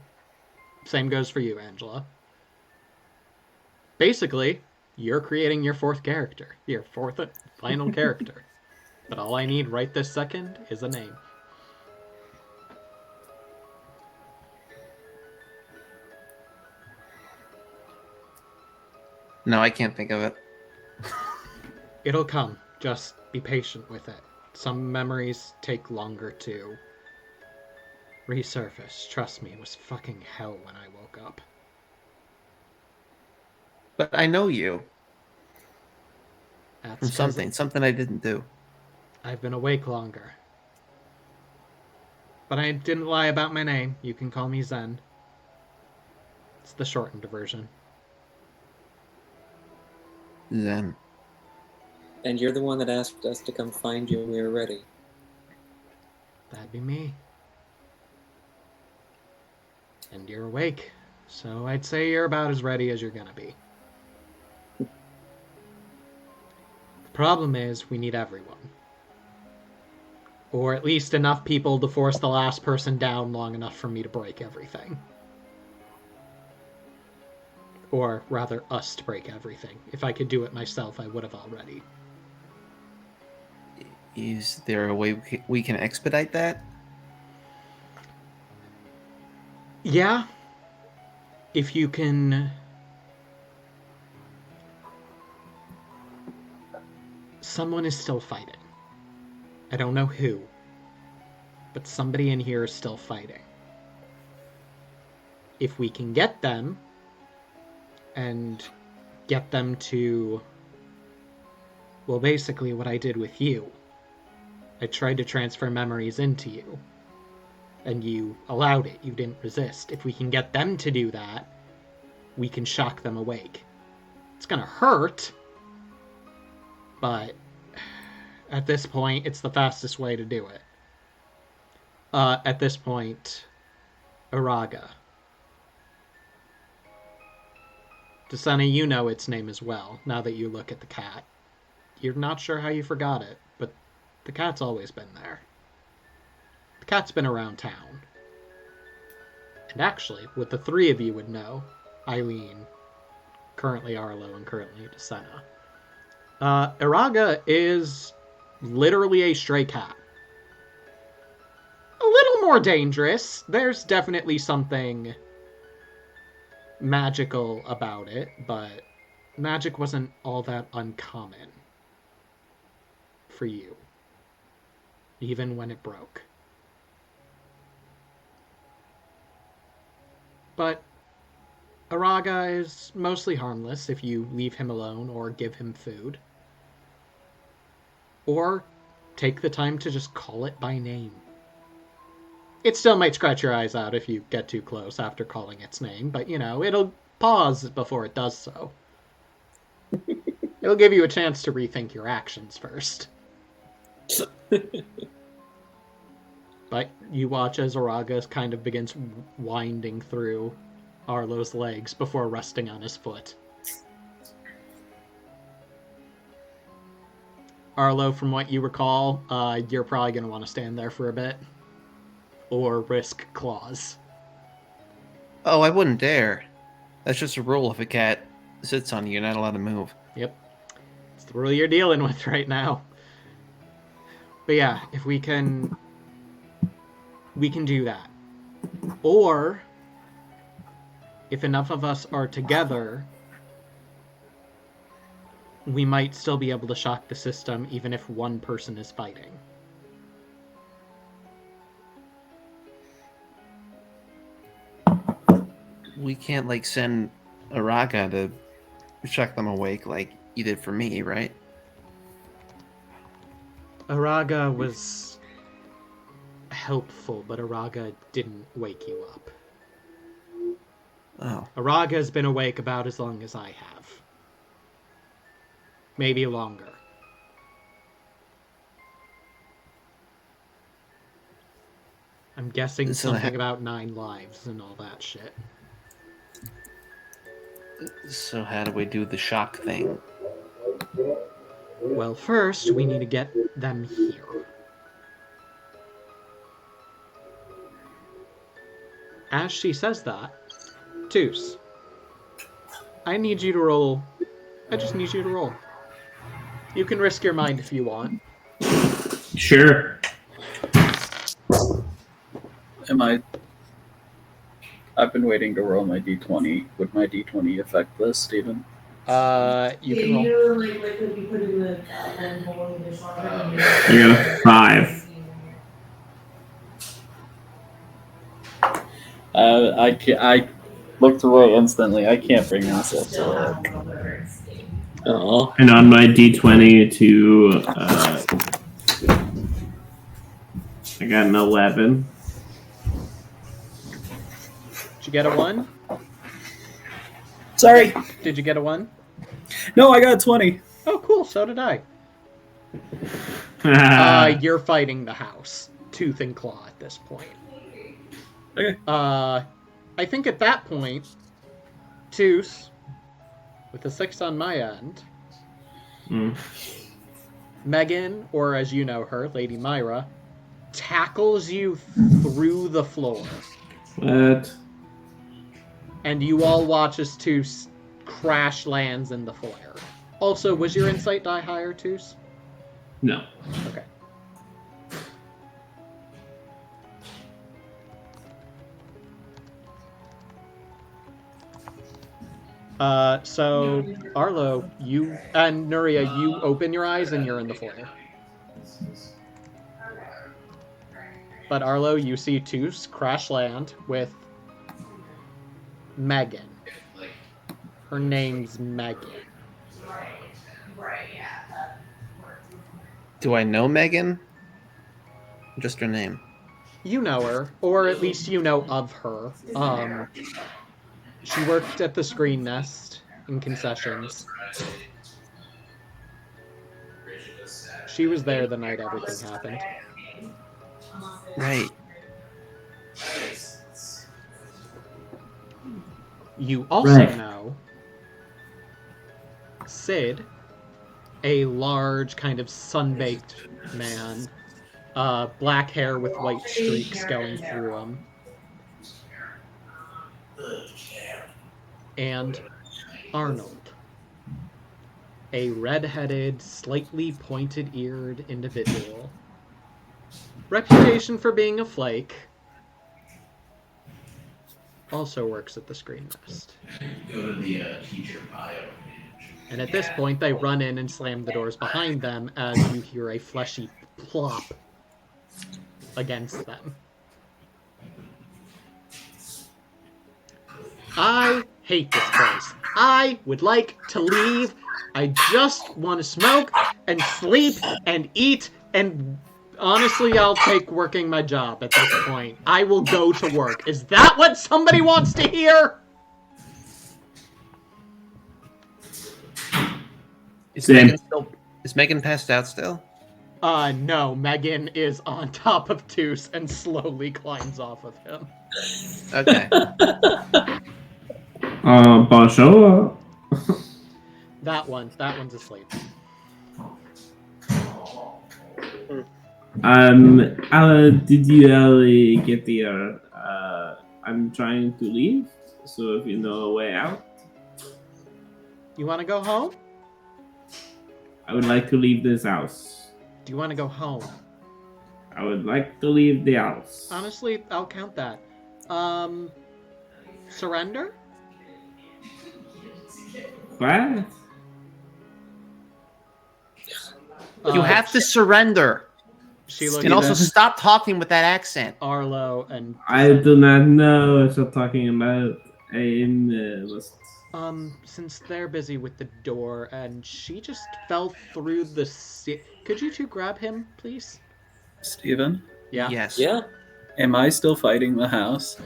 Same goes for you, Angela. Basically, you're creating your fourth character. Your fourth and final character. But all I need right this second is a name. No, I can't think of it. It'll come. Just be patient with it. Some memories take longer to resurface. Trust me, it was fucking hell when I woke up. But I know you That's from 'cause something I didn't do. I've been awake longer. But I didn't lie about my name. You can call me Zen. It's the shortened version. Zen. And you're the one that asked us to come find you when we were ready. That'd be me. And you're awake. So I'd say you're about as ready as you're gonna be. The problem is, we need everyone. Or at least enough people to force the last person down long enough for me to break everything. Or rather, us to break everything. If I could do it myself, I would have already. Is there a way we can expedite that? Yeah. If you can... Someone is still fighting. I don't know who, but somebody in here is still fighting. If we can get them, and get them to... Well, basically what I did with you. I tried to transfer memories into you. And you allowed it. You didn't resist. If we can get them to do that, we can shock them awake. It's gonna hurt, but at this point, it's the fastest way to do it. At this point, Iraga. Desana, you know its name as well, now that you look at the cat. You're not sure how you forgot it, but the cat's always been there. The cat's been around town. And actually, what the three of you would know, Eileen, currently Arlo, and currently Desena, Iraga is literally a stray cat. A little more dangerous. There's definitely something magical about it, but magic wasn't all that uncommon for you, even when it broke. But Iraga is mostly harmless if you leave him alone or give him food. Or take the time to just call it by name. It still might scratch your eyes out if you get too close after calling its name, but, you know, it'll pause before it does so. It'll give you a chance to rethink your actions first. But you watch as Iraga kind of begins winding through Arlo's legs before resting on his foot. Arlo, from what you recall, you're probably going to want to stand there for a bit. Or risk claws. Oh, I wouldn't dare. That's just a rule. If a cat sits on you, you're not allowed to move. Yep. It's the rule you're dealing with right now. But yeah, if we can do that. Or, if enough of us are together, we might still be able to shock the system even if one person is fighting. We can't, like, send Iraga to shock them awake like you did for me, right? Iraga was helpful, but Iraga didn't wake you up. Oh. Iraga has been awake about as long as I have. Maybe longer. I'm guessing something about 9 lives and all that shit. So how do we do the shock thing? Well, first, we need to get them here. As she says that, Toos, I need you to roll. I just need you to roll. You can risk your mind if you want. Sure. I've been waiting to roll my d20. Would my d20 affect this, Steven? You can roll. You put in the bowl in the dishwasher. I got a 5. I looked away instantly. I can't bring myself to it. Oh. And on my d20 to I got an 11. Did you get a 1? Sorry. Did you get a 1? No, I got a 20. Oh, cool. So did I. You're fighting the house, tooth and claw at this point. Okay. I think at that point, Toos, with a 6 on my end, Megan, or as you know her, Lady Myra, tackles you through the floor. What? And you all watch as Toos crash lands in the foyer. Also, was your insight die higher, Toos? No. Okay. So Arlo, you and Nuria, you open your eyes and you're in the foyer. But Arlo, you see Toos crash land with Megan. Her name's Megan. Do I know Megan? Just her name. You know her, or at least you know of her. She worked at the Screen Nest in concessions. She was there the night everything happened. Right. You also know Sid, a large kind of sun-baked man, black hair with white streaks going through him. And Arnold, a red-headed, slightly pointed-eared individual. Reputation for being a flake. Also works at the Screen Nest. Go to the teacher bio page. And at this point, they run in and slam the doors behind them as you hear a fleshy plop against them. I hate this place. I would like to leave. I just want to smoke and sleep and eat, and honestly, I'll take working my job at this point. I will go to work. Is that what somebody wants to hear? Is Megan passed out still? No. Megan is on top of Toos and slowly climbs off of him. Okay. Bonjour. That one's asleep. Did you get the, I'm trying to leave, so if you know a way out. You want to go home? I would like to leave this house. Do you want to go home? I would like to leave the house. Honestly, I'll count that. Surrender? What? You have to surrender. She looked and also stop talking with that accent. Arlo and I do not know what you're talking about. I am lost. Since they're busy with the door and she just fell through the could you two grab him, please? Steven? Yeah. Yes. Yeah. Am I still fighting the house?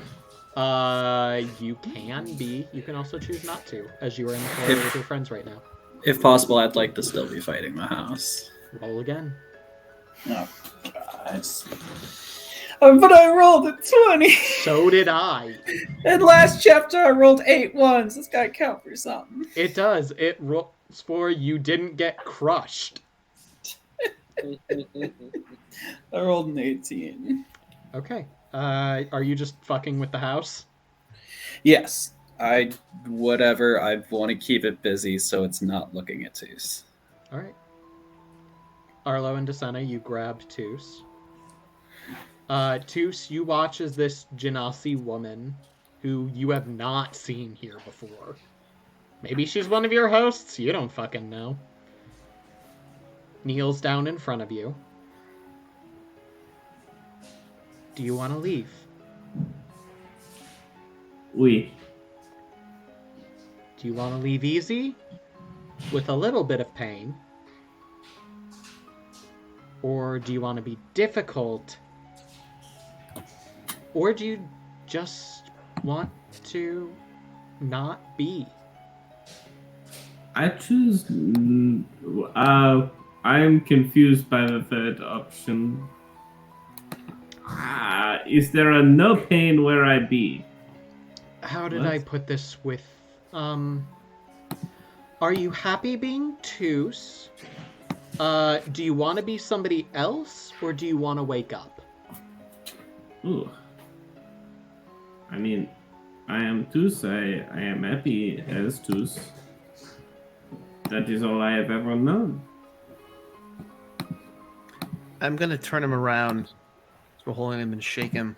You can be. You can also choose not to, as you are in the corner with your friends right now. If possible, I'd like to still be fighting the house. Roll again. Oh, guys. But I rolled a 20. So did I. And last chapter, I rolled 8 ones. This guy count for something. It does. It rolls for you didn't get crushed. I rolled an 18. Okay. Are you just fucking with the house? Yes. Whatever. I want to keep it busy so it's not looking at Toos. All right. Arlo and Desena, you grab Toos. Toos, you watch as this Genasi woman, who you have not seen here before. Maybe she's one of your hosts, you don't fucking know. Kneels down in front of you. Do you want to leave? Oui. Do you want to leave easy? With a little bit of pain? Or do you want to be difficult? Or do you just want to not be? I choose. I'm confused by the third option. Is there a no pain where I be? How did What? I put this with, are you happy being Toos? Do you want to be somebody else, or do you want to wake up? Ooh. I mean, I am Toos. I am happy as Toos. That is all I have ever known. I'm gonna turn him around. So we're holding him and shake him.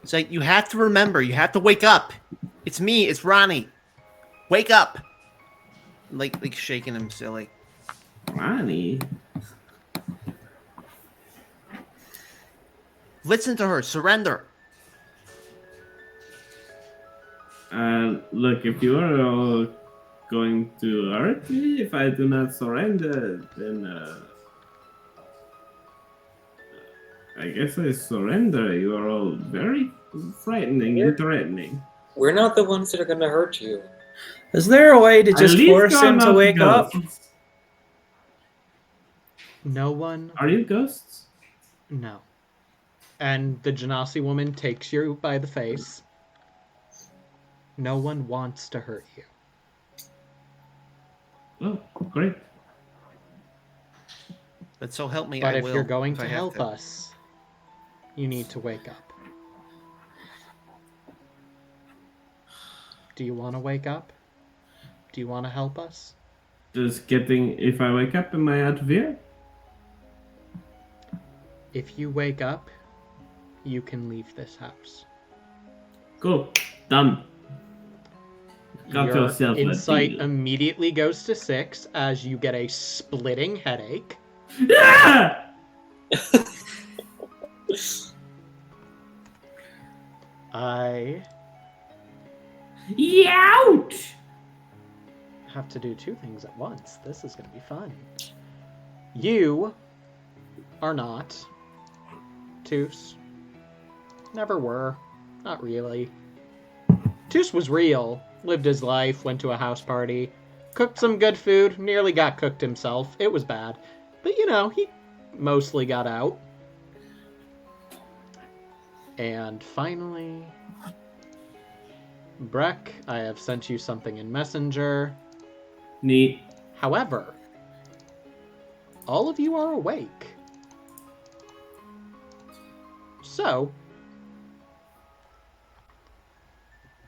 It's like, you have to remember, you have to wake up. It's me. It's Ronnie. Wake up. Like shaking him silly. Ronnie. Listen to her. Surrender. Look, if you are all going to hurt me if I do not surrender, then I guess I surrender. You are all very frightening and threatening. We're not the ones that are going to hurt you. Is there a way to At just least force you're him to not wake up? ghosts. No one. Are you ghosts? No. And the Genasi woman takes you by the face. No one wants to hurt you. Oh, great. But so help me, But I if will. you're going if I to have help to. us, you need to wake up. Do you want to wake up? Do you want to help us? If I wake up, am I out of here? If you wake up, you can leave this house. Cool. Done. Got Your yourself a insight deal. immediately goes to 6 as you get a splitting headache. Ah! I Youch! have to do 2 things at once. This is going to be fun. You are not Toos. Never were. Not really. Toos was real. Lived his life, went to a house party, cooked some good food, nearly got cooked himself. It was bad. But, you know, he mostly got out. And finally, Breck, I have sent you something in Messenger. Neat. However, all of you are awake. So,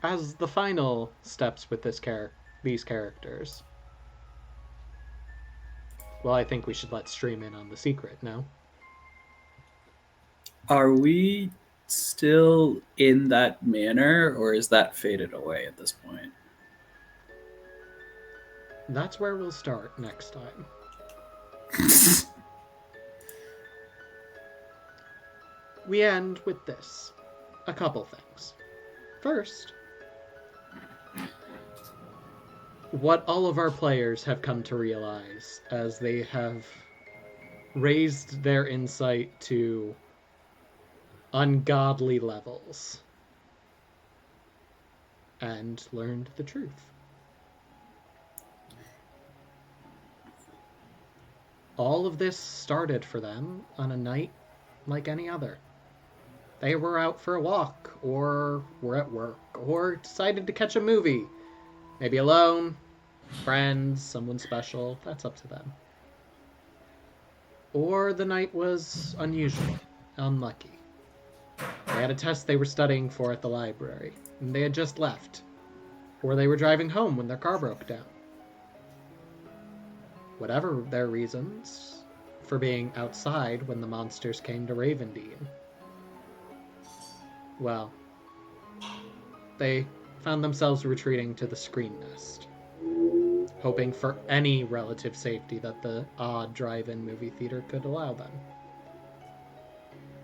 as the final steps with these characters, well, I think we should let Stream in on the secret, no? Are we still in that manner, or is that faded away at this point? That's where we'll start next time. We end with this. A couple things. First, what all of our players have come to realize as they have raised their insight to ungodly levels and learned the truth. All of this started for them on a night like any other. They were out for a walk, or were at work, or decided to catch a movie. Maybe alone, friends, someone special, that's up to them. Or the night was unusual, unlucky. They had a test they were studying for at the library, and they had just left. Or they were driving home when their car broke down. Whatever their reasons for being outside when the monsters came to Ravendine, well, they found themselves retreating to the screen nest, hoping for any relative safety that the odd drive-in movie theater could allow them.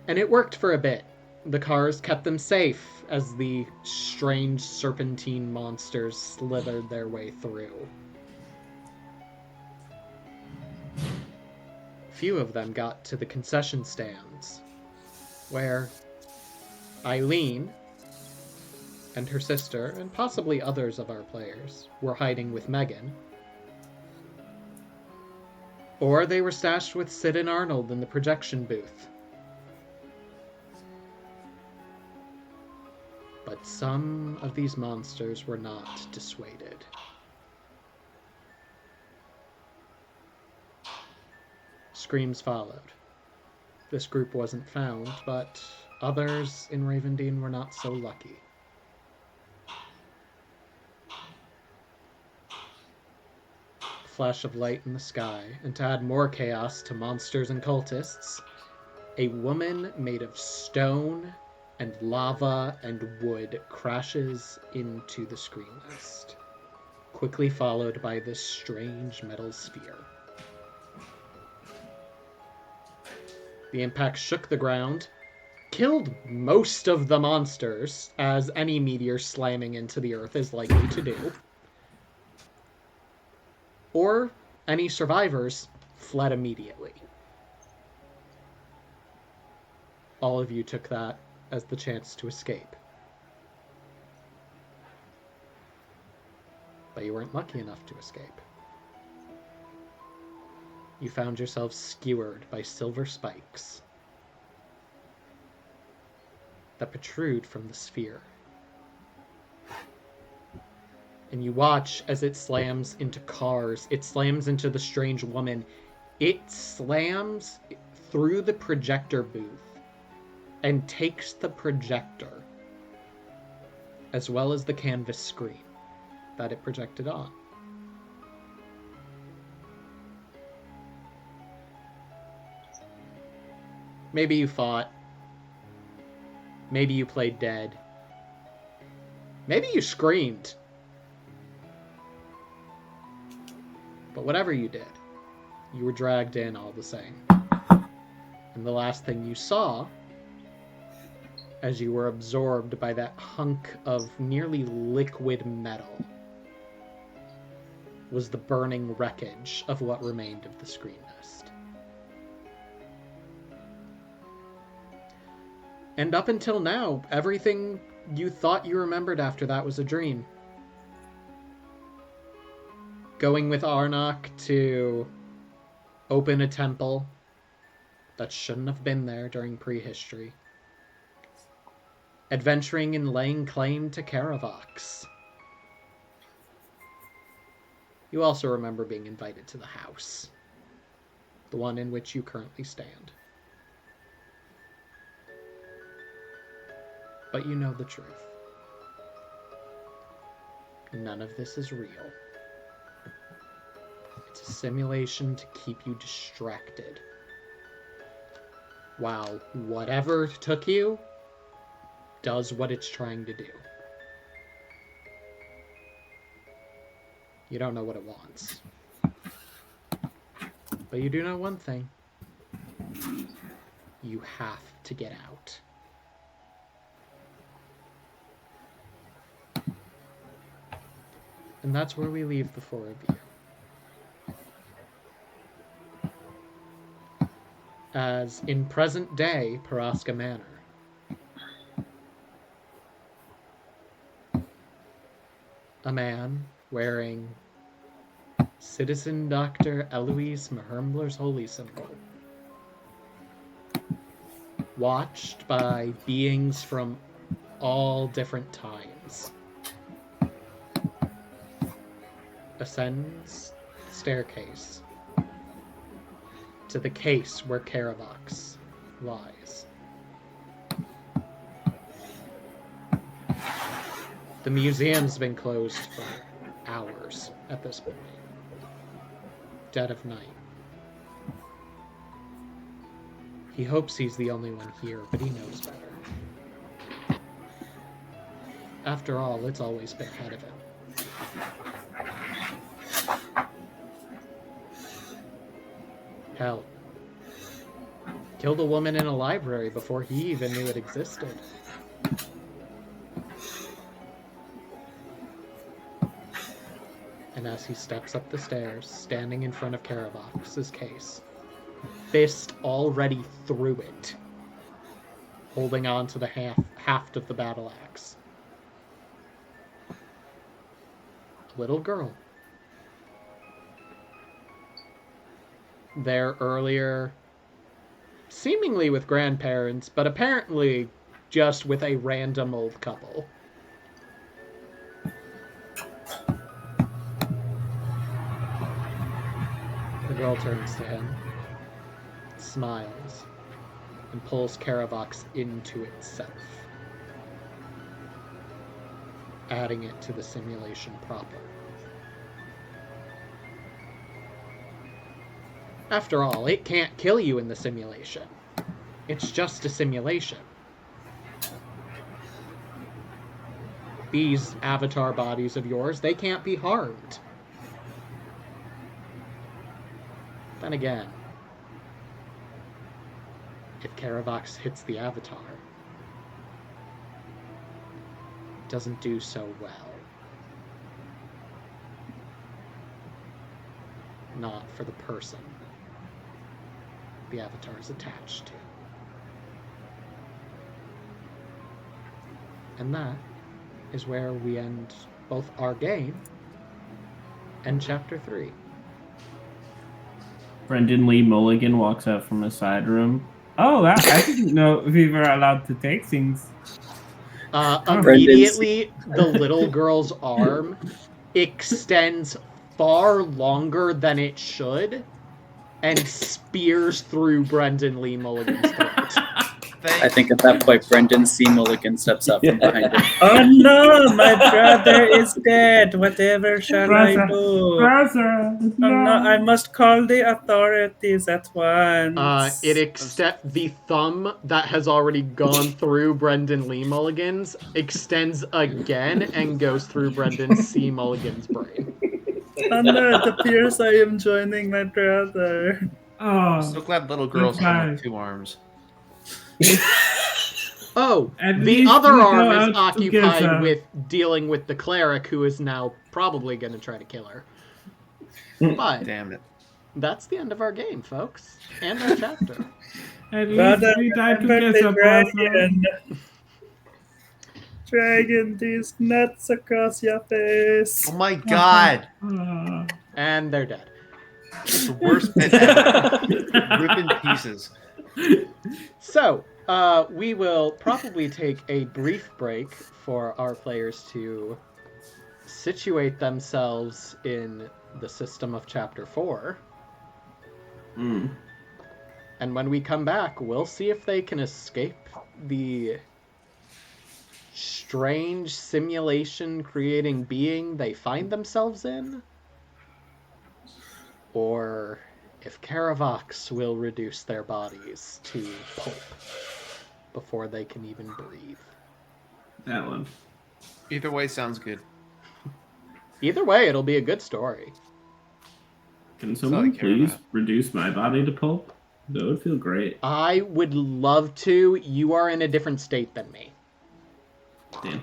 And it worked for a bit. The cars kept them safe as the strange serpentine monsters slithered their way through. Few of them got to the concession stands, where Eileen and her sister, and possibly others of our players, were hiding with Megan. Or they were stashed with Sid and Arnold in the projection booth. But some of these monsters were not dissuaded. Screams followed. This group wasn't found, but others in Ravendine were not so lucky. Flash of light in the sky, and to add more chaos to monsters and cultists, a woman made of stone and lava and wood crashes into the screen nest, quickly followed by this strange metal sphere. The impact shook the ground, killed most of the monsters, as any meteor slamming into the earth is likely to do. Or any survivors fled immediately. All of you took that as the chance to escape. But you weren't lucky enough to escape. You found yourselves skewered by silver spikes that protrude from the sphere. And you watch as it slams into cars, it slams into the strange woman, it slams through the projector booth and takes the projector, as well as the canvas screen that it projected on. Maybe you fought. Maybe you played dead. Maybe you screamed. But whatever you did, you were dragged in all the same. And the last thing you saw, as you were absorbed by that hunk of nearly liquid metal, was the burning wreckage of what remained of the screen nest. And up until now, everything you thought you remembered after that was a dream. Going with Arnok to open a temple that shouldn't have been there during prehistory. Adventuring and laying claim to Caravox. You also remember being invited to the house, the one in which you currently stand. But you know the truth. None of this is real. It's a simulation to keep you distracted, while whatever took you does what it's trying to do. You don't know what it wants. But you do know one thing. You have to get out. And that's where we leave the four of you. As in present day Paraska Manor, a man wearing Citizen Dr. Eloise Mahermbler's holy symbol, watched by beings from all different times, ascends the staircase to the case where Caravox lies. The museum's been closed for hours at this point. Dead of night. He hopes he's the only one here, but he knows better. After all, it's always been ahead of him. Hell, killed a woman in a library before he even knew it existed. And as he steps up the stairs, standing in front of Caravox's case, fist already through it, holding on to the haft of the battle axe, a little girl. There earlier, seemingly with grandparents, but apparently just with a random old couple. The girl turns to him, smiles, and pulls Caravox into itself, adding it to the simulation proper. After all, it can't kill you in the simulation. It's just a simulation. these avatar bodies of yours, they can't be harmed. Then again, if Caravox hits the avatar, it doesn't do so well. Not for the person the avatar is attached to. And that is where we end both our game and Chapter 3. Brendan Lee Mulligan walks out from a side room. Oh, I didn't know we were allowed to take things. Immediately, the little girl's arm extends far longer than it should and spears through Brendan Lee Mulligan's throat. I think at that point, Brendan C. Mulligan steps up from behind him. Oh no, my brother is dead. Whatever shall I do? Brother, Oh no, I must call the authorities at once. The thumb that has already gone through Brendan Lee Mulligan's extends again and goes through Brendan C. Mulligan's brain. Oh no, it appears I am joining my brother. Oh, I'm so glad little girls come with 2 arms. Oh, At the least other we go arm is out occupied together. with dealing with the cleric, who is now probably going to try to kill her. But Damn it. that's the end of our game, folks, and our chapter. At least Brother, we died remember together, the dragon. Dragon these nuts across your face. Oh my god. brother. And they're dead. It's the worst bit ever. Rip in pieces. So, we will probably take a brief break for our players to situate themselves in the system of Chapter 4. Mm. And when we come back, we'll see if they can escape the strange simulation creating being they find themselves in, or if Caravox will reduce their bodies to pulp before they can even breathe. That one. Either way sounds good. Either way, it'll be a good story. Can all I someone care please about. reduce my body to pulp? That would feel great. I would love to. You are in a different state than me. Damn.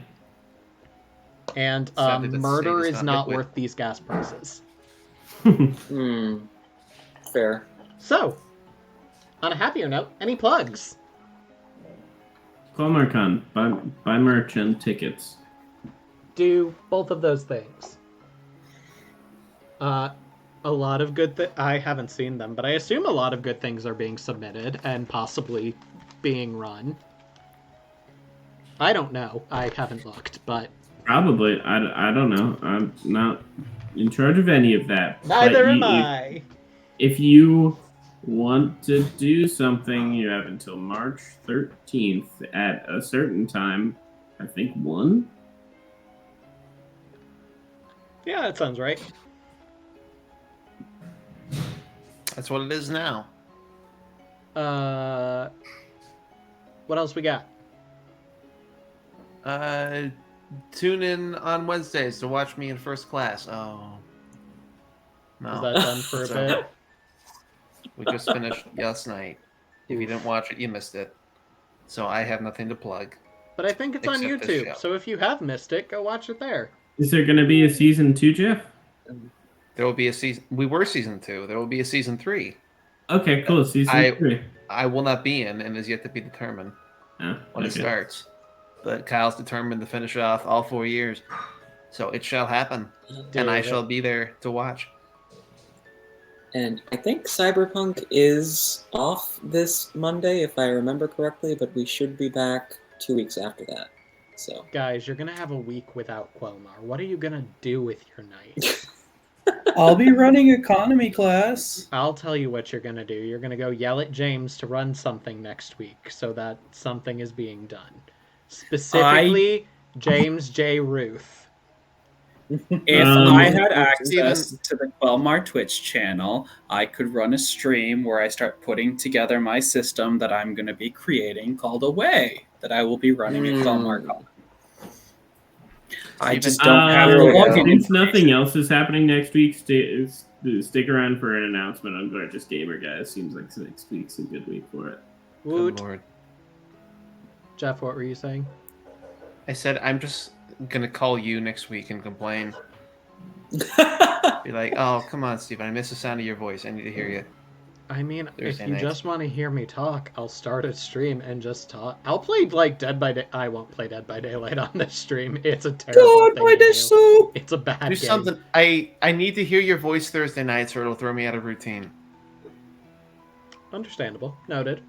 And Sadly, that murder state is is not not liquid. worth these gas prices. Fair. So, on a happier note, any plugs? ClomarCon, buy merch and tickets. Do both of those things. A lot of good I haven't seen them, but I assume a lot of good things are being submitted and possibly being run. I don't know. I haven't looked, but Probably. I don't know. I'm not in charge of any of that. neither But am I. If you want to do something, you have until March 13th at a certain time. I think 1? Yeah, that sounds right. That's what it is now. What else we got? Tune in on Wednesdays to watch me in first class. Oh. No. Is that done for a So, bit? we just finished last night. If you didn't watch it, you missed it. So I have nothing to plug. But I think it's on Except this YouTube, show. so if you have missed it, go watch it there. Is there going to be a season 2, Jeff? There will be a season. We were season 2. There will be a season 3. Okay, cool. Season 3. I will not be in, and is yet to be determined when it starts. But Kyle's determined to finish off all 4 years, so it shall happen, and I shall be there to watch. And I think Cyberpunk is off this Monday, if I remember correctly, but we should be back 2 weeks after that. So, Guys, you're gonna have a week without Quelmar. What are you gonna do with your night? I'll be running economy class. I'll tell you what you're gonna do. You're gonna go yell at James to run something next week so that something is being done. Specifically, James J. Ruth. If I had access to the Quelmar Twitch channel, I could run a stream where I start putting together my system that I'm going to be creating called Away, that I will be running at Quelmar. I just Steven, don't have the Here we go. login. Since nothing else is happening next week, stick around for an announcement on Gorgeous Gamer, guys. Seems like next week's a good week for it. Woot. Good lord. Jeff, what were you saying? I said I'm just gonna call you next week and complain. Be like, oh, come on, Steven, I miss the sound of your voice. I need to hear you. I mean, Thursday if you nights. just want to hear me talk, I'll start a stream and just talk. I'll play like Dead by Day. I won't play Dead by Daylight on this stream. It's a terrible God, thing my to do. dish soup. It's a bad Do game. something. I need to hear your voice Thursday nights, or it'll throw me out of routine. Understandable. Noted.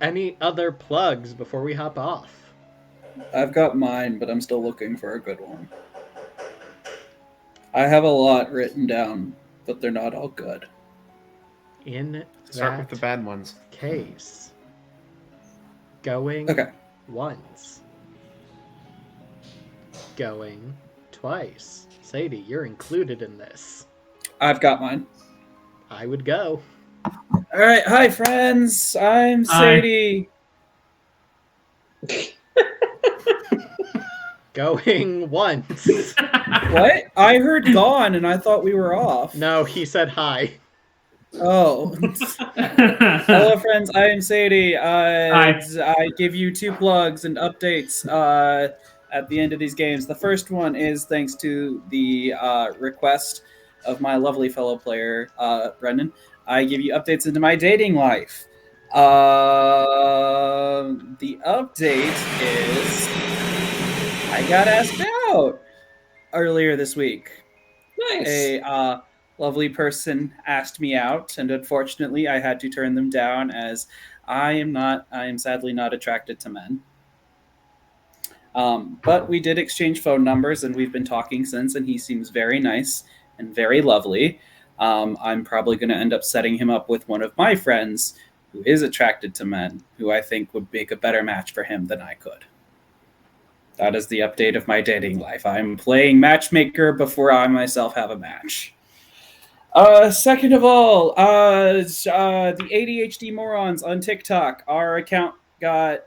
Any other plugs before we hop off? I've got mine, but I'm still looking for a good one. I have a lot written down, but they're not all good. In Start with that the bad ones. case, going Okay. once, going twice. Sadie, you're included in this. I've got mine. I would go. All right. Hi, friends. I'm Hi. Sadie. Going once. What? I heard gone, and I thought we were off. No, he said hi. Oh. Hello, friends. I am Sadie. Hi. I give you 2 plugs and updates at the end of these games. The first one is thanks to the request of my lovely fellow player, Brendan. I give you updates into my dating life. The update is I got asked out earlier this week. Nice. A lovely person asked me out, and unfortunately, I had to turn them down as I am sadly not attracted to men. But we did exchange phone numbers, and we've been talking since, and he seems very nice and very lovely. I'm probably going to end up setting him up with one of my friends who is attracted to men, who I think would make a better match for him than I could. That is the update of my dating life. I'm playing matchmaker before I myself have a match. Second of all, the ADHD morons on TikTok. Our account got,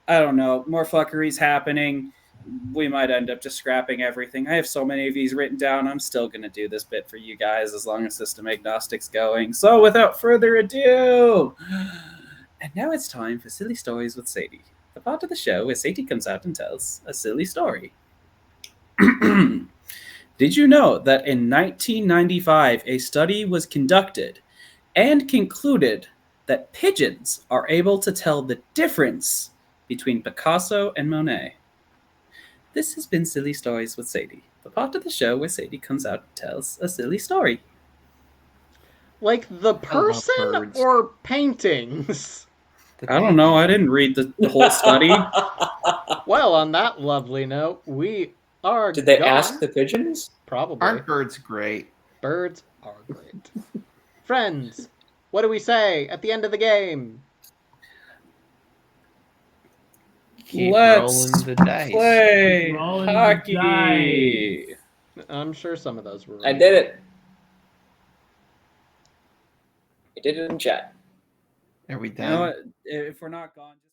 I don't know, more fuckeries happening. We might end up just scrapping everything. I have so many of these written down. I'm still going to do this bit for you guys as long as System Agnostic's going. So without further ado, and now it's time for Silly Stories with Sadie. The part of the show where Sadie comes out and tells a silly story. Did you know that in 1995 a study was conducted and concluded that pigeons are able to tell the difference between Picasso and Monet? This has been Silly Stories with Sadie, the part of the show where Sadie comes out and tells a silly story. Like the person birds. or paintings? I don't know. I didn't read the whole study. Well, on that lovely note, we are Did they gone. ask the pigeons? Probably. Aren't birds great? Birds are great. Friends, what do we say at the end of the game? Keep Let's rolling the dice. play Keep rolling the hockey. I'm sure some of those were I right. did it. I did it in chat. Are we You done? know what? If we're not gone, just